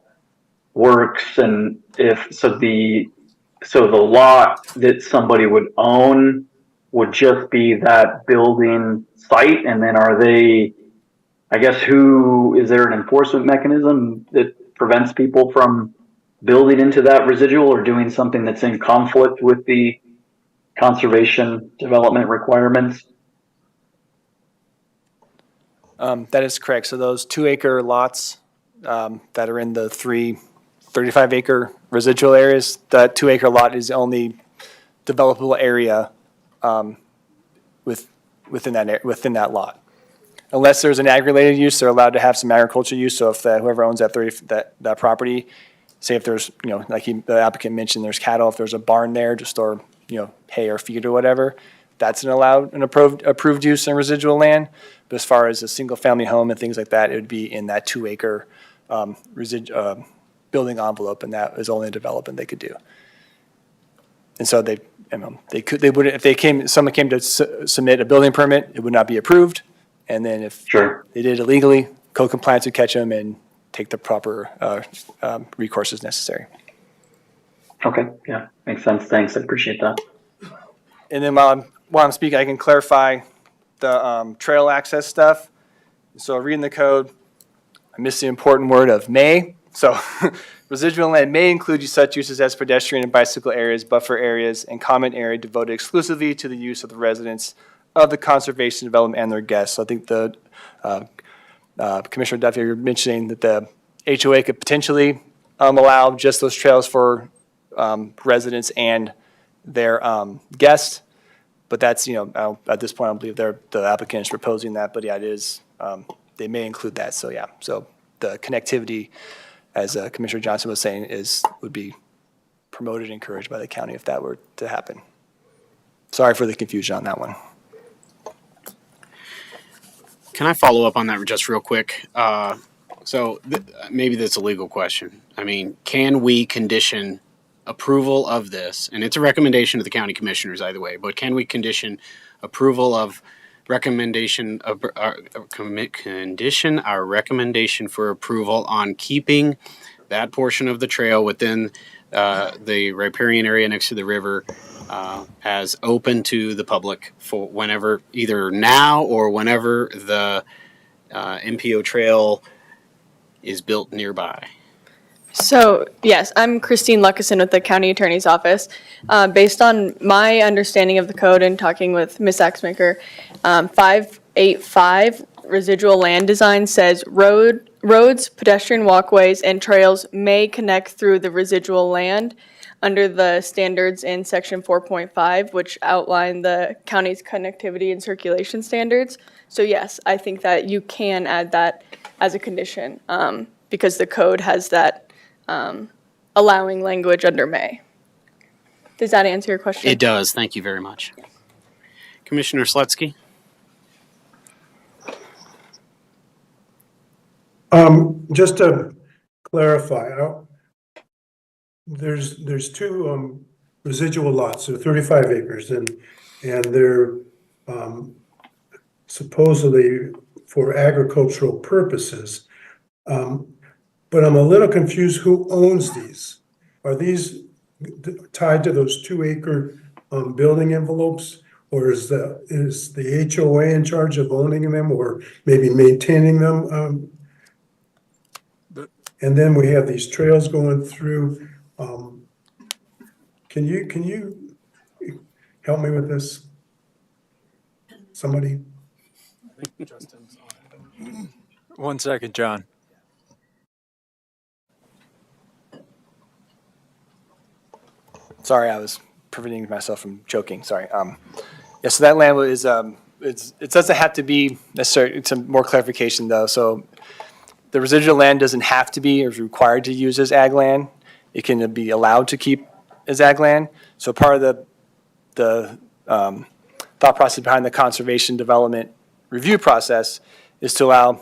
[SPEAKER 16] works, and so the lot that somebody would own would just be that building site, and then is there an enforcement mechanism that prevents people from building into that residual or doing something that's in conflict with the conservation development requirements?
[SPEAKER 10] That is correct. So those 2-acre lots that are in the 35-acre residual areas, that 2-acre lot is the only developable area within that lot. Unless there's an ag-related use, they're allowed to have some agricultural use. So if whoever owns that property, say if there's, like the applicant mentioned, there's cattle, if there's a barn there to store, hay or feed or whatever, that's an approved use in residual land. But as far as a single-family home and things like that, it would be in that 2-acre building envelope, and that is only a development they could do. And so they wouldn't, if someone came to submit a building permit, it would not be approved. And then if they did it illegally, code compliance would catch them and take the proper recourse as necessary.
[SPEAKER 16] Okay, yeah, makes sense. Thanks, I appreciate that.
[SPEAKER 10] And then while I'm speaking, I can clarify the trail access stuff. So reading the code, I missed the important word of may. So residual land may include such uses as pedestrian and bicycle areas, buffer areas, and common area devoted exclusively to the use of the residents of the conservation development and their guests. So I think the Commissioner Duffy, you're mentioning that the HOA could potentially allow just those trails for residents and their guests. But that's, at this point, I believe the applicant is proposing that. But yeah, it is, they may include that. So yeah, so the connectivity, as Commissioner Johnson was saying, would be promoted and encouraged by the county if that were to happen. Sorry for the confusion on that one.
[SPEAKER 1] Can I follow up on that just real quick? Maybe that's a legal question. I mean, can we condition approval of this? And it's a recommendation to the county commissioners either way, but can we condition approval of recommendation of condition our recommendation for approval on keeping that portion of the trail within the riparian area next to the river as open to the public for whenever, either now or whenever the MPO trail is built nearby?
[SPEAKER 17] So, yes, I'm Christine Luckison with the County Attorney's Office. Based on my understanding of the code and talking with Ms. Axmaker, 585 residual land design says roads, pedestrian walkways, and trails may connect through the residual land under the standards in section 4.5, which outline the county's connectivity and circulation standards. So yes, I think that you can add that as a condition because the code has that allowing language under may. Does that answer your question?
[SPEAKER 1] It does. Thank you very much. Commissioner Slutsky?
[SPEAKER 15] Just to clarify, there's two residual lots, so 35 acres, and they're supposedly for agricultural purposes. But I'm a little confused, who owns these? Are these tied to those 2-acre building envelopes? Or is the HOA in charge of owning them or maybe maintaining them? And then we have these trails going through. Can you help me with this? Somebody?
[SPEAKER 14] 1 second, John.
[SPEAKER 10] Sorry, I was preventing myself from choking. Sorry. Yeah, so that land is, it doesn't have to be necessary. It's a more clarification though. So the residual land doesn't have to be or is required to use as ag land. It can be allowed to keep as ag land. So part of the thought process behind the conservation development review process is to allow,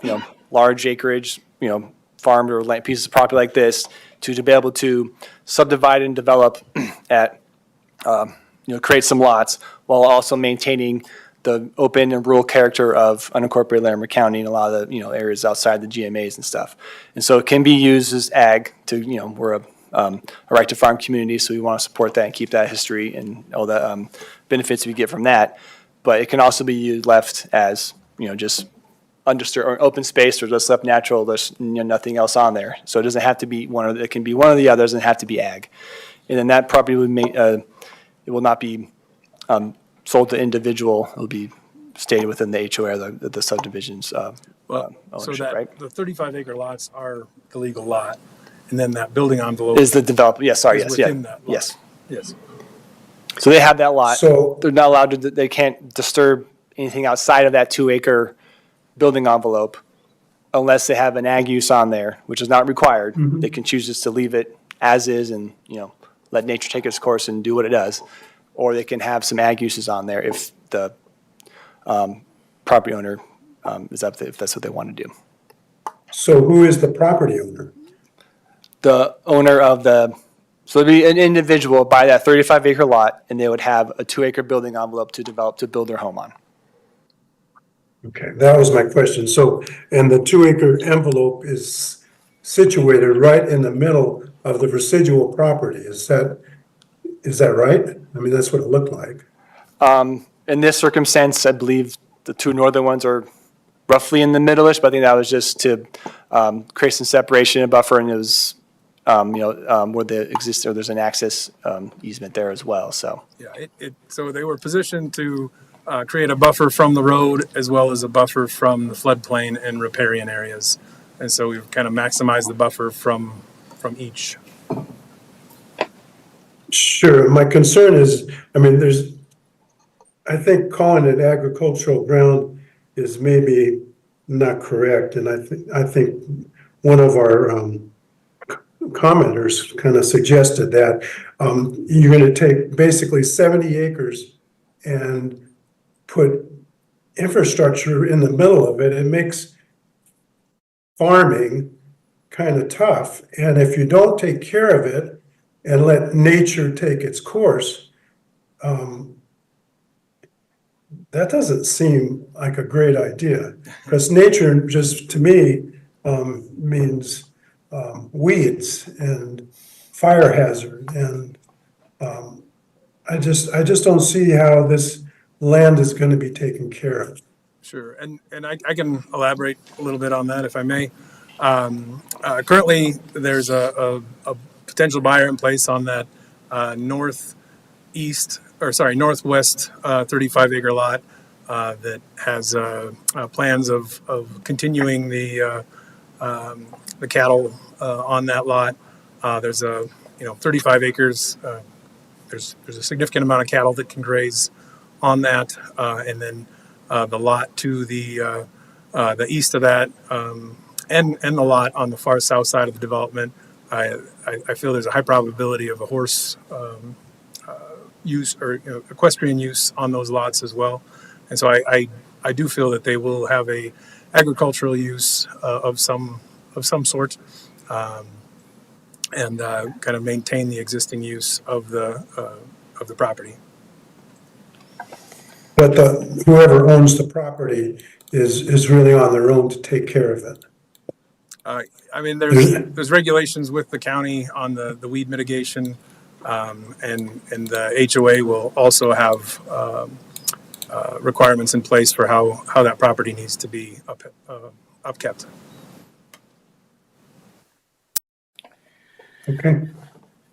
[SPEAKER 10] large acreage, farmed or land pieces of property like this to be able to subdivide and develop at, create some lots while also maintaining the open and rural character of unincorporated Larimer County and a lot of the, areas outside the GMAs and stuff. And so it can be used as ag to, we're a right to farm community, so we want to support that and keep that history and all the benefits we get from that. But it can also be used left as, just undisturbed or open space or just left natural. There's nothing else on there. So it doesn't have to be it can be one of the others and have to be ag. And then that property would it will not be sold to individual. It will be stay within the HOA or the subdivision's ownership,
[SPEAKER 13] So that
[SPEAKER 10] right?
[SPEAKER 13] the 35 acre lots are the legal lot, and then that building envelope
[SPEAKER 10] Is the developer, yes, sorry,
[SPEAKER 13] is
[SPEAKER 10] yes, yeah,
[SPEAKER 13] within that lot.
[SPEAKER 10] yes.
[SPEAKER 13] Yes.
[SPEAKER 10] So they have that lot.
[SPEAKER 15] So-
[SPEAKER 10] They're not allowed to, they can't disturb anything outside of that 2 acre building envelope unless they have an ag use on there, which is not required. They can choose just to leave it as is and, let nature take its course and do what it does. Or they can have some ag uses on there if the property owner if that's what they want to do.
[SPEAKER 15] So who is the property owner?
[SPEAKER 10] The owner of so it'd be an individual buy that 35 acre lot and they would have a 2 acre building envelope to develop, to build their home on.
[SPEAKER 15] Okay, that was my question. So, and the 2 acre envelope is situated right in the middle of the residual property. Is that right? I mean, that's what it looked like.
[SPEAKER 10] In this circumstance, I believe the 2 northern ones are roughly in the middle-ish, but I think that was just to create some separation and buffer, and it was, where there's an access easement there as well, so.
[SPEAKER 13] Yeah, so they were positioned to create a buffer from the road as well as a buffer from the floodplain and riparian areas. And so we've kind of maximized the buffer from each.
[SPEAKER 15] Sure. My concern is, I mean, I think calling it agricultural ground is maybe not correct. And I think one of our commenters kind of suggested that you're going to take basically 70 acres and put infrastructure in the middle of it. It makes farming kind of tough. And if you don't take care of it and let nature take its course, that doesn't seem like a great idea. Because nature just, to me, means weeds and fire hazard. And I just don't see how this land is going to be taken care of.
[SPEAKER 13] Sure, and I can elaborate a little bit on that if I may. Currently, there's a potential buyer in place on that northwest 35 acre lot that has plans of continuing the cattle on that lot. There's 35 acres. There's a significant amount of cattle that can graze on that, and then the lot to the east of that, and the lot on the far south side of the development. I feel there's a high probability of a horse use or equestrian use on those lots as well, and so I do feel that they will have a agricultural use of some sort, and kind of maintain the existing use of the property.
[SPEAKER 15] But whoever owns the property is really on their own to take care of it.
[SPEAKER 13] I mean, there's regulations with the county on the weed mitigation, and the HOA will also have requirements in place for how that property needs to be upkept.
[SPEAKER 15] Okay.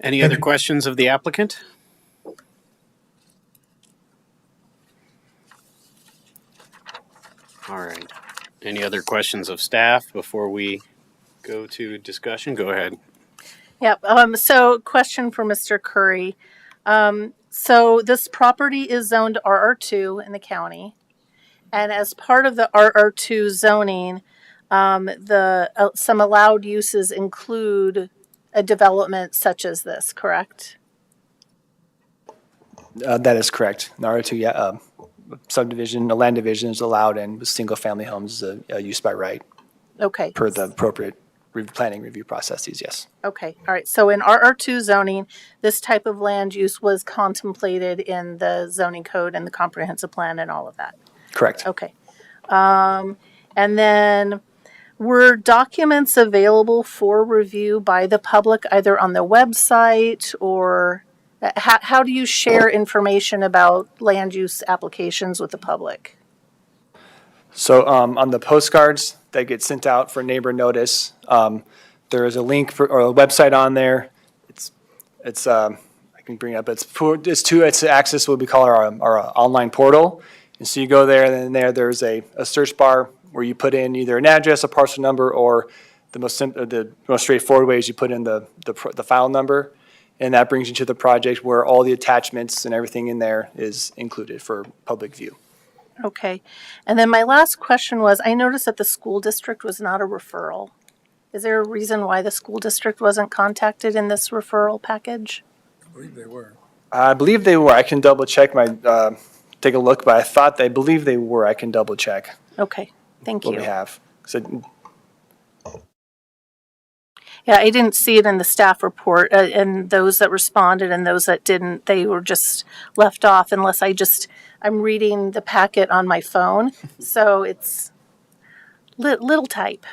[SPEAKER 1] Any other questions of the applicant? All right. Any other questions of staff before we go to discussion? Go ahead.
[SPEAKER 5] Yep. So question for Mr. Curry. So this property is zoned RR2 in the county. And as part of the RR2 zoning, some allowed uses include a development such as this, correct?
[SPEAKER 10] That is correct. In R2, subdivision, a land division is allowed, and with single-family homes is a use by right.
[SPEAKER 5] Okay.
[SPEAKER 10] Per the appropriate planning review processes, yes.
[SPEAKER 5] Okay. All right. So in RR2 zoning, this type of land use was contemplated in the zoning code and the comprehensive plan and all of that.
[SPEAKER 10] Correct.
[SPEAKER 5] Okay. And then were documents available for review by the public either on the website or how do you share information about land use applications with the public?
[SPEAKER 10] So on the postcards that get sent out for neighbor notice, there is a link or a website on there. I can bring it up. It's access what we call our online portal. And so you go there, and then there's a search bar where you put in either an address, a parcel number, or the most straightforward way is you put in the file number, and that brings you to the project where all the attachments and everything in there is included for public view.
[SPEAKER 5] Okay. And then my last question was, I noticed that the school district was not a referral. Is there a reason why the school district wasn't contacted in this referral package?
[SPEAKER 13] I believe they were.
[SPEAKER 10] I believe they were. I can double check take a look, but I believe they were. I can double check.
[SPEAKER 5] Okay, thank you.
[SPEAKER 10] What we have.
[SPEAKER 5] Yeah, I didn't see it in the staff report, and those that responded and those that didn't, they were just left off unless I'm reading the packet on my phone, so it's little type.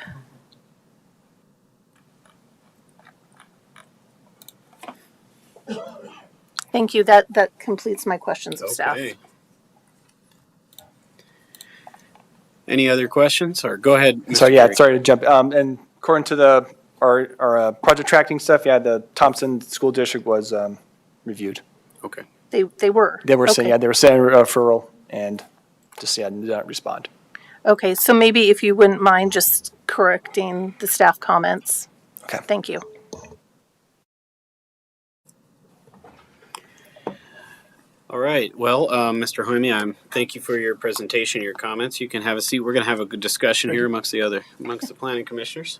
[SPEAKER 5] Thank you. That completes my questions of staff.
[SPEAKER 1] Any other questions? Or go ahead, Mr.
[SPEAKER 10] Sorry, yeah,
[SPEAKER 1] Perry.
[SPEAKER 10] sorry to jump. And according to our project tracking stuff, yeah, the Thompson School District was reviewed.
[SPEAKER 1] Okay.
[SPEAKER 5] They were.
[SPEAKER 10] They were
[SPEAKER 5] okay.
[SPEAKER 10] saying, yeah, they were sending a referral and just did not respond.
[SPEAKER 5] Okay, so maybe if you wouldn't mind just correcting the staff comments.
[SPEAKER 10] Okay.
[SPEAKER 5] Thank you.
[SPEAKER 1] All right. Well, Mr. Hoyme, thank you for your presentation, your comments. You can have a seat. We're going to have a good discussion here amongst the planning commissioners.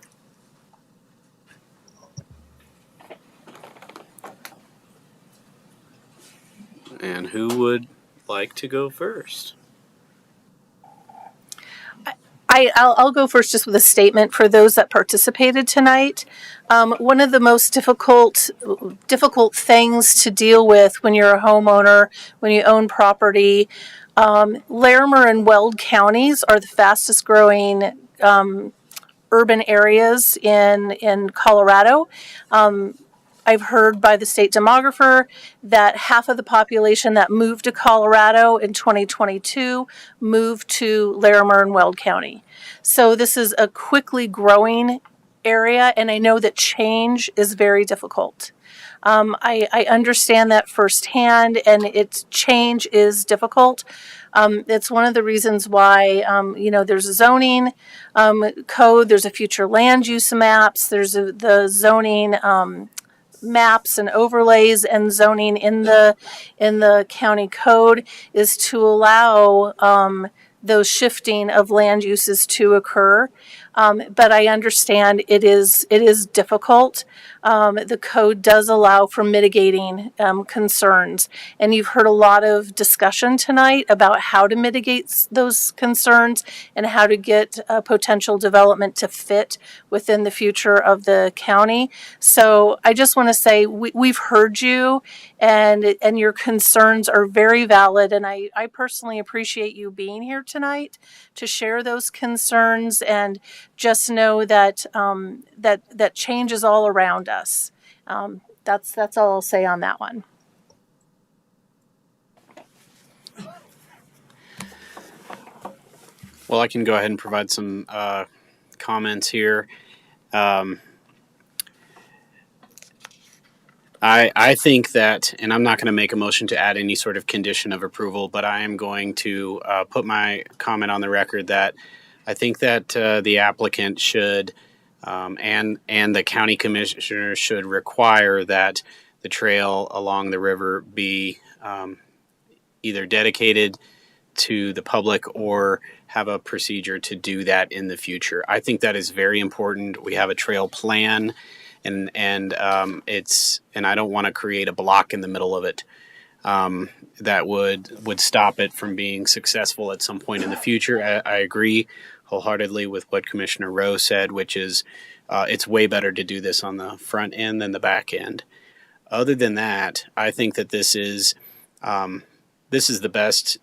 [SPEAKER 1] And who would like to go first?
[SPEAKER 5] I'll go first just with a statement for those that participated tonight. One of the most difficult things to deal with when you're a homeowner, when you own property, Larimer and Weld counties are the fastest growing urban areas in Colorado. I've heard by the state demographer that half of the population that moved to Colorado in 2022 moved to Larimer and Weld County. So this is a quickly growing area, and I know that change is very difficult. I understand that firsthand, and change is difficult. It's one of the reasons why, there's a zoning code, there's a future land use maps, there's the zoning maps and overlays and zoning in the county code is to allow those shifting of land uses to occur. But I understand it is difficult. The code does allow for mitigating concerns. And you've heard a lot of discussion tonight about how to mitigate those concerns and how to get potential development to fit within the future of the county. So I just want to say we've heard you, and your concerns are very valid. And I personally appreciate you being here tonight to share those concerns, and just know that that change is all around us. That's all I'll say on that one.
[SPEAKER 1] Well, I can go ahead and provide some comments here. I think that, and I'm not going to make a motion to add any sort of condition of approval, but I am going to put my comment on the record that I think that the applicant should and the county commissioner should require that the trail along the river be either dedicated to the public or have a procedure to do that in the future. I think that is very important. We have a trail plan, and I don't want to create a block in the middle of it that would stop it from being successful at some point in the future. I agree wholeheartedly with what Commissioner Rowe said, which is it's way better to do this on the front end than the back end. Other than that, I think that this is the best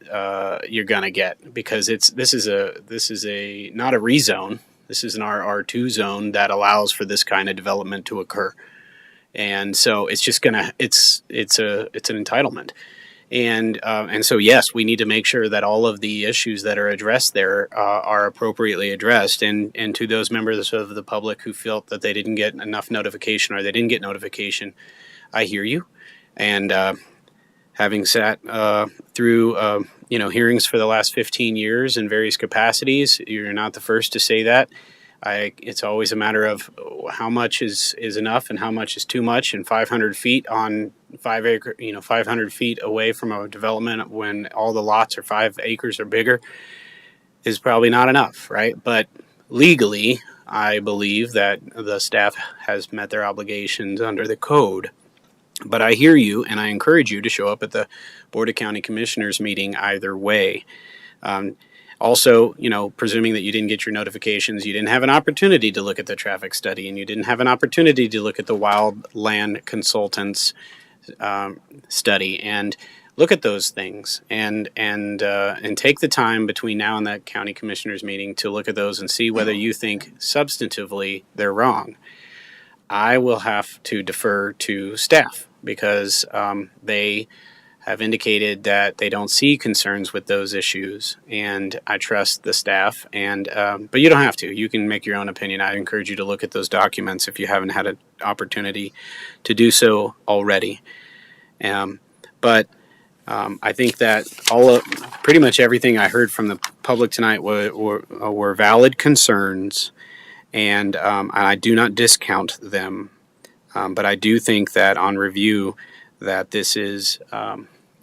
[SPEAKER 1] you're gonna get, because this is not a rezone. This is an R2 zone that allows for this kind of development to occur, and so it's an entitlement. And so, yes, we need to make sure that all of the issues that are addressed there are appropriately addressed. And to those members of the public who felt that they didn't get enough notification or they didn't get notification, I hear you, and having sat through hearings for the last 15 years in various capacities, you're not the first to say that. It's always a matter of how much is enough and how much is too much. And 500 feet on 500 feet away from a development when all the lots are 5 acres or bigger is probably not enough, right? But legally, I believe that the staff has met their obligations under the code. But I hear you, and I encourage you to show up at the Board of County Commissioners meeting either way. Also, presuming that you didn't get your notifications, you didn't have an opportunity to look at the traffic study, and you didn't have an opportunity to look at the wildland consultants study, and look at those things, and take the time between now and that county commissioners meeting to look at those and see whether you think substantively they're wrong. I will have to defer to staff because they have indicated that they don't see concerns with those issues, and I trust the staff. And but you don't have to. You can make your own opinion. I encourage you to look at those documents if you haven't had an opportunity to do so already. But I think that pretty much everything I heard from the public tonight were valid concerns, and I do not discount them. But I do think that on review, that this is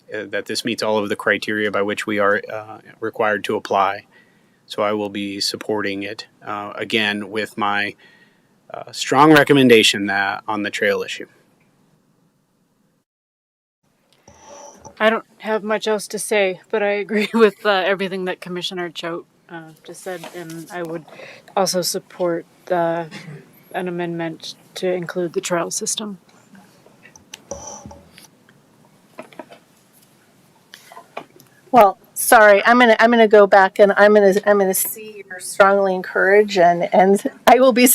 [SPEAKER 1] that this meets all of the criteria by which we are required to apply. So I will be supporting it again with my strong recommendation that on the trail issue.
[SPEAKER 18] I don't have much else to say, but I agree with everything that Commissioner Choate just said, and I would also support an amendment to include the trail system.
[SPEAKER 5] Well, sorry, I'm gonna go back and I'm gonna see your strongly encourage and I will be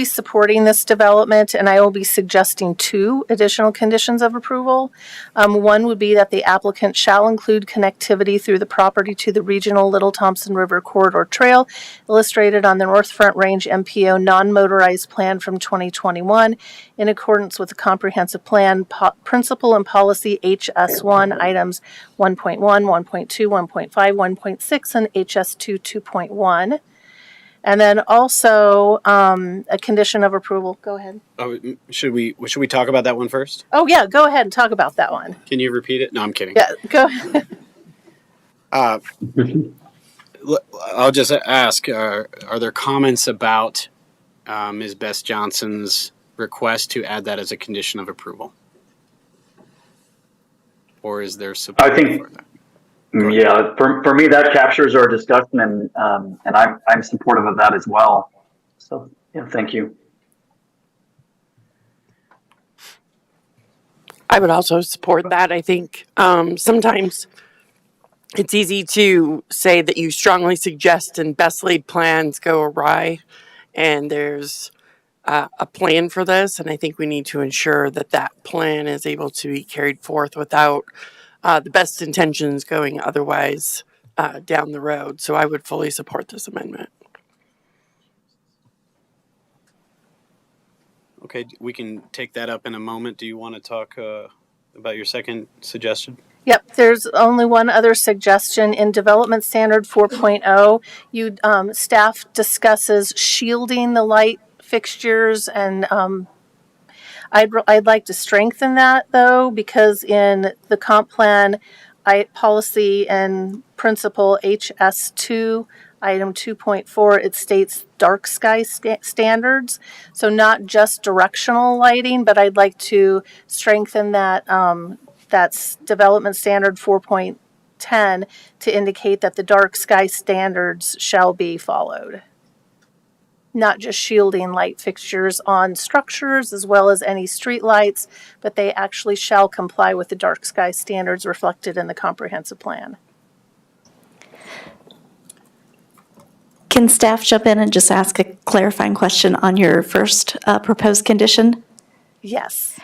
[SPEAKER 5] supporting this development, and I will be suggesting 2 additional conditions of approval. One would be that the applicant shall include connectivity through the property to the regional Little Thompson River Corridor Trail illustrated on the North Front Range MPO non-motorized plan from 2021 in accordance with the comprehensive plan principle and policy HS1 items 1.1, 1.2, 1.5, 1.6, and HS2 2.1. And then also a condition of approval. Go ahead.
[SPEAKER 1] Oh, should we talk about that one first?
[SPEAKER 5] Oh, yeah, go ahead and talk about that one.
[SPEAKER 1] Can you repeat it? No, I'm kidding.
[SPEAKER 5] Yeah, go ahead.
[SPEAKER 1] I'll just ask, are there comments about Ms. Bess Johnson's request to add that as a condition of approval? Or is there support for that?
[SPEAKER 16] Yeah, for me, that captures our discussion, and I'm supportive of that as well. So, yeah, thank you.
[SPEAKER 12] I would also support that. I think sometimes it's easy to say that you strongly suggest and best laid plans go awry, and there's a plan for this, and I think we need to ensure that that plan is able to be carried forth without the best intentions going otherwise down the road. So I would fully support this amendment.
[SPEAKER 1] Okay, we can take that up in a moment. Do you want to talk about your second suggestion?
[SPEAKER 5] Yep, there's only one other suggestion. In Development Standard 4.0, staff discusses shielding the light fixtures, and I'd like to strengthen that, though, because in the comp plan policy and principle HS2 item 2.4, it states dark sky standards. So not just directional lighting, but I'd like to strengthen that. That's Development Standard 4.10 to indicate that the dark sky standards shall be followed. Not just shielding light fixtures on structures as well as any street lights, but they actually shall comply with the dark sky standards reflected in the comprehensive plan.
[SPEAKER 8] Can staff jump in and just ask a clarifying question on your first proposed condition?
[SPEAKER 5] Yes.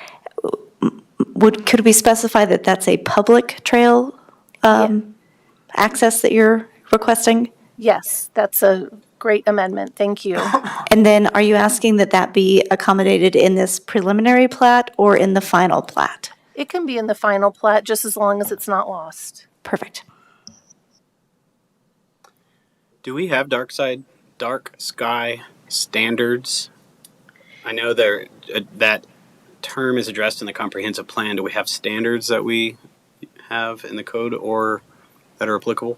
[SPEAKER 8] Could we specify that that's a public trail access that you're requesting?
[SPEAKER 5] Yes, that's a great amendment. Thank you.
[SPEAKER 8] And then are you asking that that be accommodated in this preliminary plat or in the final plat?
[SPEAKER 5] It can be in the final plat just as long as it's not lost.
[SPEAKER 8] Perfect.
[SPEAKER 1] Do we have dark sky standards? I know that term is addressed in the comprehensive plan. Do we have standards that we have in the code or that are applicable?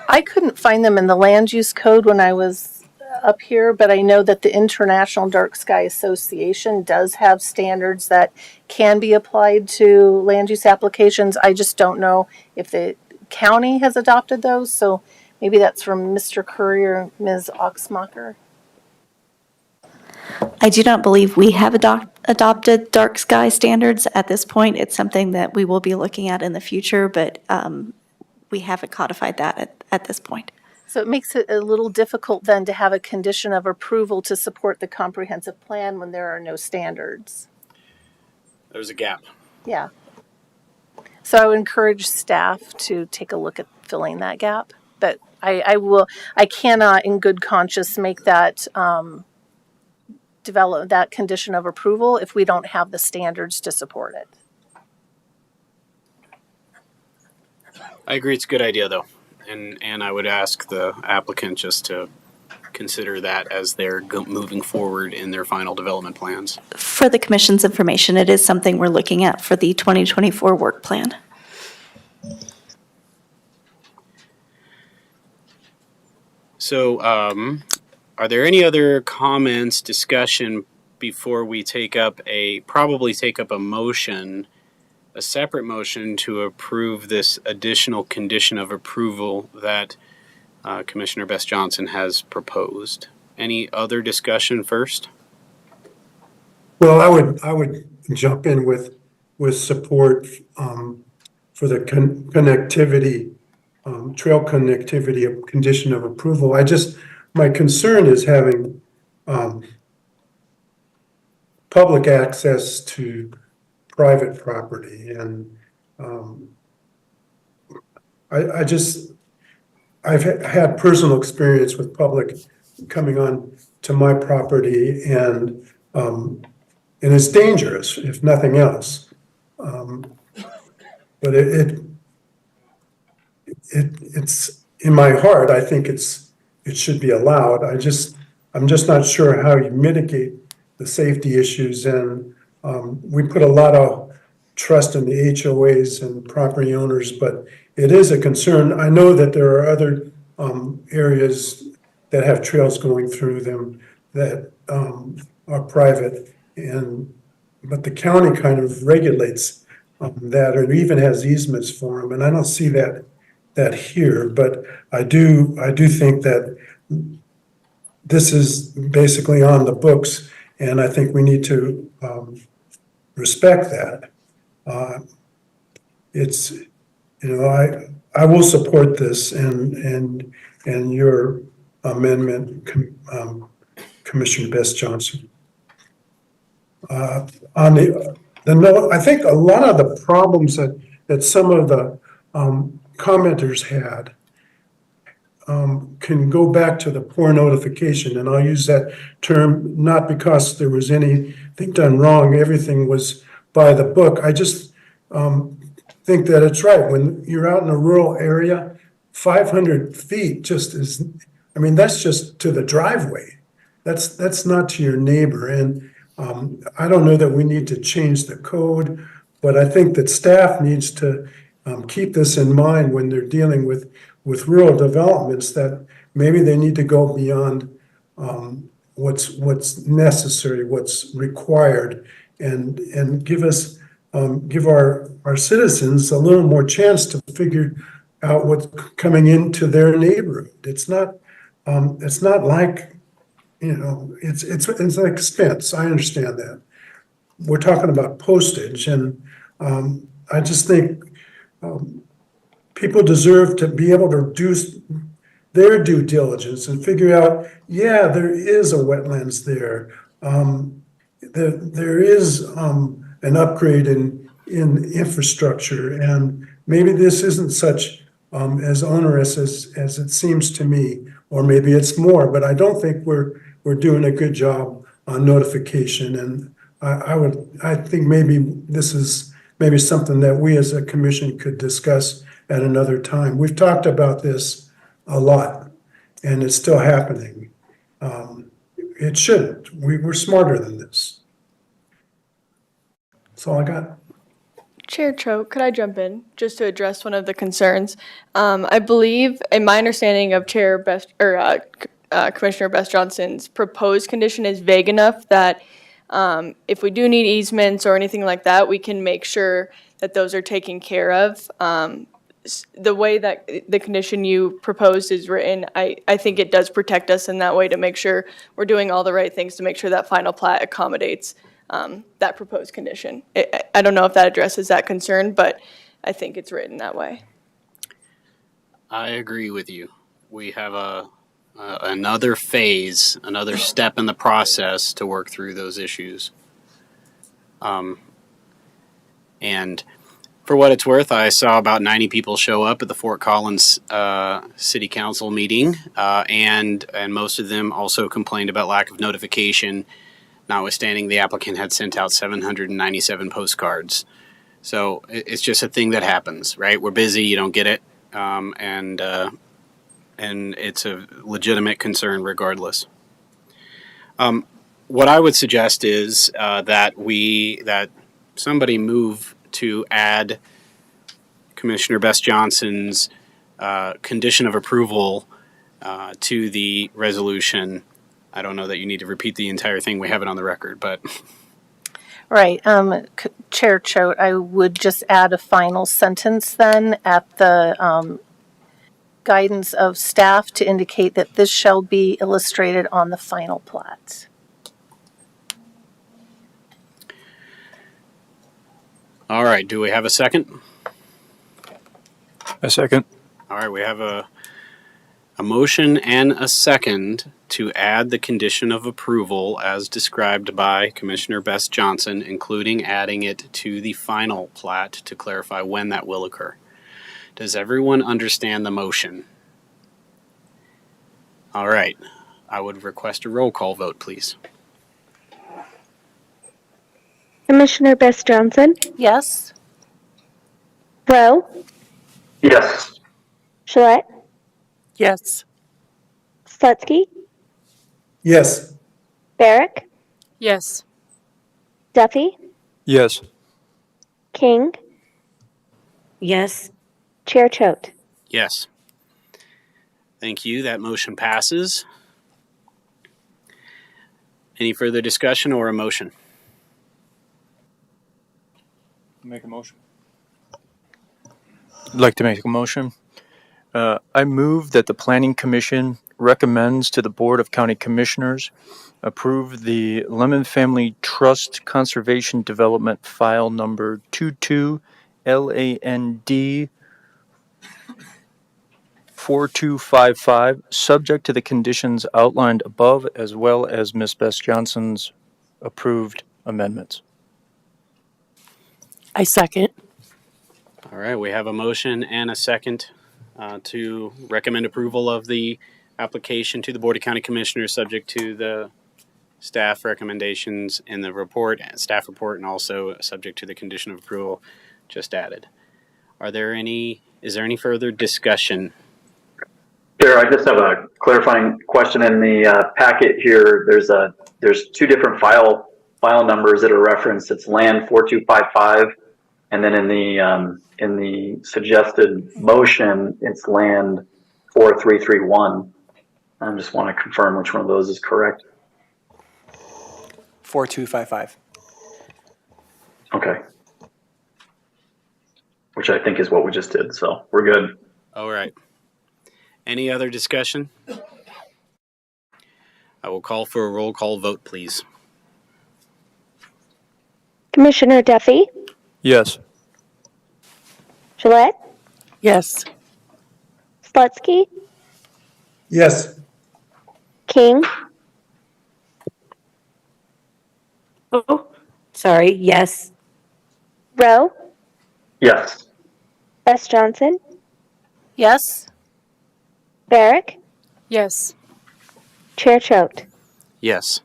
[SPEAKER 5] I couldn't find them in the land use code when I was up here, but I know that the International Dark Sky Association does have standards that can be applied to land use applications. I just don't know if the county has adopted those, so maybe that's from Mr. Curry or Ms. Oxmacher.
[SPEAKER 8] I do not believe we have adopted dark sky standards at this point. It's something that we will be looking at in the future, but we haven't codified that at this point.
[SPEAKER 5] So it makes it a little difficult then to have a condition of approval to support the comprehensive plan when there are no standards.
[SPEAKER 1] There's a gap.
[SPEAKER 5] Yeah. So I would encourage staff to take a look at filling that gap. But I cannot in good conscience make that develop that condition of approval if we don't have the standards to support it.
[SPEAKER 1] I agree, it's a good idea though. And I would ask the applicant just to consider that as they're moving forward in their final development plans.
[SPEAKER 8] For the commission's information, it is something we're looking at for the 2024 work plan.
[SPEAKER 1] So are there any other comments, discussion before we probably take up a motion, a separate motion to approve this additional condition of approval that Commissioner Bess Johnson has proposed? Any other discussion first?
[SPEAKER 15] Well, I would jump in with support for the connectivity, trail connectivity condition of approval. My concern is having public access to private property, and I've had personal experience with public coming on to my property, and it's dangerous if nothing else. But it's in my heart. I think it should be allowed. I'm just not sure how you mitigate the safety issues, and we put a lot of trust in the HOAs and property owners, but it is a concern. I know that there are other areas that have trails going through them that are private, but the county kind of regulates that, or even has easements for them, and I don't see that here. But I do think that this is basically on the books, and I think we need to respect that. I will support this and your amendment, Commissioner Bess Johnson. On the note, I think a lot of the problems that some of the commenters had can go back to the poor notification, and I'll use that term not because there was anything done wrong. Everything was by the book. I just think that it's right. When you're out in a rural area, 500 feet that's just to the driveway. That's not to your neighbor. And I don't know that we need to change the code, but I think that staff needs to keep this in mind when they're dealing with rural developments, that maybe they need to go beyond what's necessary, what's required, and give our citizens a little more chance to figure out what's coming into their neighborhood. It's not like, it's an expense. I understand that. We're talking about postage, and I just think people deserve to be able to do their due diligence and figure out, there is a wetlands there. There is an upgrade in infrastructure, and maybe this isn't such as onerous as it seems to me, or maybe it's more, but I don't think we're doing a good job on notification, and I think maybe this is maybe something that we as a commission could discuss at another time. We've talked about this a lot, and it's still happening. It shouldn't. We're smarter than this. That's all I got.
[SPEAKER 17] Chair Cho, could I jump in just to address one of the concerns? I believe, in my understanding of Commissioner Best Johnson's proposed condition is vague enough that if we do need easements or anything like that, we can make sure that those are taken care of. The way that the condition you proposed is written, I think it does protect us in that way to make sure we're doing all the right things to make sure that final plat accommodates that proposed condition. I don't know if that addresses that concern, but I think it's written that way.
[SPEAKER 1] I agree with you. We have another phase, another step in the process to work through those issues. And for what it's worth, I saw about 90 people show up at the Fort Collins City Council meeting, and most of them also complained about lack of notification, notwithstanding the applicant had sent out 797 postcards. So it's just a thing that happens, right? We're busy, you don't get it, and it's a legitimate concern regardless. What I would suggest is that somebody move to add Commissioner Best Johnson's condition of approval to the resolution. I don't know that you need to repeat the entire thing. We have it on the record, but.
[SPEAKER 5] Right. Chair Choate, I would just add a final sentence then at the guidance of staff to indicate that this shall be illustrated on the final plat.
[SPEAKER 1] All right. Do we have a second?
[SPEAKER 14] A second.
[SPEAKER 1] All right. We have a motion and a second to add the condition of approval as described by Commissioner Best Johnson, including adding it to the final plat to clarify when that will occur. Does everyone understand the motion? All right. I would request a roll call vote, please.
[SPEAKER 19] Commissioner Best Johnson?
[SPEAKER 5] Yes.
[SPEAKER 19] Rowe?
[SPEAKER 16] Yes.
[SPEAKER 19] Gillette?
[SPEAKER 12] Yes.
[SPEAKER 19] Slutsky?
[SPEAKER 15] Yes.
[SPEAKER 19] Barrick?
[SPEAKER 18] Yes.
[SPEAKER 19] Duffy?
[SPEAKER 14] Yes.
[SPEAKER 19] King?
[SPEAKER 8] Yes.
[SPEAKER 19] Chair Choate?
[SPEAKER 1] Yes. Thank you. That motion passes. Any further discussion or a motion?
[SPEAKER 14] Make a motion. I'd like to make a motion. I move that the Planning Commission recommends to the Board of County Commissioners approve the Lemon Family Trust Conservation Development File Number 22 LAND 4255, subject to the conditions outlined above, as well as Ms. Best Johnson's approved amendments.
[SPEAKER 12] I second.
[SPEAKER 1] All right. We have a motion and a second to recommend approval of the application to the Board of County Commissioners, subject to the staff recommendations in the report, staff report, and also subject to the condition of approval just added. Is there any further discussion?
[SPEAKER 16] Chair, I just have a clarifying question in the packet here. There's two different file numbers that are referenced. It's land 4255, and then in the suggested motion, it's land 4331. I just want to confirm which one of those is correct.
[SPEAKER 10] 4255.
[SPEAKER 16] Okay. Which I think is what we just did, so we're good.
[SPEAKER 1] All right. Any other discussion? I will call for a roll call vote, please.
[SPEAKER 19] Commissioner Duffy?
[SPEAKER 14] Yes.
[SPEAKER 19] Gillette?
[SPEAKER 12] Yes.
[SPEAKER 19] Slutsky?
[SPEAKER 15] Yes.
[SPEAKER 19] King?
[SPEAKER 8] Oh, sorry. Yes.
[SPEAKER 19] Rowe?
[SPEAKER 16] Yes.
[SPEAKER 19] Best Johnson?
[SPEAKER 5] Yes.
[SPEAKER 19] Barrick?
[SPEAKER 18] Yes.
[SPEAKER 19] Chair Choate?
[SPEAKER 1] Yes.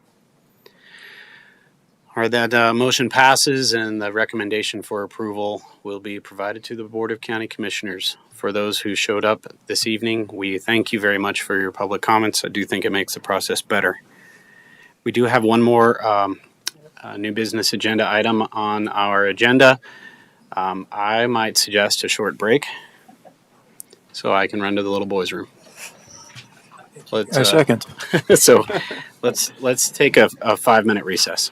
[SPEAKER 1] All All right, that motion passes, and the recommendation for approval will be provided to the Board of County Commissioners. For those who showed up this evening, we thank you very much for your public comments. I do think it makes the process better. We do have one more new business agenda item on our agenda. I might suggest a short break so I can run to the little boys' room.
[SPEAKER 14] A second.
[SPEAKER 1] So let's take a 5-minute recess.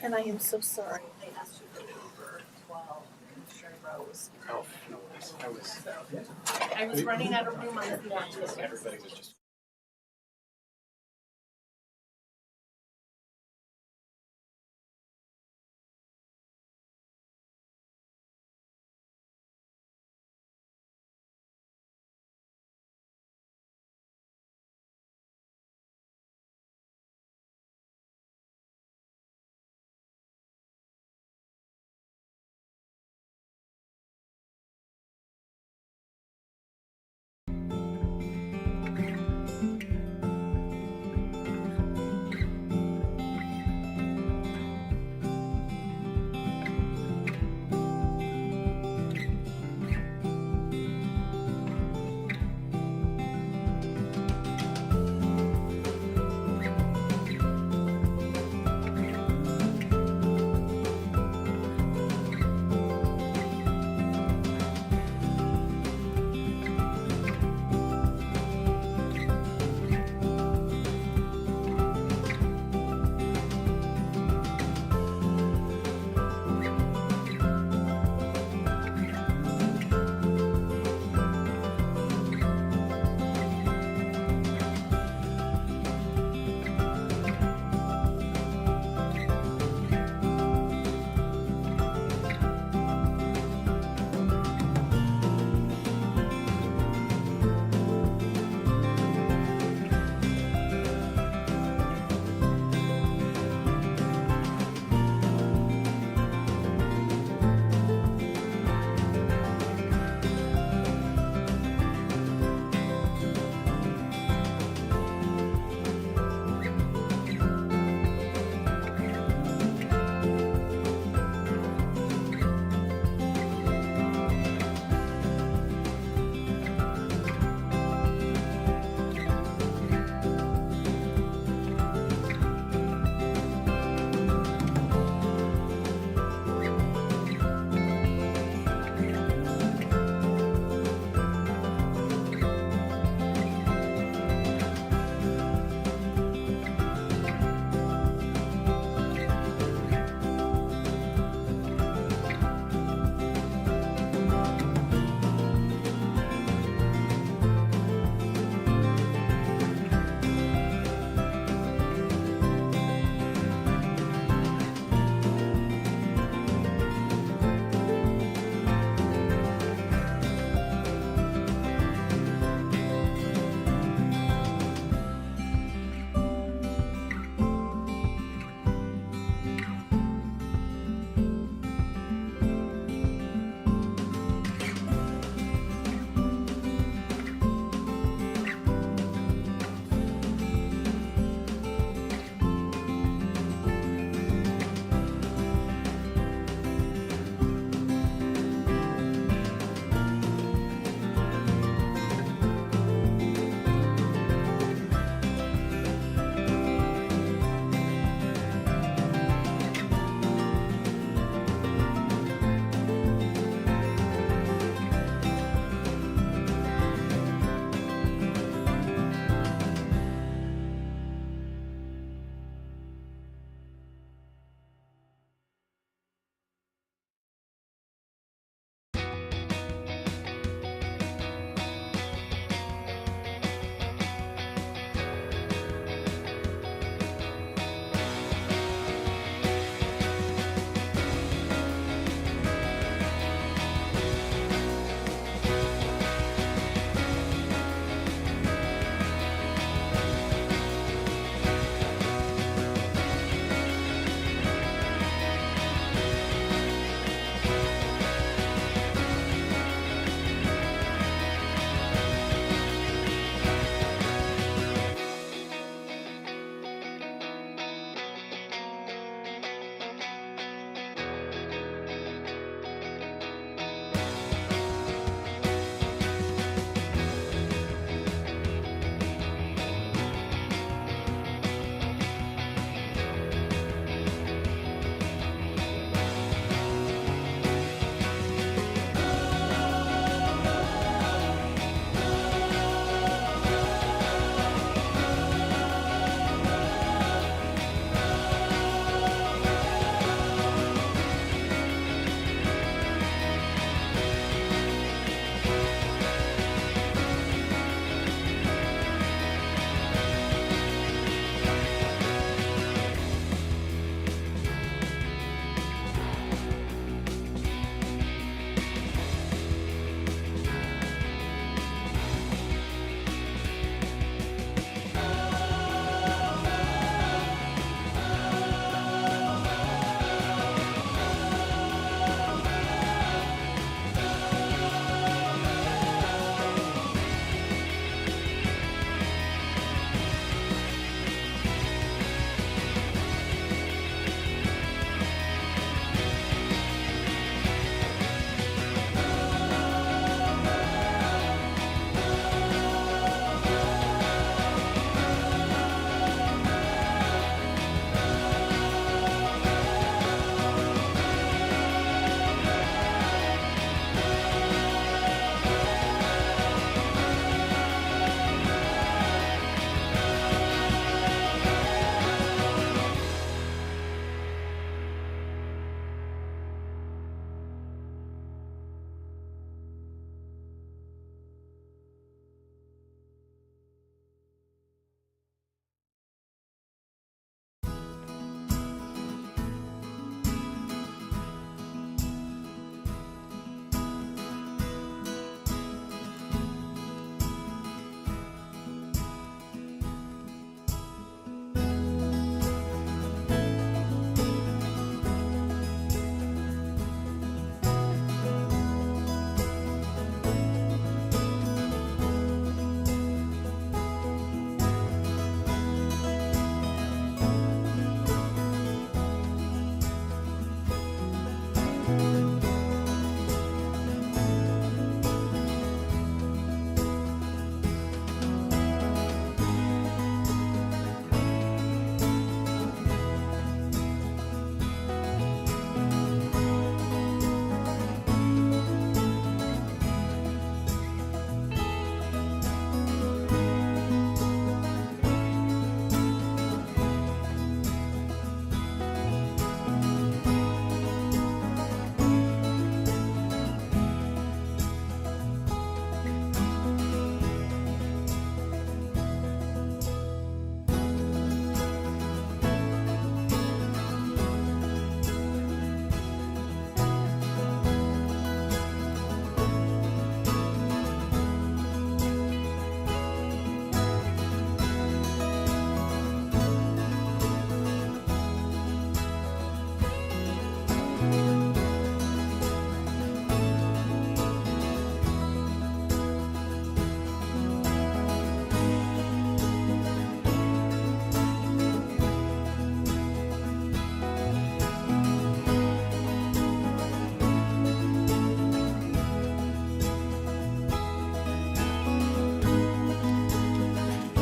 [SPEAKER 5] And I am so sorry they asked you to go over 12 Commissioner Rose.
[SPEAKER 1] Oh, no worries.
[SPEAKER 5] I was running out of room on the line.
[SPEAKER 1] Everybody was just.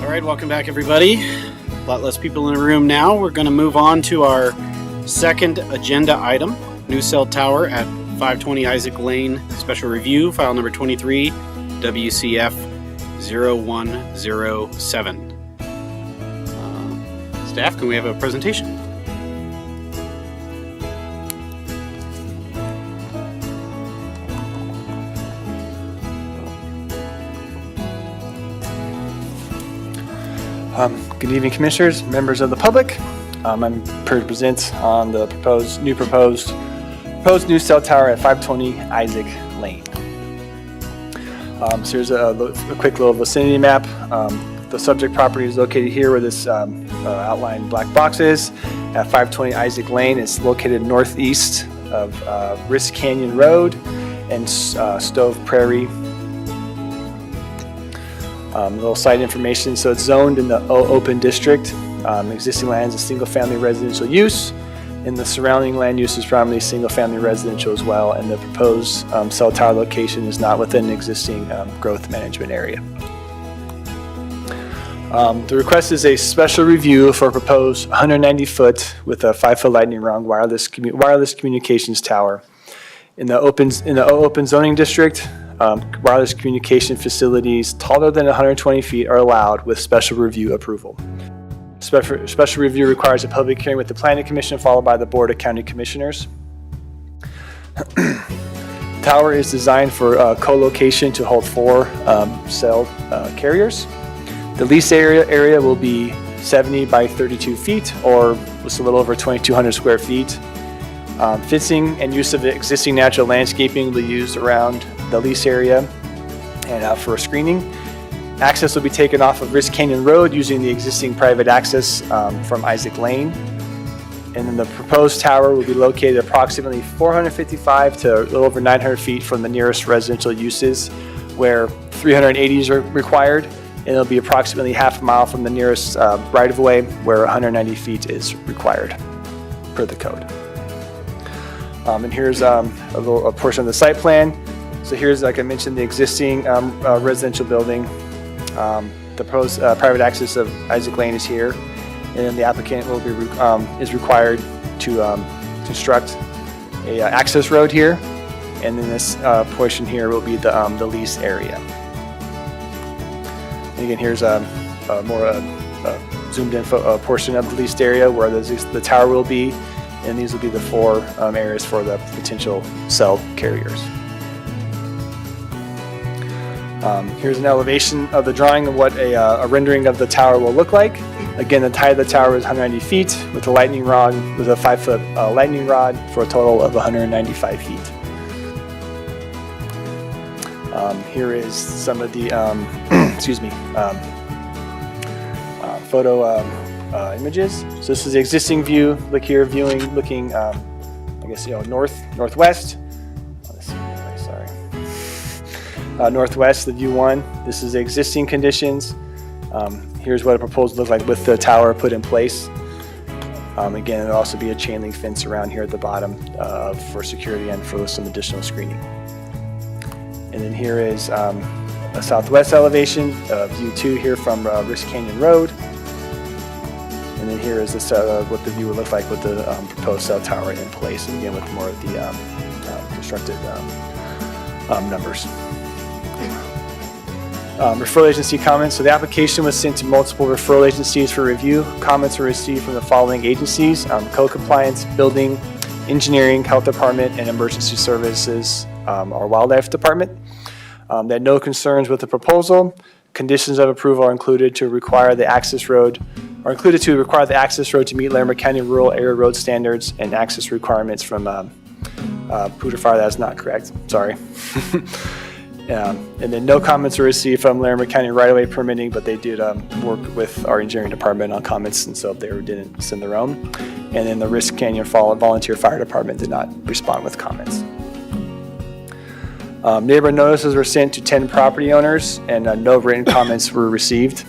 [SPEAKER 1] All right, welcome back, everybody. A lot less people in the room now. We're going to move on to our second agenda item, new cell tower at 520 Isaac Lane, special review, file number 23, WCF 0107. Staff, can we have a presentation?
[SPEAKER 10] Good evening, commissioners, members of the public. I'm here to present on the proposed new cell tower at 520 Isaac Lane. So here's a quick little vicinity map. The subject property is located here where this outlined black box is at 520 Isaac Lane. It's located northeast of Risk Canyon Road and Stove Prairie. Little site information. So it's zoned in the open district. Existing land is a single-family residential use, and the surrounding land use is primarily single-family residential as well. And the proposed cell tower location is not within an existing growth management area. The request is a special review for a proposed 190-foot with a 5-foot lightning rod wireless communications tower in the open zoning district. Wireless communication facilities taller than 120 feet are allowed with special review approval. Special review requires a public hearing with the Planning Commission followed by the Board of County Commissioners. The tower is designed for co-location to hold 4 cell carriers. The lease area will be 70 by 32 feet, or just a little over 2,200 square feet. Fencing and use of the existing natural landscaping will be used around the lease area and for screening. Access will be taken off of Risk Canyon Road using the existing private access from Isaac Lane. And then the proposed tower will be located approximately 455 to a little over 900 feet from the nearest residential uses, where 380 is required, and it'll be approximately half a mile from the nearest right-of-way, where 190 feet is required per the code. And here's a portion of the site plan. So here's, like I mentioned, the existing residential building. The proposed private access of Isaac Lane is here, and then the applicant will be is required to construct a access road here, and then this portion here will be the lease area. And again, here's a more zoomed in portion of the leased area where the tower will be, and these will be the 4 areas for the potential cell carriers. Here's an elevation of the drawing of what a rendering of the tower will look like. Again, the height of the tower is 190 feet with a lightning rod, with a 5-foot lightning rod for a total of 195 feet. Here is some of the photo images. So this is the existing view. Look here, looking, I guess northwest. Northwest, the view 1. This is the existing conditions. Here's what a proposal looks like with the tower put in place. Again, there'll also be a chain link fence around here at the bottom for security and for some additional screening. And then here is a southwest elevation, view 2 here from Risk Canyon Road. And then here is what the view would look like with the proposed cell tower in place, and again with more of the constructed numbers. Referral agency comments. So the application was sent to multiple referral agencies for review. Comments were received from the following agencies: Code Compliance, Building, Engineering, Health Department, and Emergency Services, or Wildlife Department. They had no concerns with the proposal. Conditions of approval are included to require the access road to meet Larimer County Rural Area Road standards and access requirements from Poudre Fire. That's not correct. Sorry. And then no comments were received from Larimer County right-of-way permitting, but they did work with our engineering department on comments, and so they didn't send their own. And then the Risk Canyon Volunteer Fire Department did not respond with comments. Neighbor notices were sent to 10 property owners, and no written comments were received.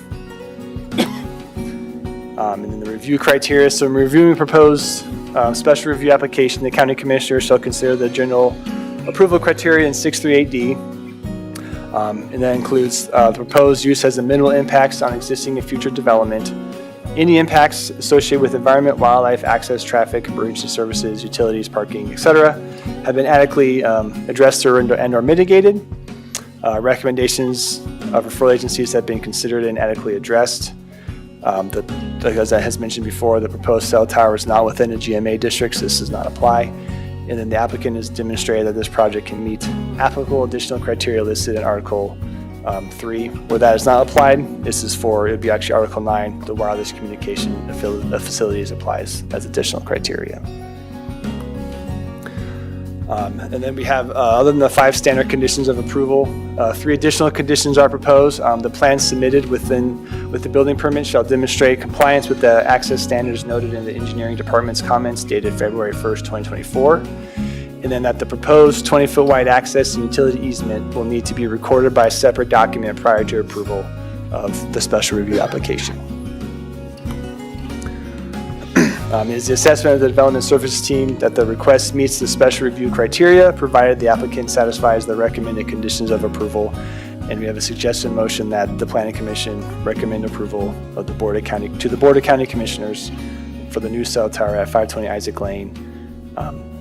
[SPEAKER 10] And then the review criteria. So in reviewing proposed special review application, the county commissioner shall consider the general approval criteria in 638D. And that includes the proposed use has a minimal impacts on existing and future development. Any impacts associated with environment, wildlife, access, traffic, emergency services, utilities, parking, etc., have been adequately addressed and/or mitigated. Recommendations of referral agencies have been considered and adequately addressed. As I has mentioned before, the proposed cell tower is not within a GMA district, so this does not apply. And then the applicant has demonstrated that this project can meet applicable additional criteria listed in Article 3. Where that is not applied, this is for, it would be actually Article 9, the wireless communication facilities applies as additional criteria. And then we have, other than the 5 standard conditions of approval, 3 additional conditions are proposed. The plan submitted with the building permit shall demonstrate compliance with the access standards noted in the engineering department's comments dated February 1st, 2024. And then that the proposed 20-foot wide access and utility easement will need to be recorded by a separate document prior to approval of the special review application. Is the assessment of the development services team that the request meets the special review criteria, provided the applicant satisfies the recommended conditions of approval. And we have a suggested motion that the Planning Commission recommend approval of the Board of County Commissioners for the new cell tower at 520 Isaac Lane,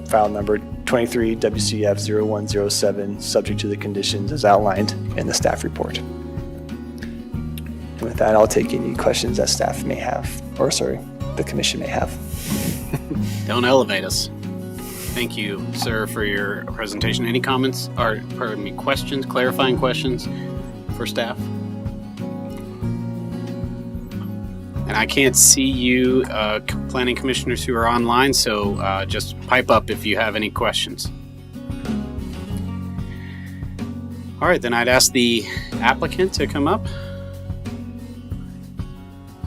[SPEAKER 10] file number 23 WCF 0107, subject to the conditions as outlined in the staff report. And with that, I'll take any questions that staff may have, or sorry, the commission may have.
[SPEAKER 1] Don't elevate us. Thank you, sir, for your presentation. Any comments, or pardon me, questions, clarifying questions for staff? And I can't see you, planning commissioners who are online, so just pipe up if you have any questions. All right, then I'd ask the applicant to come up.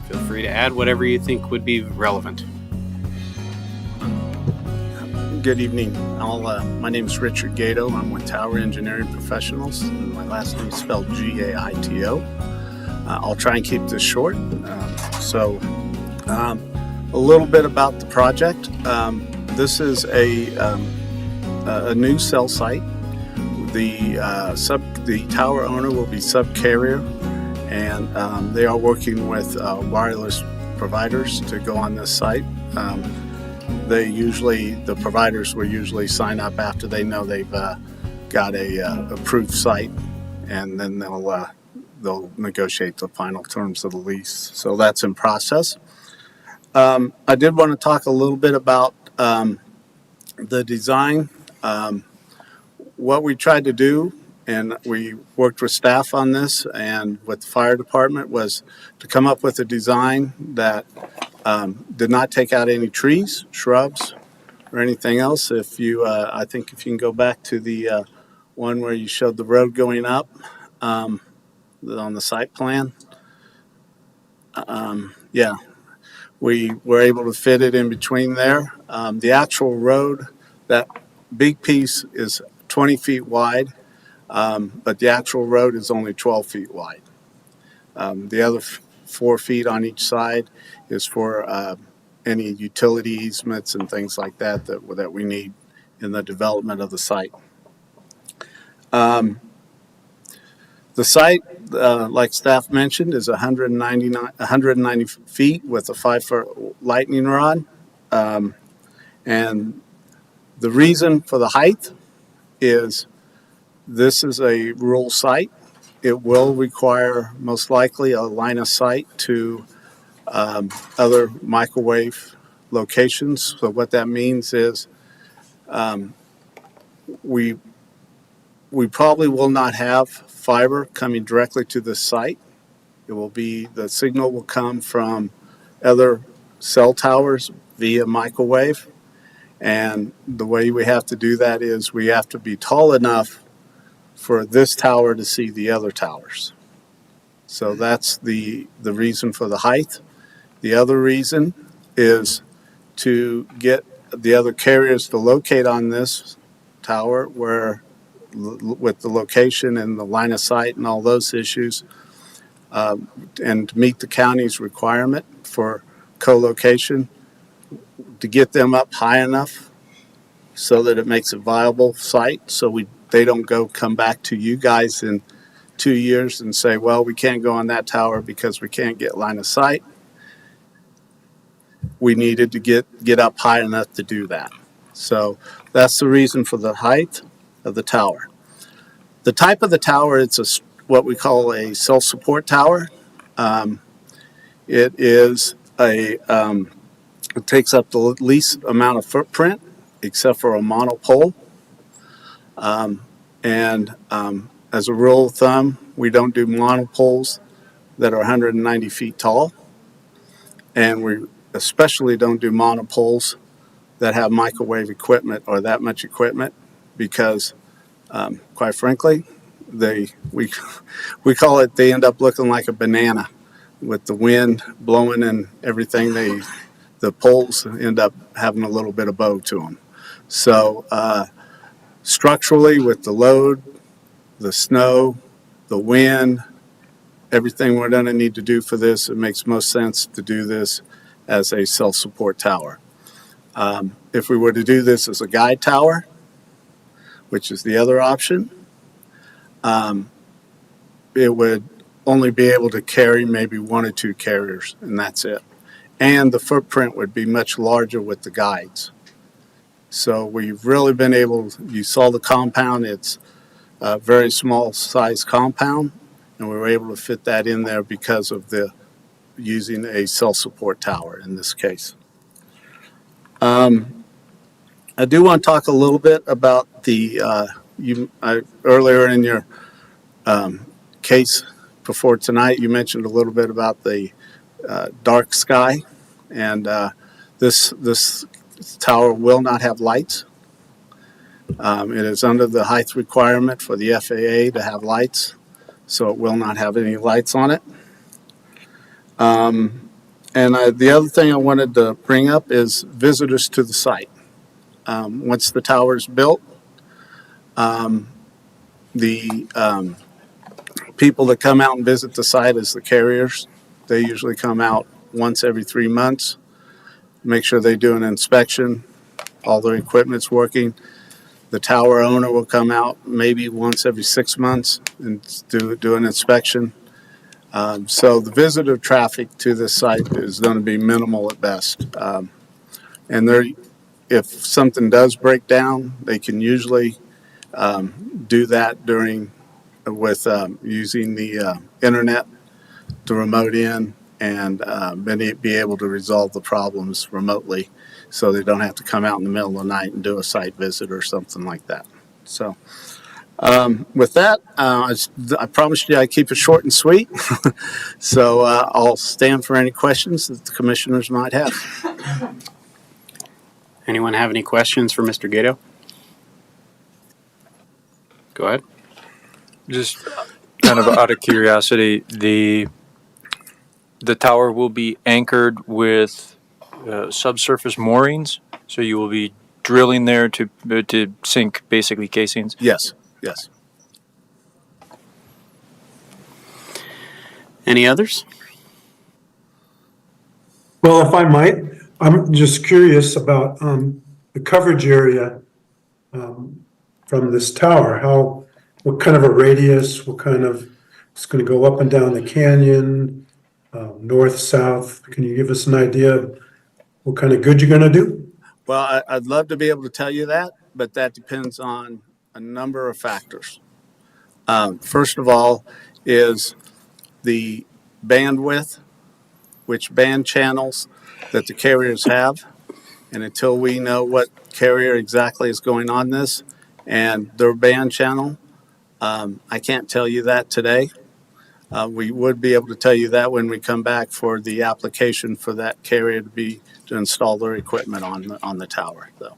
[SPEAKER 1] Feel free to add whatever you think would be relevant.
[SPEAKER 11] Good evening. My name is Richard Gato. I'm with Tower Engineering Professionals. And my last name is spelled Gaito. I'll try and keep this short. A little bit about the project. This is a new cell site. The tower owner will be Subcarrier, and they are working with wireless providers to go on this site. The providers will usually sign up after they know they've got a approved site, and then they'll negotiate the final terms of the lease. So that's in process. I did want to talk a little bit about the design. What we tried to do, and we worked with staff on this and with the fire department, was to come up with a design that did not take out any trees, shrubs, or anything else. I think if you can go back to the one where you showed the road going up on the site plan. We were able to fit it in between there. The actual road, that big piece is 20 feet wide, but the actual road is only 12 feet wide. The other 4 feet on each side is for any utility easements and things like that we need in the development of the site. The site, like staff mentioned, is 190 feet with a 5-foot lightning rod. And the reason for the height is this is a rural site. It will require most likely a line of sight to other microwave locations. So what that means is we probably will not have fiber coming directly to the site. The signal will come from other cell towers via microwave. And the way we have to do that is we have to be tall enough for this tower to see the other towers. So that's the reason for the height. The other reason is to get the other carriers to locate on this tower with the location and the line of sight and all those issues, and to meet the county's requirement for co-location, to get them up high enough so that it makes a viable site, so they don't come back to you guys in 2 years and say, well, we can't go on that tower because we can't get line of sight. We needed to get up high enough to do that. So that's the reason for the height of the tower. The type of the tower, it's what we call a self-support tower. It is it takes up the least amount of footprint, except for a monopole. As a rule of thumb, we don't do monopoles that are 190 feet tall. And we especially don't do monopoles that have microwave equipment or that much equipment because, quite frankly, we call it, they end up looking like a banana with the wind blowing and everything. The poles end up having a little bit of bow to them. So structurally, with the load, the snow, the wind, everything we're going to need to do for this, it makes most sense to do this as a self-support tower. If we were to do this as a guide tower, which is the other option, it would only be able to carry maybe 1 or 2 carriers, and that's it. And the footprint would be much larger with the guides. So we've really been able, you saw the compound, it's a very small size compound, and we were able to fit that in there because of using a self-support tower in this case. I do want to talk a little bit about earlier in your case before tonight, you mentioned a little bit about the dark sky, and this tower will not have lights. It is under the height requirement for the FAA to have lights, so it will not have any lights on it. The other thing I wanted to bring up is visitors to the site. Once the tower is built, the people that come out and visit the site is the carriers. They usually come out once every 3 months, make sure they do an inspection, all their equipment's working. The tower owner will come out maybe once every 6 months and do an inspection. So the visitor traffic to this site is going to be minimal at best. If something does break down, they can usually do that with using the internet to remote in and be able to resolve the problems remotely, so they don't have to come out in the middle of the night and do a site visit or something like that. So with that, I promised you I'd keep it short and sweet. So I'll stand for any questions that the commissioners might have.
[SPEAKER 1] Anyone have any questions for Mr. Gato? Go ahead.
[SPEAKER 14] Just kind of out of curiosity, the tower will be anchored with subsurface moorings, so you will be drilling there to sink basically casings.
[SPEAKER 11] Yes. Yes.
[SPEAKER 1] Any others?
[SPEAKER 15] Well, if I might, I'm just curious about the coverage area from this tower. What kind of a radius? It's going to go up and down the canyon, north, south? Can you give us an idea of what kind of good you're going to do?
[SPEAKER 11] Well, I'd love to be able to tell you that, but that depends on a number of factors. First of all is the bandwidth, which band channels that the carriers have. And until we know what carrier exactly is going on this and their band channel, I can't tell you that today. We would be able to tell you that when we come back for the application for that carrier to install their equipment on the tower, though.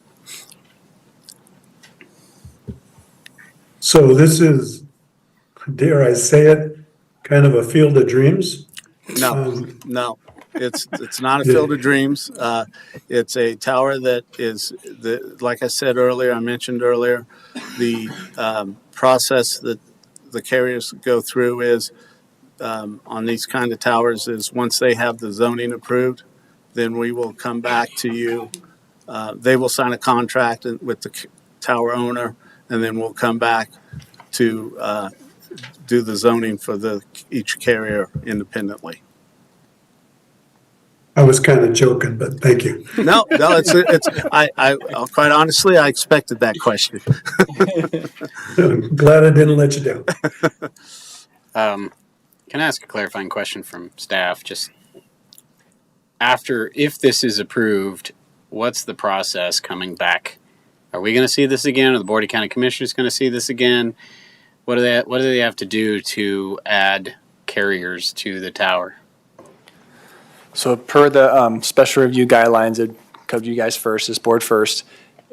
[SPEAKER 15] So this is, dare I say it, kind of a field of dreams?
[SPEAKER 11] No, it's not a field of dreams. It's a tower that is, like I mentioned earlier, the process that the carriers go through is on these kind of towers is once they have the zoning approved, then we will come back to you. They will sign a contract with the tower owner, and then we'll come back to do the zoning for each carrier independently.
[SPEAKER 15] I was kind of joking, but thank you.
[SPEAKER 11] No, I'll quite honestly, I expected that question.
[SPEAKER 15] I'm glad I didn't let you down.
[SPEAKER 1] Can I ask a clarifying question from staff? Just if this is approved, what's the process coming back? Are we going to see this again? Or the Board of County Commissioners going to see this again? What do they have to do to add carriers to the tower?
[SPEAKER 10] So per the special review guidelines, it comes to you guys first, this board first,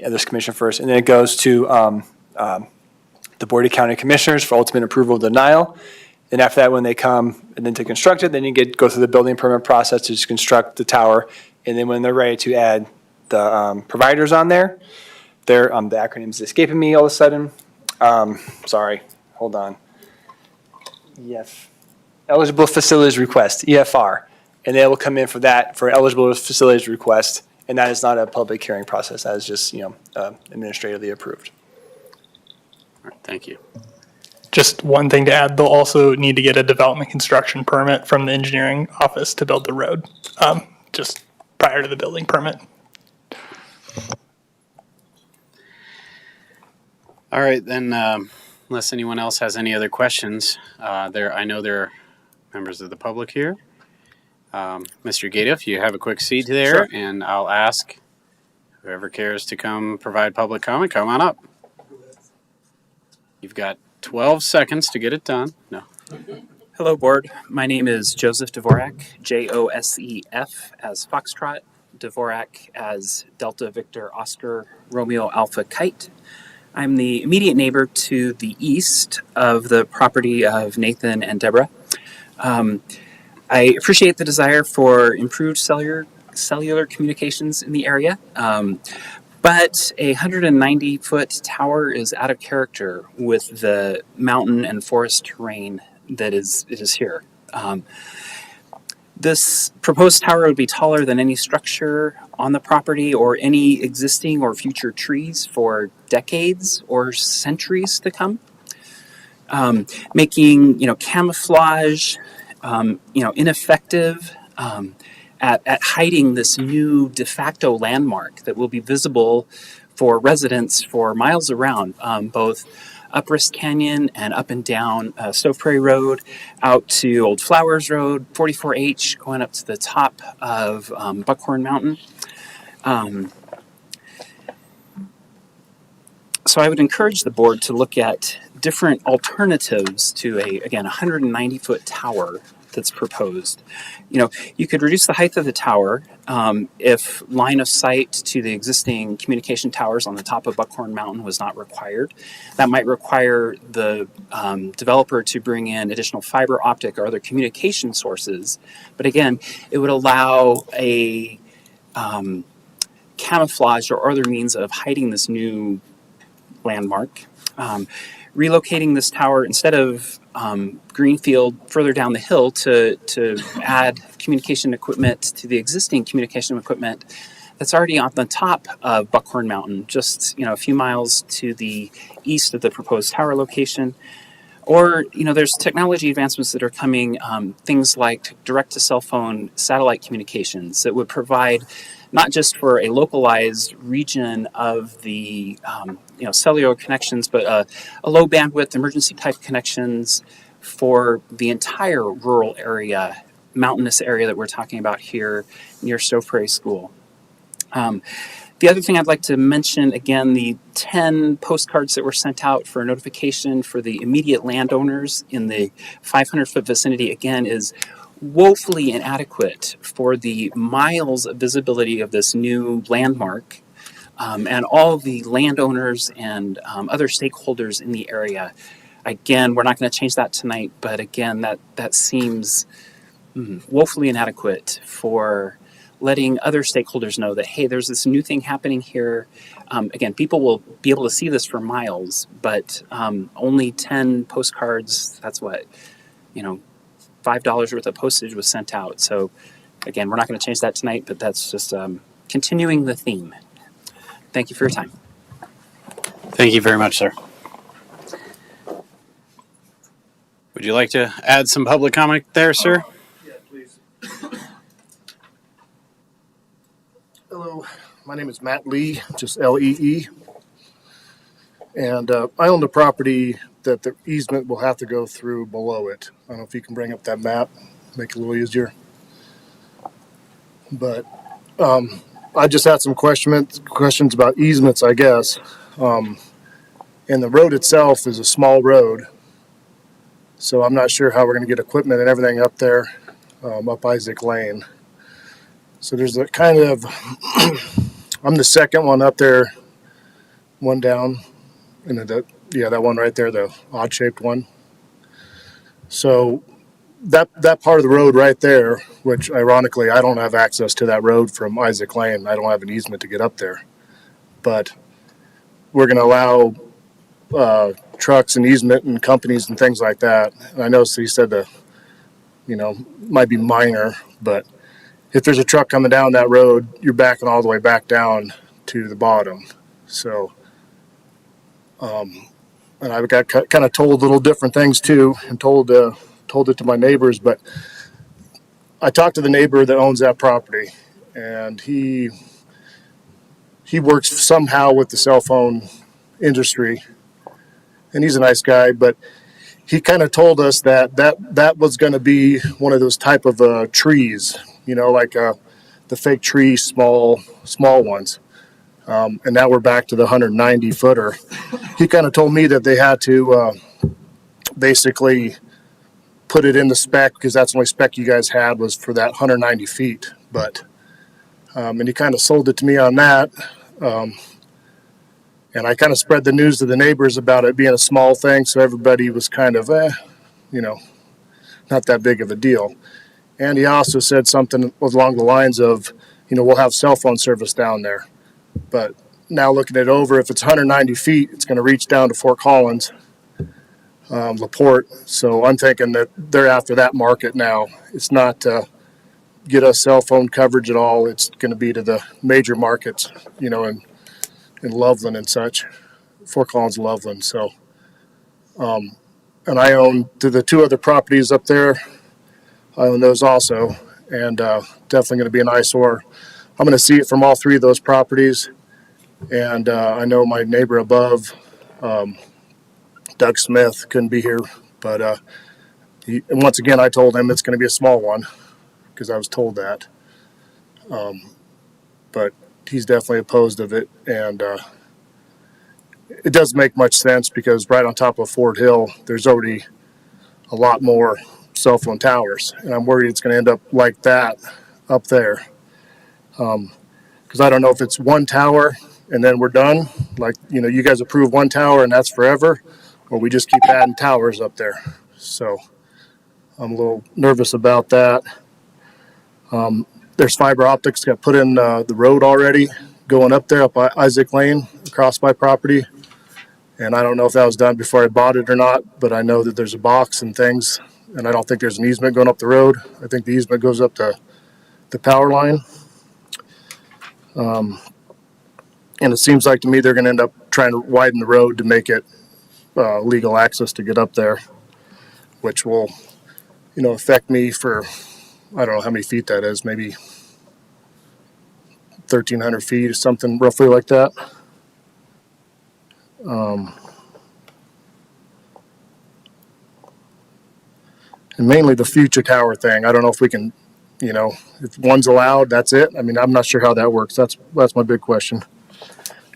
[SPEAKER 10] and this commission first, and then it goes to the Board of County Commissioners for ultimate approval of denial. And after that, when they come and then to construct it, then you go through the building permit process to just construct the tower. And then when they're ready to add the providers on there, the acronym's escaping me all of a sudden. Sorry, hold on. Eligible Facilities Request, EFR. And they will come in for that, for eligible facilities request, and that is not a public hearing process. That is just, administratively approved.
[SPEAKER 1] All right, thank you.
[SPEAKER 3] Just one thing to add, they'll also need to get a development construction permit from the engineering office to build the road, just prior to the building permit.
[SPEAKER 1] All right, then, unless anyone else has any other questions, I know there are members of the public here. Mr. Gata, if you have a quick seat there, sure. And I'll ask whoever cares to come provide public comment, come on up. You've got 12 seconds to get it done. No.
[SPEAKER 20] Hello, board. My name is Joseph Dvorak, Josef as Foxtrot, Dvorak as Delta Victor Oscar Romeo Alpha Kite. I'm the immediate neighbor to the east of the property of Nathan and Deborah. I appreciate the desire for improved cellular communications in the area, but a 190-foot tower is out of character with the mountain and forest terrain that is here. This proposed tower would be taller than any structure on the property or any existing or future trees for decades or centuries to come, making camouflage ineffective at hiding this new de facto landmark that will be visible for residents for miles around, both up Wrist Canyon and up and down Stove Prairie Road, out to Old Flowers Road, 44H, going up to the top of Buckhorn Mountain. So I would encourage the board to look at different alternatives to a 190-foot tower that's proposed. You could reduce the height of the tower if line of sight to the existing communication towers on the top of Buckhorn Mountain was not required. That might require the developer to bring in additional fiber optic or other communication sources. But again, it would allow a camouflage or other means of hiding this new landmark. Relocating this tower instead of greenfield further down the hill to add communication equipment to the existing communication equipment that's already on the top of Buckhorn Mountain, just a few miles to the east of the proposed tower location. Or, there's technology advancements that are coming, things like direct-to-cell phone satellite communications that would provide not just for a localized region of the cellular connections, but a low bandwidth emergency type connections for the entire rural area, mountainous area that we're talking about here near Stove Prairie School. The other thing I'd like to mention, again, the 10 postcards that were sent out for notification for the immediate landowners in the 500-foot vicinity, again, is woefully inadequate for the miles of visibility of this new landmark. And all of the landowners and other stakeholders in the area. Again, we're not going to change that tonight, but again, that seems woefully inadequate for letting other stakeholders know that, hey, there's this new thing happening here. Again, people will be able to see this for miles, but only 10 postcards, that's what, $5 worth of postage was sent out. So again, we're not going to change that tonight, but that's just continuing the theme. Thank you for your time.
[SPEAKER 1] Thank you very much, sir. Would you like to add some public comment there, sir?
[SPEAKER 21] Yeah, please. Hello, my name is Matt Lee, just Lee. And I own the property that the easement will have to go through below it. I don't know if you can bring up that map, make it a little easier. But I just had some questions about easements, I guess. And the road itself is a small road. So I'm not sure how we're going to get equipment and everything up there, up Isaac Lane. So there's a kind of, I'm the second one up there, one down, and that one right there, the odd-shaped one. So that part of the road right there, which ironically I don't have access to that road from Isaac Lane. I don't have an easement to get up there. But we're going to allow trucks and easement and companies and things like that. And I know he said might be minor, but if there's a truck coming down that road, you're backing all the way back down to the bottom. So, and I've got kind of told little different things too, and told it to my neighbors. But I talked to the neighbor that owns that property, and he works somehow with the cell phone industry, and he's a nice guy. But he kind of told us that was going to be one of those type of trees, like the fake tree, small ones. And now we're back to the 190 footer. He kind of told me that they had to basically put it in the spec, because that's the only spec you guys had was for that 190 feet. But and he kind of sold it to me on that. And I kind of spread the news to the neighbors about it being a small thing, so everybody was kind of, not that big of a deal. And he also said something along the lines of, we'll have cell phone service down there. But now looking it over, if it's 190 feet, it's going to reach down to Fort Collins, LaPorte. So I'm thinking that they're after that market now. It's not to get us cell phone coverage at all. It's going to be to the major markets, in Loveland and such, Fort Collins, Loveland. So, and I own the two other properties up there. I own those also, and definitely going to be an eyesore. I'm going to see it from all three of those properties. And I know my neighbor above, Doug Smith, couldn't be here, but and once again, I told him it's going to be a small one, because I was told that. But he's definitely opposed of it, and it doesn't make much sense, because right on top of Fort Hill, there's already a lot more cell phone towers, and I'm worried it's going to end up like that up there. Because I don't know if it's one tower and then we're done, like, you guys approve one tower and that's forever, or we just keep adding towers up there. So I'm a little nervous about that. There's fiber optics got put in the road already, going up there, up Isaac Lane, across my property. And I don't know if that was done before I bought it or not, but I know that there's a box and things, and I don't think there's an easement going up the road. I think the easement goes up to the power line. And it seems like to me they're going to end up trying to widen the road to make it legal access to get up there, which will, affect me for, I don't know how many feet that is, maybe 1,300 feet or something roughly like that. And mainly the future tower thing. I don't know if we can, if one's allowed, that's it. I mean, I'm not sure how that works. That's my big question.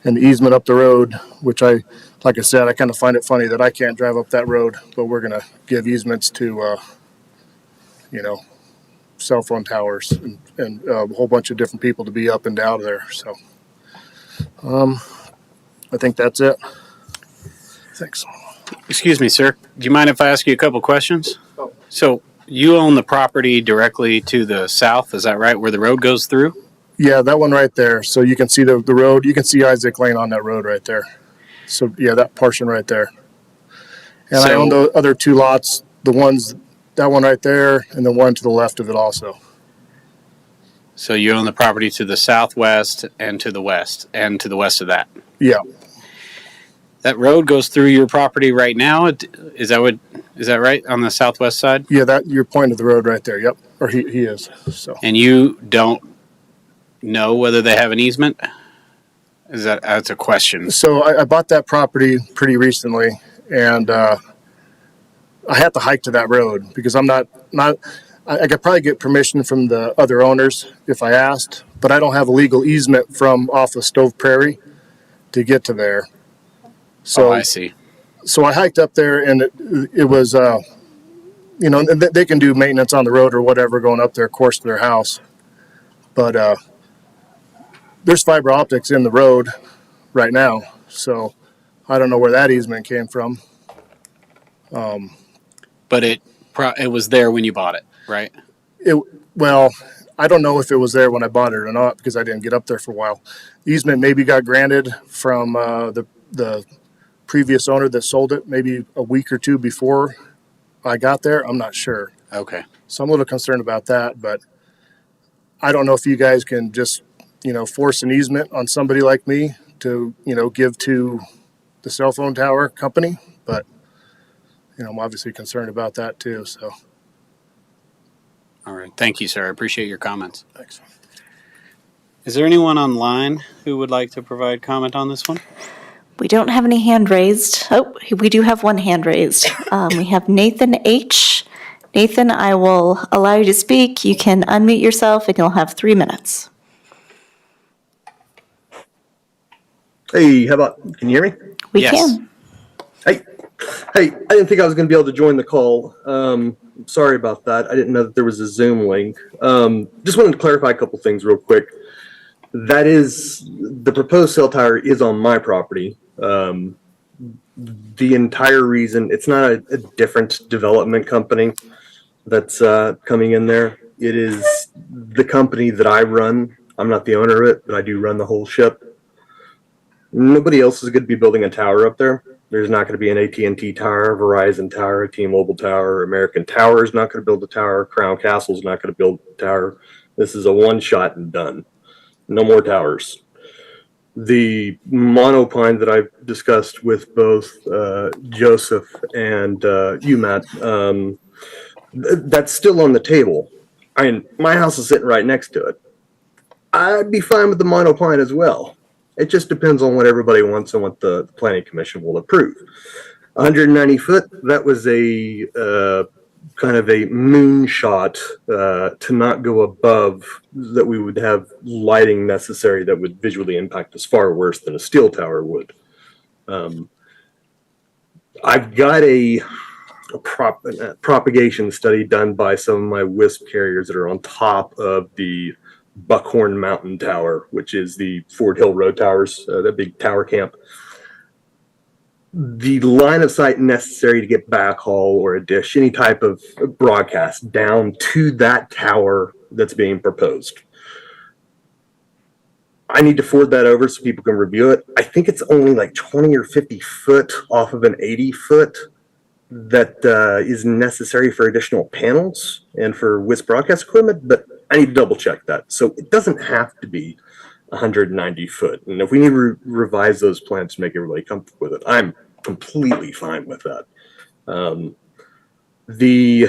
[SPEAKER 21] And the easement up the road, which like I said, I kind of find it funny that I can't drive up that road, but we're going to give easements to, cell phone towers and a whole bunch of different people to be up and down there. So I think that's it. Thanks.
[SPEAKER 1] Excuse me, sir. Do you mind if I ask you a couple questions?
[SPEAKER 21] Oh.
[SPEAKER 1] So you own the property directly to the south, is that right, where the road goes through?
[SPEAKER 21] Yeah, that one right there. So you can see the road. You can see Isaac Lane on that road right there. So, yeah, that portion right there. And I own the other two lots, that one right there, and the one to the left of it also.
[SPEAKER 1] So you own the property to the southwest and to the west, and to the west of that?
[SPEAKER 21] Yeah.
[SPEAKER 1] That road goes through your property right now? Is that what Is that right? On the southwest side?
[SPEAKER 21] Yeah, that you're pointing to the road right there. Yep, or he is. So.
[SPEAKER 1] And you don't know whether they have an easement? That's a question.
[SPEAKER 21] So I bought that property pretty recently, and I had to hike to that road because I'm not. I could probably get permission from the other owners if I asked, but I don't have a legal easement from off of Stove Prairie to get to there. So
[SPEAKER 1] I see.
[SPEAKER 21] So I hiked up there, and it was, they can do maintenance on the road or whatever going up there, of course, to their house. But there's fiber optics in the road right now, so I don't know where that easement came from.
[SPEAKER 1] But it was there when you bought it, right?
[SPEAKER 21] Well, I don't know if it was there when I bought it or not because I didn't get up there for a while. The easement maybe got granted from the previous owner that sold it maybe a week or two before I got there. I'm not sure.
[SPEAKER 1] Okay.
[SPEAKER 21] So I'm a little concerned about that, but I don't know if you guys can just, force an easement on somebody like me to, give to the cell phone tower company, but I'm obviously concerned about that too. So.
[SPEAKER 1] All right. Thank you, sir. I appreciate your comments.
[SPEAKER 21] Thanks.
[SPEAKER 1] Is there anyone online who would like to provide comment on this one?
[SPEAKER 8] We don't have any hand raised. Oh, we do have one hand raised. We have Nathan H. Nathan, I will allow you to speak. You can unmute yourself and you'll have 3 minutes.
[SPEAKER 6] Hey, how about, can you hear me?
[SPEAKER 8] We can.
[SPEAKER 6] Hey, I didn't think I was going to be able to join the call. Sorry about that. I didn't know that there was a Zoom link. Just wanted to clarify a couple things real quick. That is, the proposed cell tower is on my property. The entire reason, it's not a different development company that's coming in there. It is the company that I run. I'm not the owner of it, but I do run the whole ship. Nobody else is going to be building a tower up there. There's not going to be an AT&T tower, Verizon tower, a T-Mobile tower, American Tower is not going to build a tower, Crown Castle is not going to build a tower. This is a one-shot and done. No more towers. The monopine that I've discussed with both Joseph and you, Matt, that's still on the table. I mean, my house is sitting right next to it. I'd be fine with the monopine as well. It just depends on what everybody wants and what the Planning Commission will approve. 190 foot, that was a kind of a moonshot to not go above that we would have lighting necessary that would visually impact us far worse than a steel tower would. I've got a propagation study done by some of my WISP carriers that are on top of the Buckhorn Mountain Tower, which is the Ford Hill Road Towers, that big tower camp. The line of sight necessary to get backhaul or a dish, any type of broadcast down to that tower that's being proposed. I need to forward that over so people can review it. I think it's only like 20 or 50 foot off of an 80 foot that is necessary for additional panels and for WISP broadcast equipment, but I need to double check that. So it doesn't have to be 190 foot. And if we need to revise those plans to make everybody comfortable with it, I'm completely fine with that. The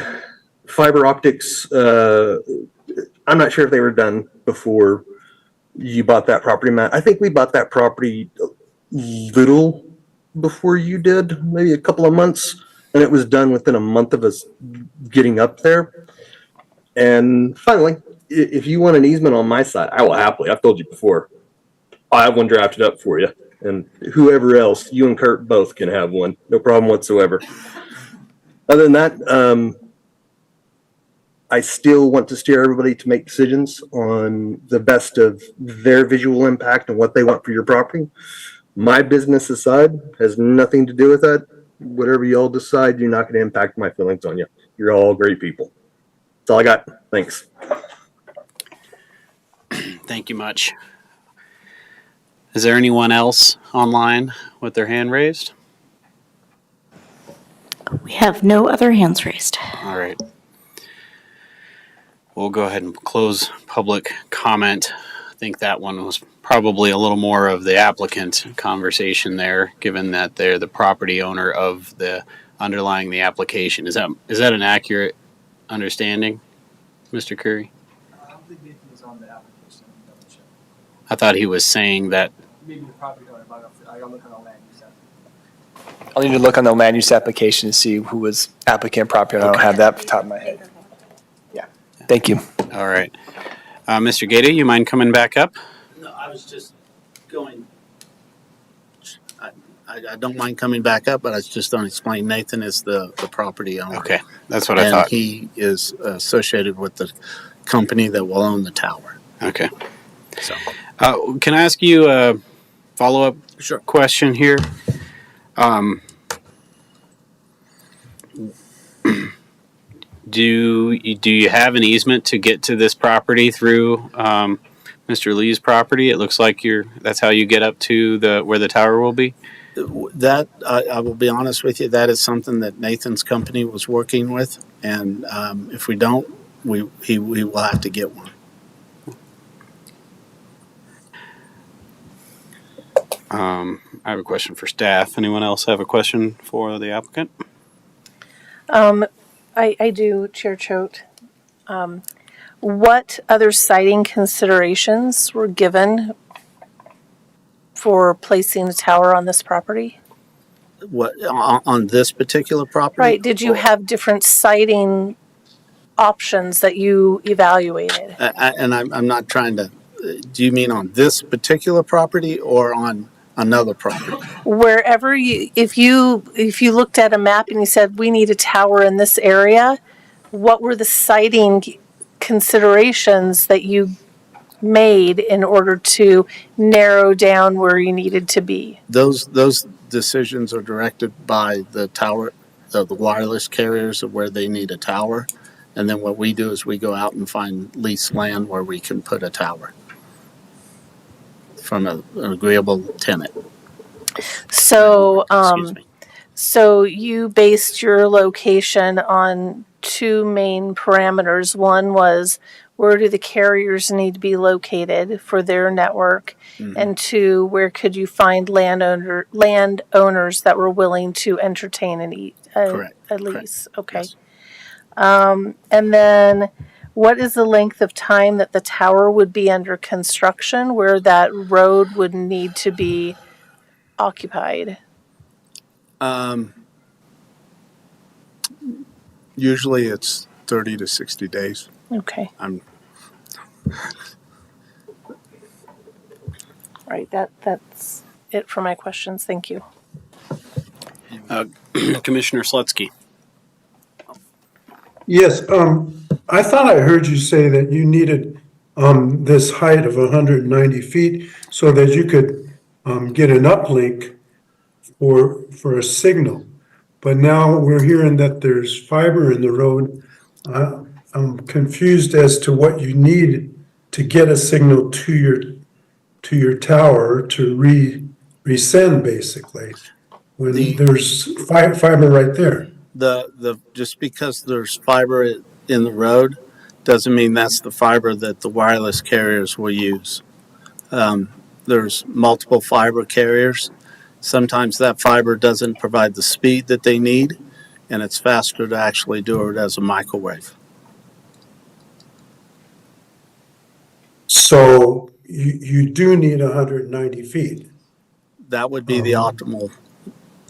[SPEAKER 6] fiber optics, I'm not sure if they were done before you bought that property, Matt. I think we bought that property a little before you did, maybe a couple of months, and it was done within a month of us getting up there. And finally, if you want an easement on my side, I will happily. I've told you before, I have one drafted up for you. And whoever else, you and Kurt both can have one. No problem whatsoever. Other than that, I still want to steer everybody to make decisions on the best of their visual impact and what they want for your property. My business aside has nothing to do with that. Whatever you all decide, you're not going to impact my feelings on you. You're all great people. That's all I got. Thanks.
[SPEAKER 1] Thank you much. Is there anyone else online with their hand raised?
[SPEAKER 8] We have no other hands raised.
[SPEAKER 1] All right. We'll go ahead and close public comment. I think that one was probably a little more of the applicant conversation there, given that they're the property owner of the underlying the application. Is that an accurate understanding, Mr. Curry?
[SPEAKER 10] I don't think Nathan was on the application.
[SPEAKER 1] I thought he was saying that.
[SPEAKER 10] Maybe the property owner, but I gotta look on the land use application. I'll need to look on the land use application to see who was applicant property owner. I don't have that off the top of my head. Yeah, thank you.
[SPEAKER 1] All right. Mr. Gaeta, you mind coming back up?
[SPEAKER 11] No, I was just going, I don't mind coming back up, but I just don't explain. Nathan is the property owner.
[SPEAKER 1] Okay, that's what I thought.
[SPEAKER 11] And he is associated with the company that will own the tower.
[SPEAKER 1] Okay.
[SPEAKER 11] So,
[SPEAKER 1] can I ask you a follow-up question here? Do you have an easement to get to this property through Mr. Lee's property? It looks like that's how you get up to where the tower will be.
[SPEAKER 11] that I will be honest with you, that is something that Nathan's company was working with, and if we don't, we will have to get one.
[SPEAKER 1] I have a question for staff. Anyone else have a question for the applicant?
[SPEAKER 5] I do, Chair Choate. What other siting considerations were given for placing a tower on this property?
[SPEAKER 11] What on this particular property?
[SPEAKER 5] Right. Did you have different siting options that you evaluated?
[SPEAKER 11] And I'm not trying to. Do you mean on this particular property or on another property?
[SPEAKER 5] Wherever if you looked at a map and you said we need a tower in this area, what were the siting considerations that you made in order to narrow down where you needed to be?
[SPEAKER 11] Those decisions are directed by the tower, the wireless carriers of where they need a tower, and then what we do is we go out and find leased land where we can put a tower from an agreeable tenant.
[SPEAKER 5] So, so you based your location on two main parameters. One was where do the carriers need to be located for their network, and two, where could you find landowners that were willing to entertain a lease?
[SPEAKER 11] Correct.
[SPEAKER 5] Okay.
[SPEAKER 11] Yes.
[SPEAKER 5] And then what is the length of time that the tower would be under construction, where that road would need to be occupied?
[SPEAKER 11] Usually it's 30 to 60 days.
[SPEAKER 5] Okay. Right. That's it for my questions. Thank you.
[SPEAKER 1] Commissioner Slutsky.
[SPEAKER 15] Yes, I thought I heard you say that you needed this height of 190 feet so that you could get an uplink for a signal. But now we're hearing that there's fiber in the road. I'm confused as to what you need to get a signal to your tower to resend, basically, when there's fiber right there.
[SPEAKER 11] The just because there's fiber in the road doesn't mean that's the fiber that the wireless carriers will use. There's multiple fiber carriers. Sometimes that fiber doesn't provide the speed that they need, and it's faster to actually do it as a microwave.
[SPEAKER 15] So you do need 190 feet.
[SPEAKER 11] That would be the optimal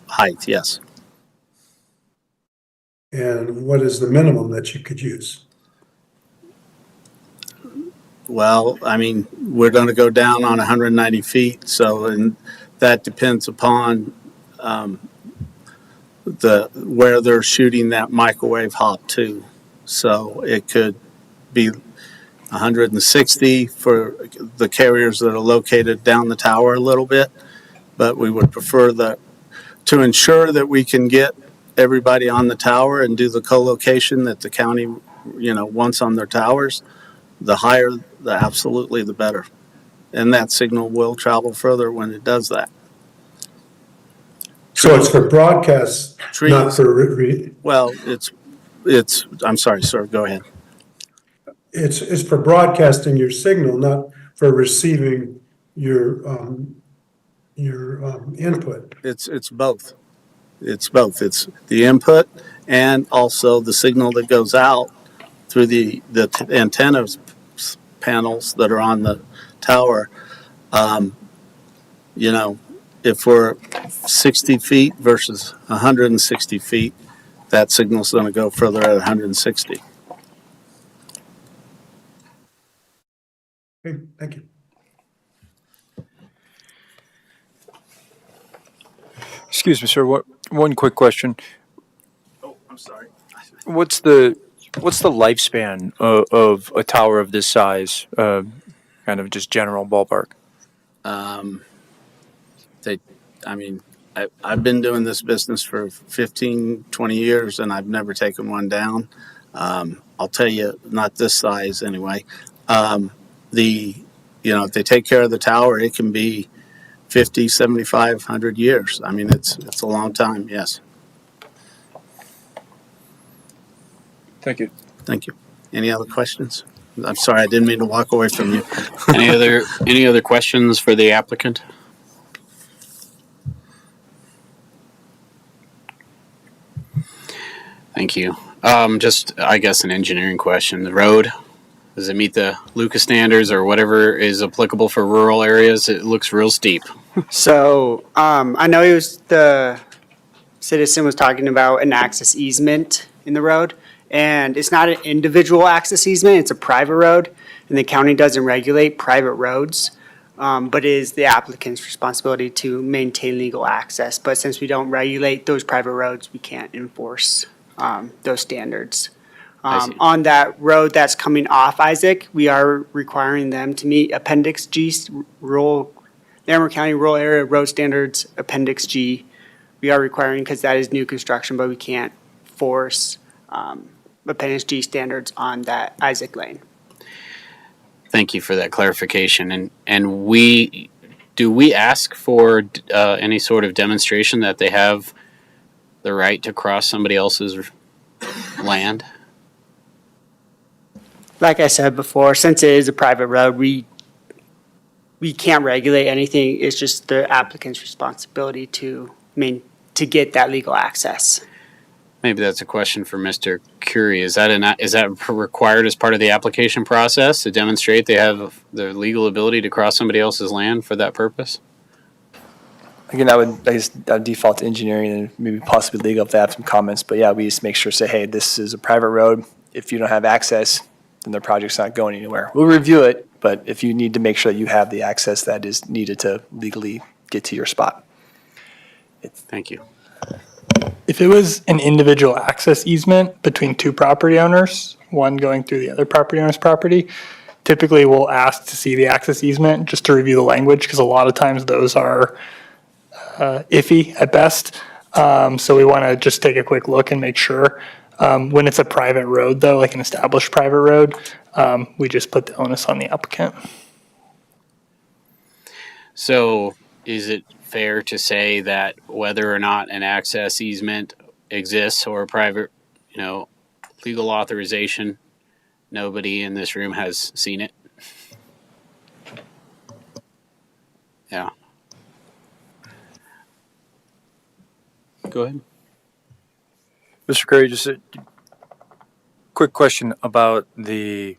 [SPEAKER 11] height, yes.
[SPEAKER 15] And what is the minimum that you could use?
[SPEAKER 11] Well, I mean, we're going to go down on 190 feet, and that depends upon where they're shooting that microwave hop to. So it could be 160 for the carriers that are located down the tower a little bit, but we would prefer to ensure that we can get everybody on the tower and do the co-location that the county, wants on their towers. The higher, absolutely the better. And that signal will travel further when it does that.
[SPEAKER 15] So it's for broadcast, not for
[SPEAKER 11] well, it's. I'm sorry, sir. Go ahead.
[SPEAKER 15] It's for broadcasting your signal, not for receiving your input.
[SPEAKER 11] It's both. It's both. It's the input and also the signal that goes out through the antenna panels that are on the tower. Um, you know, if we're 60 feet versus 160 feet, that signal's going to go further at 160.
[SPEAKER 15] Okay, thank you.
[SPEAKER 14] Excuse me, sir. One quick question.
[SPEAKER 11] Oh, I'm sorry.
[SPEAKER 14] What's the lifespan of a tower of this size? Kind of just general ballpark.
[SPEAKER 11] Um, they, I mean, I've been doing this business for 15, 20 years, and I've never taken one down. I'll tell you, not this size anyway. If they take care of the tower, it can be 50, 75, 100 years. I mean, it's a long time, yes.
[SPEAKER 14] Thank you.
[SPEAKER 11] Thank you. Any other questions? I'm sorry, I didn't mean to walk away from you.
[SPEAKER 1] Any other questions for the applicant? Thank you. Just, I guess, an engineering question. The road, does it meet the Lucas standards or whatever is applicable for rural areas? It looks real steep.
[SPEAKER 7] So I know the citizen was talking about an access easement in the road, and it's not an individual access easement, it's a private road, and the county doesn't regulate private roads, but it is the applicant's responsibility to maintain legal access. But since we don't regulate those private roads, we can't enforce those standards. On that road that's coming off Isaac, we are requiring them to meet Appendix G, Larimer County Rural Area Road Standards, Appendix G. We are requiring, because that is new construction, but we can't force Appendix G standards on that Isaac Lane.
[SPEAKER 1] Thank you for that clarification. And do we ask for any sort of demonstration that they have the right to cross somebody else's land?
[SPEAKER 7] Like I said before, since it is a private road, we can't regulate anything. It's just the applicant's responsibility to get that legal access.
[SPEAKER 1] Maybe that's a question for Mr. Curie. Is that required as part of the application process to demonstrate they have the legal ability to cross somebody else's land for that purpose?
[SPEAKER 10] Again, I would default to engineering and maybe possibly legal if they have some comments. But yeah, we just make sure, say, hey, this is a private road. If you don't have access, then the project's not going anywhere. We'll review it, but if you need to make sure that you have the access that is needed to legally get to your spot.
[SPEAKER 1] Thank you.
[SPEAKER 3] If it was an individual access easement between two property owners, one going through the other property owner's property, typically we'll ask to see the access easement just to review the language, because a lot of times those are iffy at best. So we want to just take a quick look and make sure. When it's a private road, though, like an established private road, we just put the onus on the applicant.
[SPEAKER 1] So is it fair to say that whether or not an access easement exists or a private, legal authorization, nobody in this room has seen it? Yeah. Go ahead.
[SPEAKER 14] Mr. Curry, just a quick question about the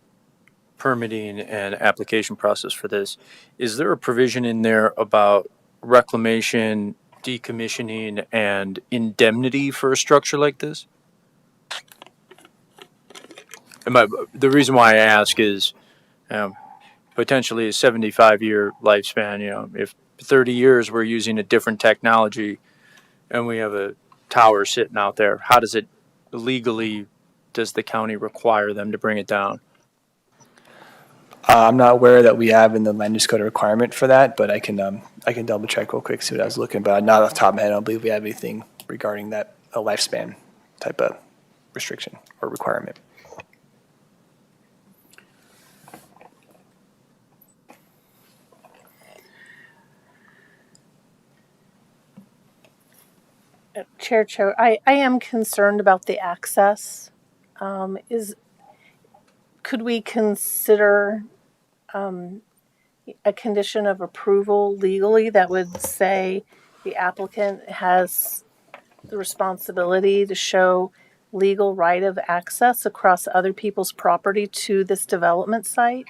[SPEAKER 14] permitting and application process for this. Is there a provision in there about reclamation, decommissioning, and indemnity for a structure like this? The reason why I ask is potentially a 75-year lifespan. If 30 years we're using a different technology and we have a tower sitting out there, how does it legally, does the county require them to bring it down?
[SPEAKER 10] I'm not aware that we have in the land use code a requirement for that, but I can double check real quick, see what I was looking, but not off the top of my head, I don't believe we have anything regarding that, a lifespan type of restriction or requirement.
[SPEAKER 5] Chair, I am concerned about the access. Could we consider a condition of approval legally that would say the applicant has the responsibility to show legal right of access across other people's property to this development site?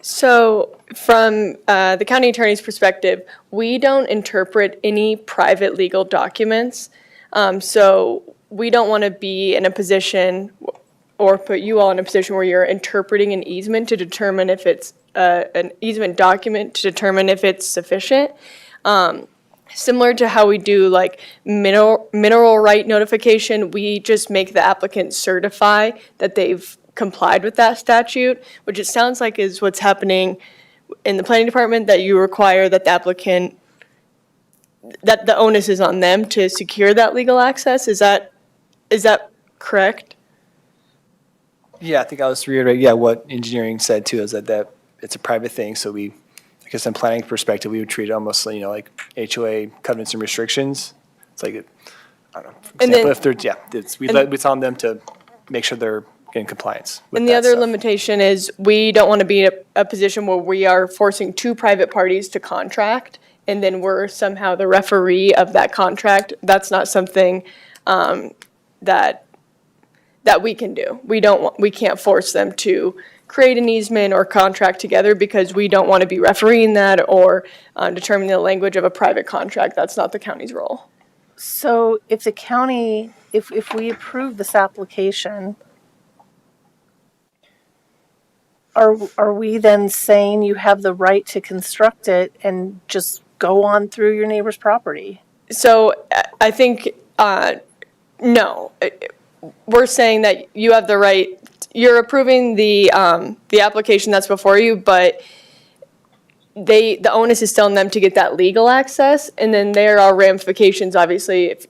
[SPEAKER 17] So, from the county attorney's perspective, we don't interpret any private legal documents. So, we don't want to be in a position or put you all in a position where you're interpreting an easement to determine if it's an easement document to determine if it's sufficient. Similar to how we do like mineral right notification, we just make the applicant certify that they've complied with that statute, which it sounds like is what's happening in the planning department, that you require that the applicant, that the onus is on them to secure that legal access. Is that correct?
[SPEAKER 10] Yeah, I think I'll just reiterate, yeah, what engineering said too, is that it's a private thing, so we, I guess in planning perspective, we would treat it almost, like HOA covenants and restrictions. It's like, I don't know, for
[SPEAKER 17] And
[SPEAKER 10] example,
[SPEAKER 17] then-
[SPEAKER 10] if they're, we tell them to make sure they're in compliance with
[SPEAKER 17] And the
[SPEAKER 10] that
[SPEAKER 17] other
[SPEAKER 10] stuff.
[SPEAKER 17] limitation is we don't want to be in a position where we are forcing two private parties to contract and then we're somehow the referee of that contract. That's not something that we can do. We can't force them to create an easement or contract together because we don't want to be refereeing that or determining the language of a private contract. That's not the county's role.
[SPEAKER 5] So if the county, if we approve this application, are we then saying you have the right to construct it and just go on through your neighbor's property?
[SPEAKER 17] So I think, no. We're saying that you have the right, you're approving the application that's before you, but the onus is still on them to get that legal access. And then there are ramifications, obviously, if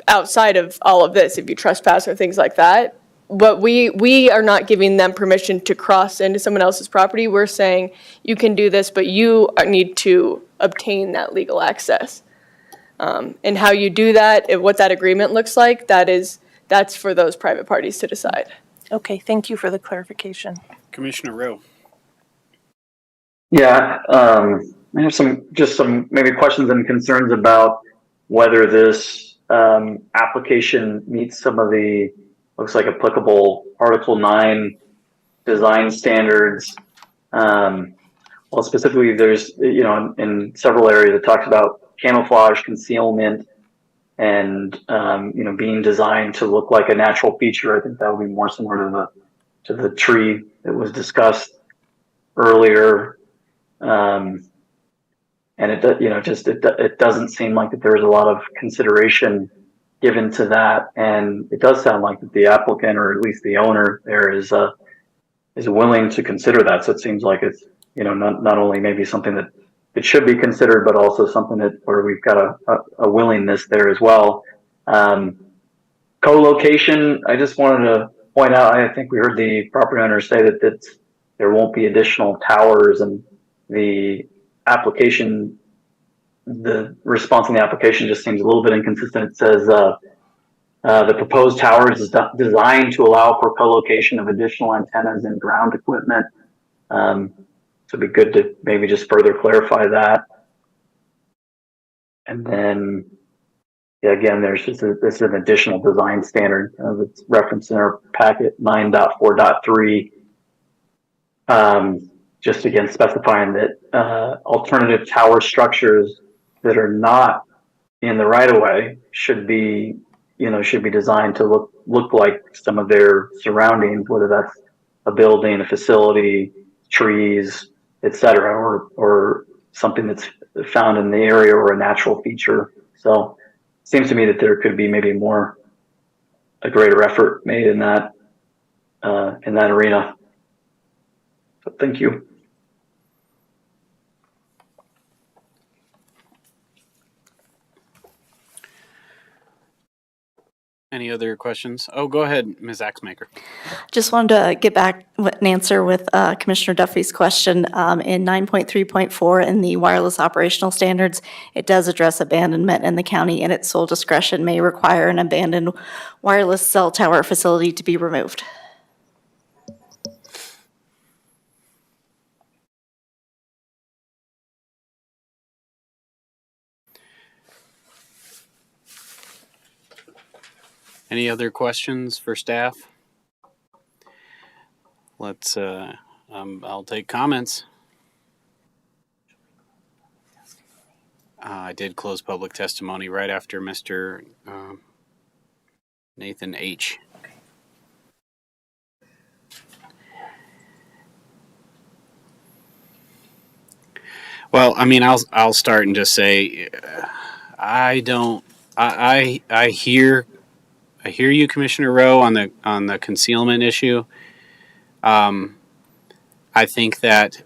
[SPEAKER 17] outside of all of this, if you trespass or things like that. But we are not giving them permission to cross into someone else's property. We're saying you can do this, but you need to obtain that legal access. And how you do that, what that agreement looks like, that's for those private parties to decide.
[SPEAKER 5] Okay, thank you for the clarification.
[SPEAKER 1] Commissioner Rowe.
[SPEAKER 16] Yeah, I have some maybe questions and concerns about whether this application meets some of the, looks like applicable Article 9 design standards. Well, specifically, there's, in several areas it talks about camouflage, concealment, and, being designed to look like a natural feature. I think that would be more similar to the tree that was discussed earlier. And it doesn't seem like that there's a lot of consideration given to that. And it does sound like that the applicant, or at least the owner there, is willing to consider that. So it seems like it's, not only maybe something that it should be considered, but also something where we've got a willingness there as well. Co-location, I just wanted to point out, I think we heard the property owner say that there won't be additional towers, and the application, the response in the application just seems a little bit inconsistent. It says, the proposed towers is designed to allow for co-location of additional antennas and ground equipment. So it'd be good to maybe just further clarify that. And then, yeah, again, this is an additional design standard that's referenced in our packet 9.4.3. Just again specifying that alternative tower structures that are not in the right of way should be designed to look like some of their surroundings, whether that's a building, a facility, trees, etc., or something that's found in the area, or a natural feature. So it seems to me that there could be maybe a greater effort made in that arena. So thank you.
[SPEAKER 1] Any other questions? Oh, go ahead, Ms. Axmaker.
[SPEAKER 8] Just wanted to get back with an answer with Commissioner Duffy's question. In 9.3.4 in the wireless operational standards, it does address abandonment, and the county in its sole discretion may require an abandoned wireless cell tower facility to be removed.
[SPEAKER 1] Any other questions for staff? Let's, I'll take comments. I did close public testimony right after Mr. Nathan H. Well, I mean, I'll start and just say, I hear you, Commissioner Rowe, on the concealment issue. I think that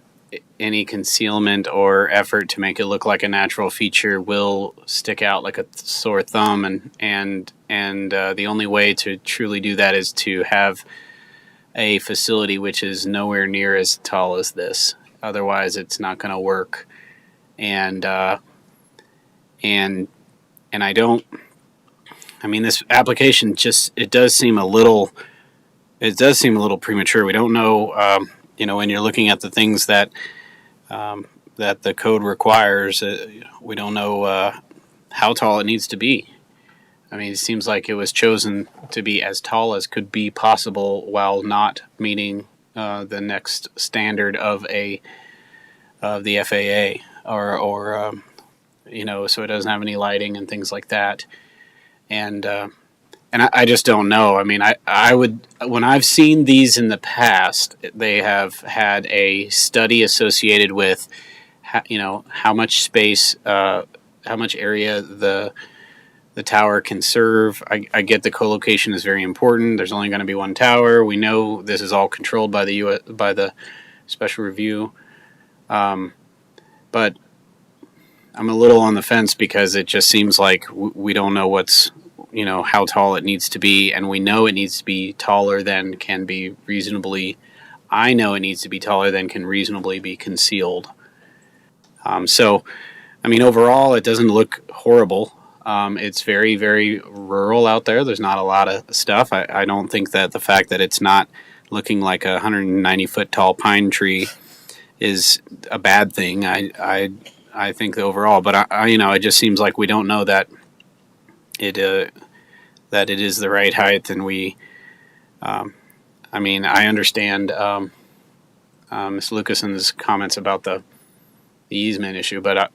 [SPEAKER 1] any concealment or effort to make it look like a natural feature will stick out like a sore thumb, and the only way to truly do that is to have a facility which is nowhere near as tall as this. Otherwise, it's not going to work. And I don't. I mean, this application it does seem a little premature. We don't know. When you're looking at the things that that the code requires, we don't know how tall it needs to be. I mean, it seems like it was chosen to be as tall as could be possible while not meeting the next standard of the FAA, or so it doesn't have any lighting and things like that. And I just don't know. I mean, I would, when I've seen these in the past, they have had a study associated with how much space, how much area the tower can serve. I get the co-location is very important. There's only going to be one tower. We know this is all controlled by the special review. But I'm a little on the fence because it just seems like we don't know how tall it needs to be, and we know it needs to be taller than can be reasonably. I know it needs to be taller than can reasonably be concealed. So, I mean, overall, it doesn't look horrible. It's very, very rural out there. There's not a lot of stuff. I don't think that the fact that it's not looking like a 190-foot tall pine tree is a bad thing. I think overall, but it just seems like we don't know that it is the right height, and we. I mean, I understand Ms. Lucason's comments about the easement issue, but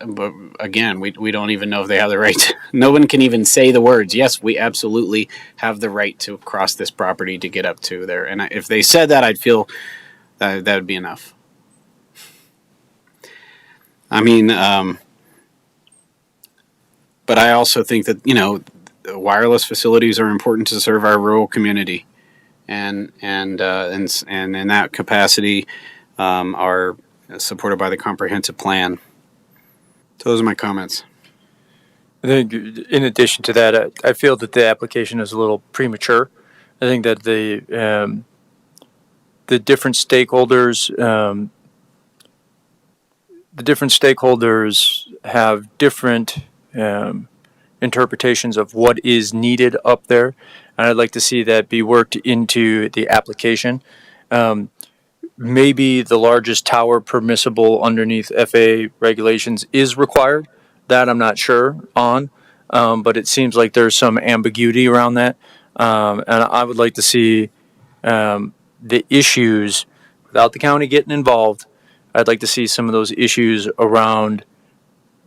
[SPEAKER 1] again, we don't even know if they have the right. No one can even say the words. Yes, we absolutely have the right to cross this property to get up to there, and if they said that, I'd feel that would be enough. I mean, but I also think that wireless facilities are important to serve our rural community, and in that capacity, are supported by the comprehensive plan. So those are my comments.
[SPEAKER 14] I think, in addition to that, I feel that the application is a little premature. I think that the different stakeholders, have different interpretations of what is needed up there, and I'd like to see that be worked into the application. Maybe the largest tower permissible underneath FAA regulations is required. That I'm not sure on, but it seems like there's some ambiguity around that, and I would like to see the issues without the county getting involved. I'd like to see some of those issues around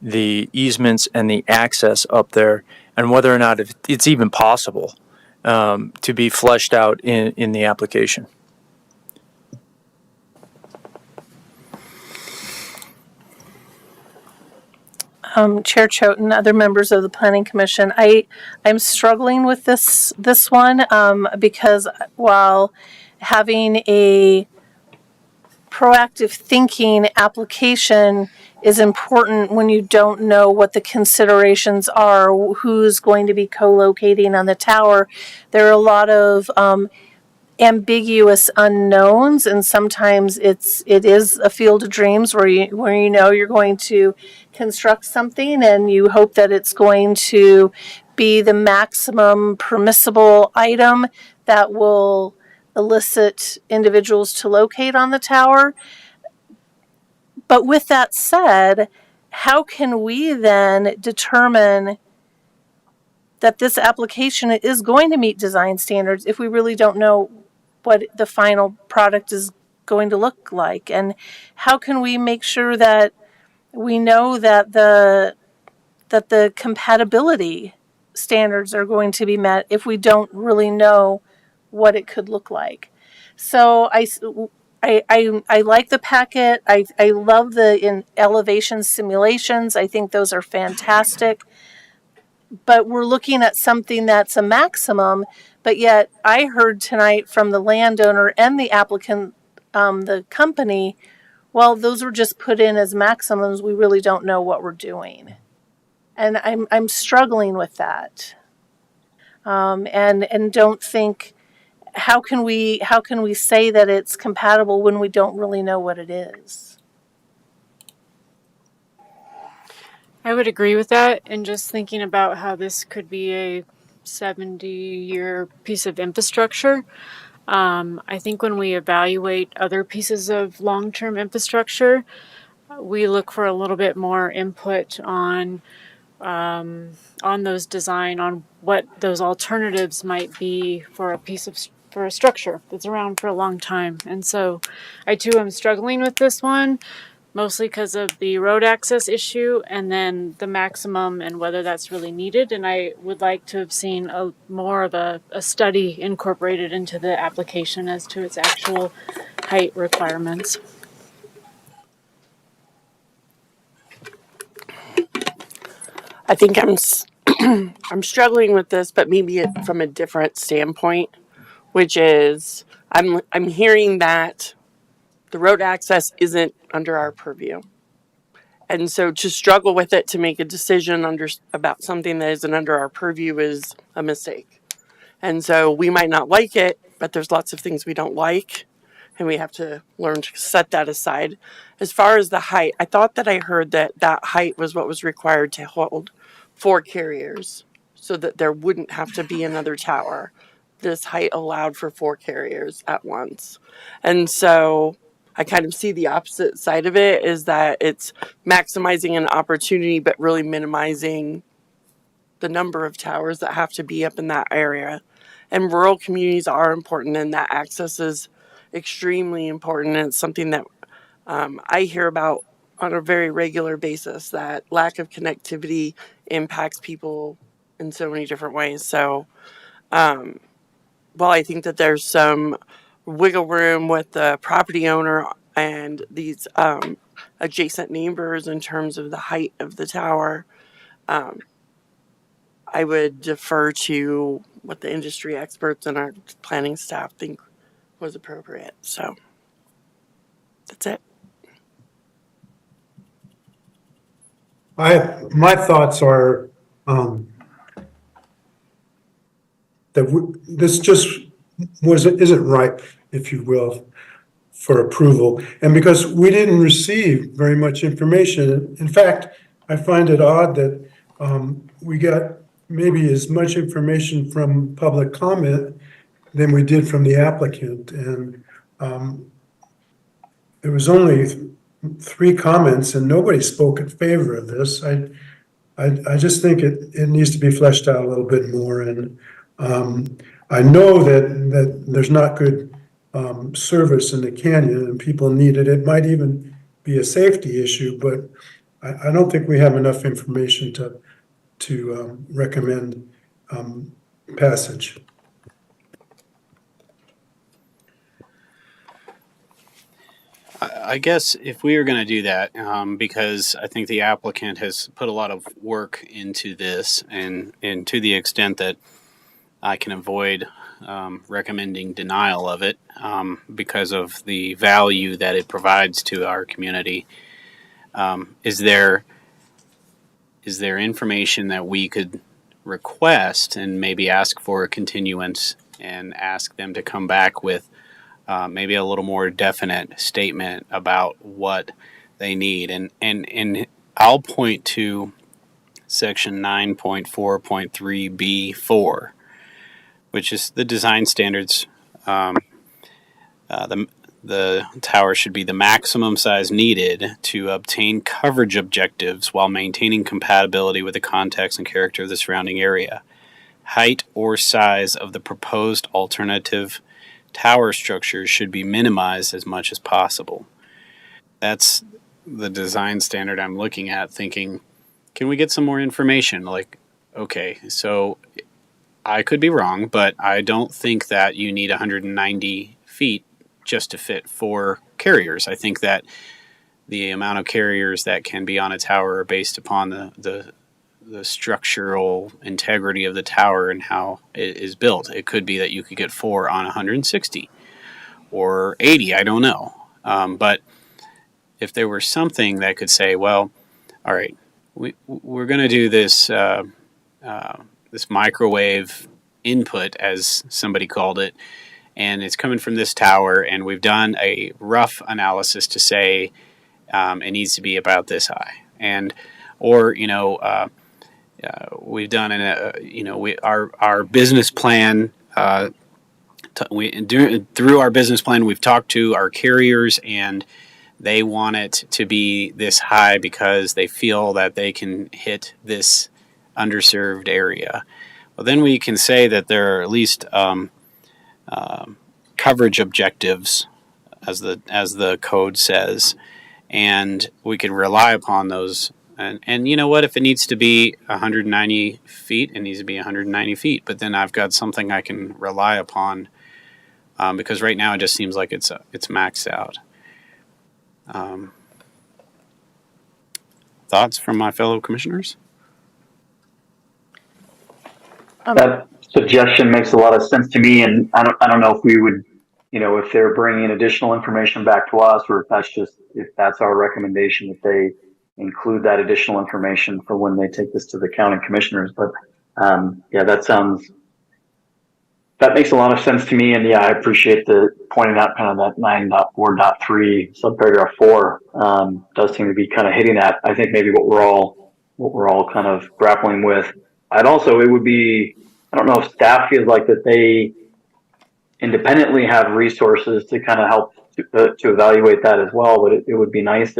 [SPEAKER 14] the easements and the access up there, and whether or not it's even possible to be fleshed out in the application.
[SPEAKER 5] Chair Choate and other members of the Planning Commission, I'm struggling with this one because while having a proactive thinking application is important when you don't know what the considerations are, who's going to be co-locating on the tower, there are a lot of ambiguous unknowns, and sometimes it is a field of dreams where you know you're going to construct something and you hope that it's going to be the maximum permissible item that will elicit individuals to locate on the tower. But with that said, how can we then determine that this application is going to meet design standards if we really don't know what the final product is going to look like? And how can we make sure that we know that the compatibility standards are going to be met if we don't really know what it could look like? So I like the packet. I love the elevation simulations. I think those are fantastic. But we're looking at something that's a maximum. But yet I heard tonight from the landowner and the applicant, the company, well, those were just put in as maximums. We really don't know what we're doing. And I'm struggling with that. And don't think, how can we say that it's compatible when we don't really know what it is?
[SPEAKER 18] I would agree with that. And just thinking about how this could be a 70-year piece of infrastructure, I think when we evaluate other pieces of long-term infrastructure, we look for a little bit more input on those design, on what those alternatives might be for a structure that's around for a long time. And so I too am struggling with this one, mostly because of the road access issue and then the maximum and whether that's really needed. And I would like to have seen more of a study incorporated into the application as to its actual height requirements.
[SPEAKER 12] I think I'm struggling with this, but maybe from a different standpoint, which is I'm hearing that the road access isn't under our purview. And so to struggle with it to make a decision about something that isn't under our purview is a mistake. And so we might not like it, but there's lots of things we don't like, and we have to learn to set that aside. As far as the height, I thought that I heard that height was what was required to hold 4 carriers so that there wouldn't have to be another tower. This height allowed for 4 carriers at once. And so I kind of see the opposite side of it, is that it's maximizing an opportunity but really minimizing the number of towers that have to be up in that area. And rural communities are important, and that access is extremely important. And it's something that I hear about on a very regular basis, that lack of connectivity impacts people in so many different ways. So while I think that there's some wiggle room with the property owner and these adjacent neighbors in terms of the height of the tower, I would defer to what the industry experts and our planning staff think was appropriate. So that's it.
[SPEAKER 15] My thoughts are that this just isn't ripe, if you will, for approval. And because we didn't receive very much information, in fact, I find it odd that we got maybe as much information from public comment than we did from the applicant. And there was only 3 comments and nobody spoke in favor of this. I just think it needs to be fleshed out a little bit more. And I know that there's not good service in the canyon and people need it. It might even be a safety issue, but I don't think we have enough information to recommend passage.
[SPEAKER 1] I guess if we are going to do that, because I think the applicant has put a lot of work into this, and to the extent that I can avoid recommending denial of it because of the value that it provides to our community, is there information that we could request and maybe ask for a continuance and ask them to come back with maybe a little more definite statement about what they need? And I'll point to section 9.4.3b4, which is the design standards. The tower should be the maximum size needed to obtain coverage objectives while maintaining compatibility with the context and character of the surrounding area. height or size of the proposed alternative tower structures should be minimized as much as possible. That's the design standard I'm looking at, thinking, can we get some more information? Like, okay, so I could be wrong, but I don't think that you need 190 feet just to fit 4 carriers. I think that the amount of carriers that can be on a tower are based upon the structural integrity of the tower and how it is built. It could be that you could get 4 on 160 or 80. I don't know. But if there were something that could say, well, all right, we're going to do this this microwave input, as somebody called it, and it's coming from this tower, and we've done a rough analysis to say it needs to be about this high, and or we've done our business plan. Through our business plan, we've talked to our carriers, and they want it to be this high because they feel that they can hit this underserved area. Well, then we can say that there are at least coverage objectives, as the code says, and we can rely upon those. And you know what? If it needs to be 190 feet, it needs to be 190 feet. But then I've got something I can rely upon, because right now it just seems like it's maxed out. Thoughts from my fellow commissioners?
[SPEAKER 16] That suggestion makes a lot of sense to me, and I don't know if we would, if they're bringing additional information back to us, or if that's our recommendation, that they include that additional information for when they take this to the county commissioners. But that makes a lot of sense to me, and I appreciate the pointing out kind of that 9.4.3 subparagraph 4 does seem to be kind of hitting that. I think maybe what we're all kind of grappling with. It would be, I don't know if staff feels like that they independently have resources to kind of help to evaluate that as well, but it would be nice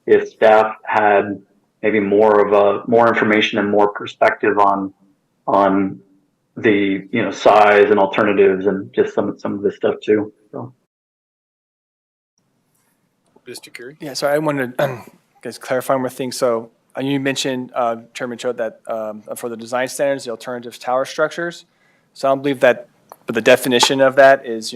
[SPEAKER 16] if staff had maybe more information and more perspective on the size and alternatives and just some of this stuff too. So.
[SPEAKER 1] Mr. Curry?
[SPEAKER 10] Yeah, so I wanted to just clarify more things. So you mentioned, Chairman Choate, that for the design standards, the alternative tower structures. So I don't believe that, but the definition of that is,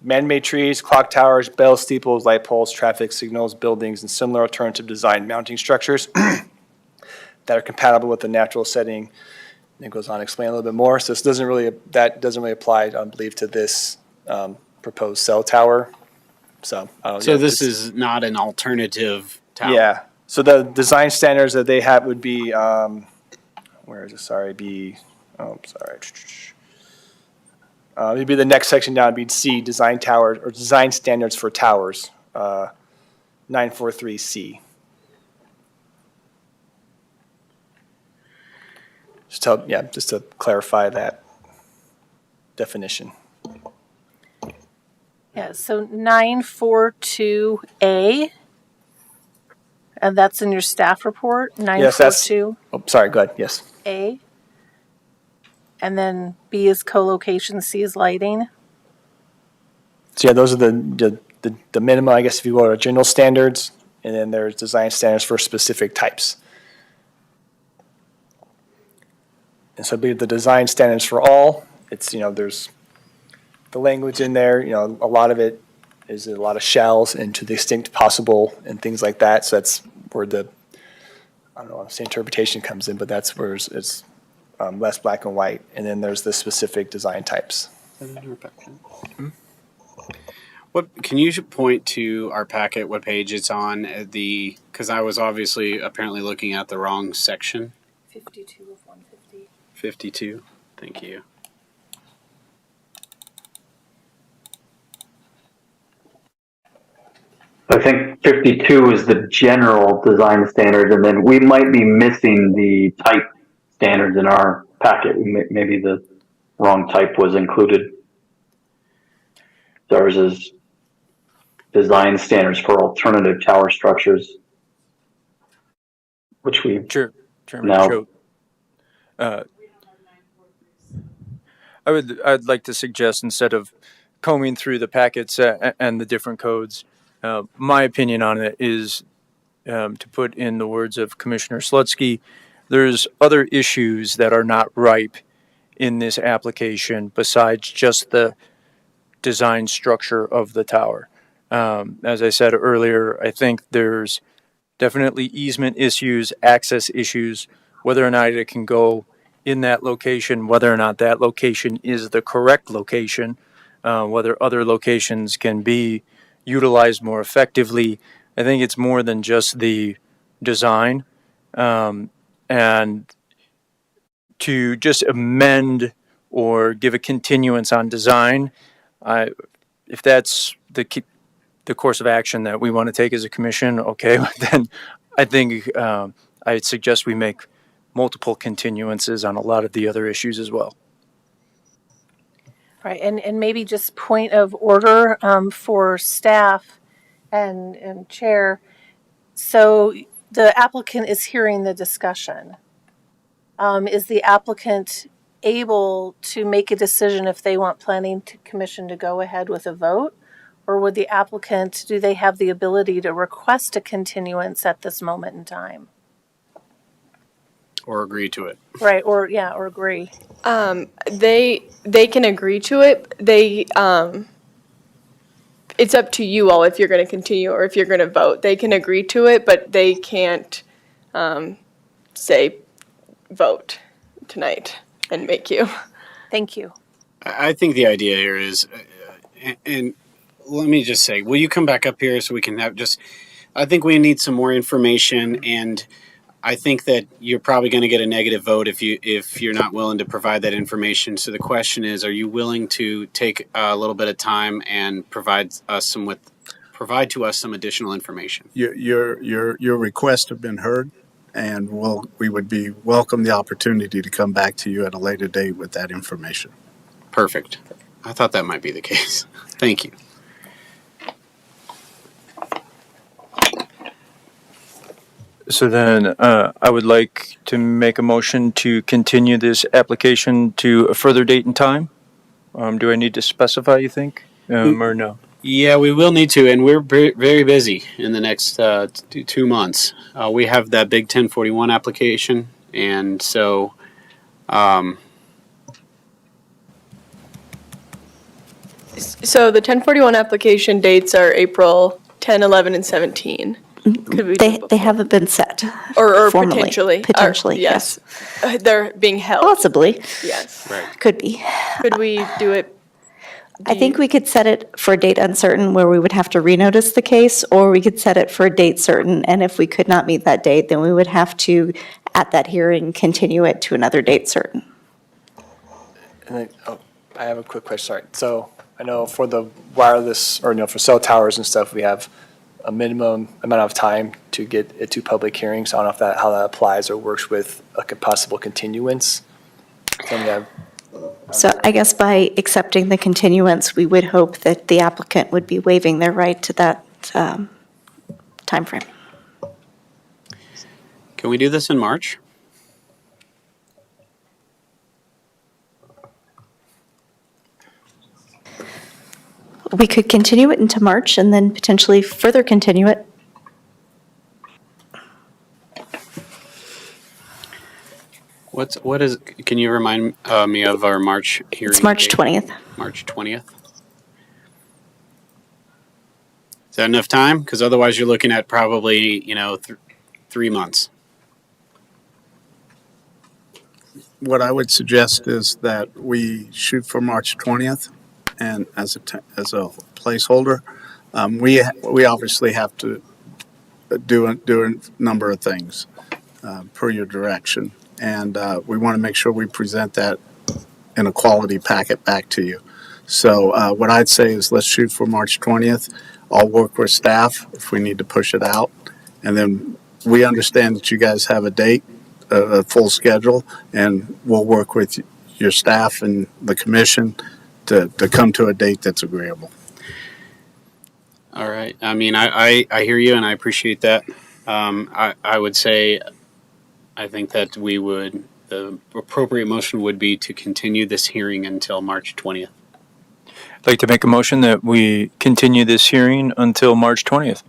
[SPEAKER 10] man-made trees, clock towers, bells, steeples, light poles, traffic signals, buildings, and similar alternative design mounting structures that are compatible with the natural setting. And it goes on to explain a little bit more. So this doesn't really apply, I believe, to this proposed cell tower. So
[SPEAKER 1] This is not an alternative tower.
[SPEAKER 10] Yeah. So the design standards that they have would be, where is it? Sorry, it'd be the next section down. It'd be C, design tower or design standards for towers, 943C. Just to clarify that definition.
[SPEAKER 5] Yeah, so 942A, and that's in your staff report, 942.
[SPEAKER 10] Sorry, go ahead, yes.
[SPEAKER 5] A, and then B is co-location, C is lighting.
[SPEAKER 10] So those are the minimum, I guess, if you go to general standards, and then there's design standards for specific types. And so I believe the design standards for all, it's, there's the language in there, a lot of it is a lot of shalls and to the extent possible and things like that. So that's where the interpretation comes in, but that's where it's less black and white. And then there's the specific design types.
[SPEAKER 1] What can you point to our packet? What page it's on? Because I was apparently looking at the wrong section.
[SPEAKER 5] 52 of 150.
[SPEAKER 1] 52. Thank you.
[SPEAKER 16] I think 52 is the general design standards, and then we might be missing the type standards in our packet. Maybe the wrong type was included. Ours is design standards for alternative tower structures, which we
[SPEAKER 14] Chairman
[SPEAKER 16] now.
[SPEAKER 14] Choate. I'd like to suggest, instead of combing through the packets and the different codes, my opinion on it is, to put in the words of Commissioner Slutsky, there's other issues that are not ripe in this application besides just the design structure of the tower. As I said earlier, I think there's definitely easement issues, access issues, whether or not it can go in that location, whether or not that location is the correct location, whether other locations can be utilized more effectively. I think it's more than just the design. And to just amend or give a continuance on design, if that's the course of action that we want to take as a commission, okay, then I think I'd suggest we make multiple continuances on a lot of the other issues as well.
[SPEAKER 5] Right, and maybe just point of order for staff and chair. So the applicant is hearing the discussion. Is the applicant able to make a decision if they want planning commission to go ahead with a vote? Or would the applicant, do they have the ability to request a continuance at this moment in time?
[SPEAKER 1] Or agree to it.
[SPEAKER 5] Right, or agree.
[SPEAKER 17] They can agree to it. It's up to you all if you're going to continue or if you're going to vote. They can agree to it, but they can't say vote tonight and make you.
[SPEAKER 5] Thank you.
[SPEAKER 1] I think the idea here is, and let me just say, will you come back up here so we can have I think we need some more information, and I think that you're probably going to get a negative vote if you're not willing to provide that information. So the question is, are you willing to take a little bit of time and provide to us some additional information?
[SPEAKER 11] Your requests have been heard, and we would welcome the opportunity to come back to you at a later date with that information.
[SPEAKER 1] Perfect. I thought that might be the case. Thank you.
[SPEAKER 14] So then I would like to make a motion to continue this application to a further date and time. Do I need to specify, you think, or no?
[SPEAKER 1] Yeah, we will need to, and we're very busy in the next 2 months. We have that big 1041 application, and so
[SPEAKER 17] So the 1041 application dates are April 10, 11, and 17. Could we
[SPEAKER 8] They haven't been set.
[SPEAKER 17] or
[SPEAKER 8] formally.
[SPEAKER 17] potentially.
[SPEAKER 8] Potentially,
[SPEAKER 17] yes. They're being held.
[SPEAKER 8] Possibly.
[SPEAKER 17] Yes.
[SPEAKER 1] right.
[SPEAKER 8] Could be.
[SPEAKER 17] Could we do it?
[SPEAKER 8] I think we could set it for a date uncertain where we would have to renotice the case, or we could set it for a date certain, and if we could not meet that date, then we would have to, at that hearing, continue it to another date certain.
[SPEAKER 10] And I have a quick question, sorry. So I know for the wireless, or for cell towers and stuff, we have a minimum amount of time to get it to public hearings. I don't know how that applies or works with a possible continuance.
[SPEAKER 8] So I guess by accepting the continuance, we would hope that the applicant would be waiving their right to that timeframe.
[SPEAKER 1] Can we do this in March?
[SPEAKER 8] We could continue it into March and then potentially further continue it.
[SPEAKER 1] Can you remind me of our March hearing?
[SPEAKER 8] It's March
[SPEAKER 1] date?
[SPEAKER 8] 20th.
[SPEAKER 1] March 20th. Is that enough time? Because otherwise you're looking at probably, 3 months.
[SPEAKER 11] What I would suggest is that we shoot for March 20th, and as a placeholder, we obviously have to do a number of things per your direction, and we want to make sure we present that in a quality packet back to you. So what I'd say is let's shoot for March 20th. I'll work with staff if we need to push it out, and then we understand that you guys have a date, a full schedule, and we'll work with your staff and the commission to come to a date that's agreeable.
[SPEAKER 1] All right. I mean, I hear you, and I appreciate that. I would say I think that we would the appropriate motion would be to continue this hearing until March 20th.
[SPEAKER 14] I'd like to make a motion that we continue this hearing until March 20th.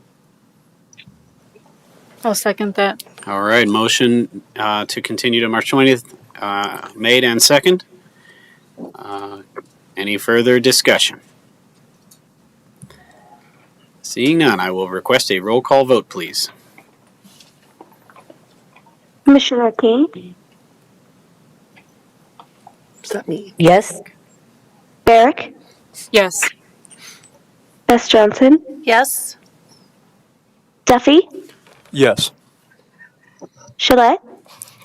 [SPEAKER 18] I'll second that.
[SPEAKER 1] All right, motion to continue to March 20th made and second. Any further discussion? Seeing none, I will request a roll call vote, please.
[SPEAKER 19] Commissioner King?
[SPEAKER 12] Is that me?
[SPEAKER 19] Yes. Barrick?
[SPEAKER 18] Yes.
[SPEAKER 19] Bess Johnson?
[SPEAKER 5] Yes.
[SPEAKER 19] Duffy?
[SPEAKER 14] Yes.
[SPEAKER 19] Gillette?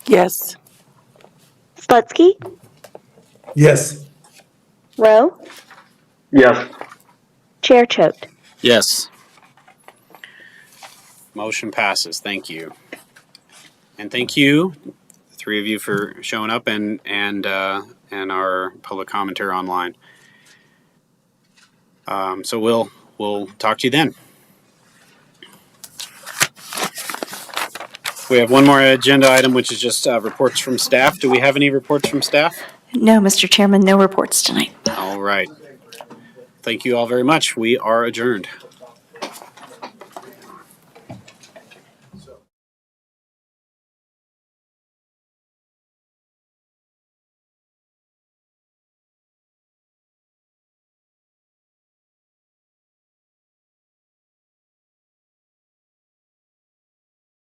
[SPEAKER 12] Yes.
[SPEAKER 19] Slutsky?
[SPEAKER 15] Yes.
[SPEAKER 19] Rowe?
[SPEAKER 16] Yes.
[SPEAKER 19] Chair Choate.
[SPEAKER 1] Yes. Motion passes. Thank you. And thank you, the three of you, for showing up and our public commenter online. So we'll talk to you then. We have one more agenda item, which is just reports from staff. Do we have any reports from staff?
[SPEAKER 8] No, Mr. Chairman, no reports tonight.
[SPEAKER 1] All right. Thank you all very much. We are adjourned.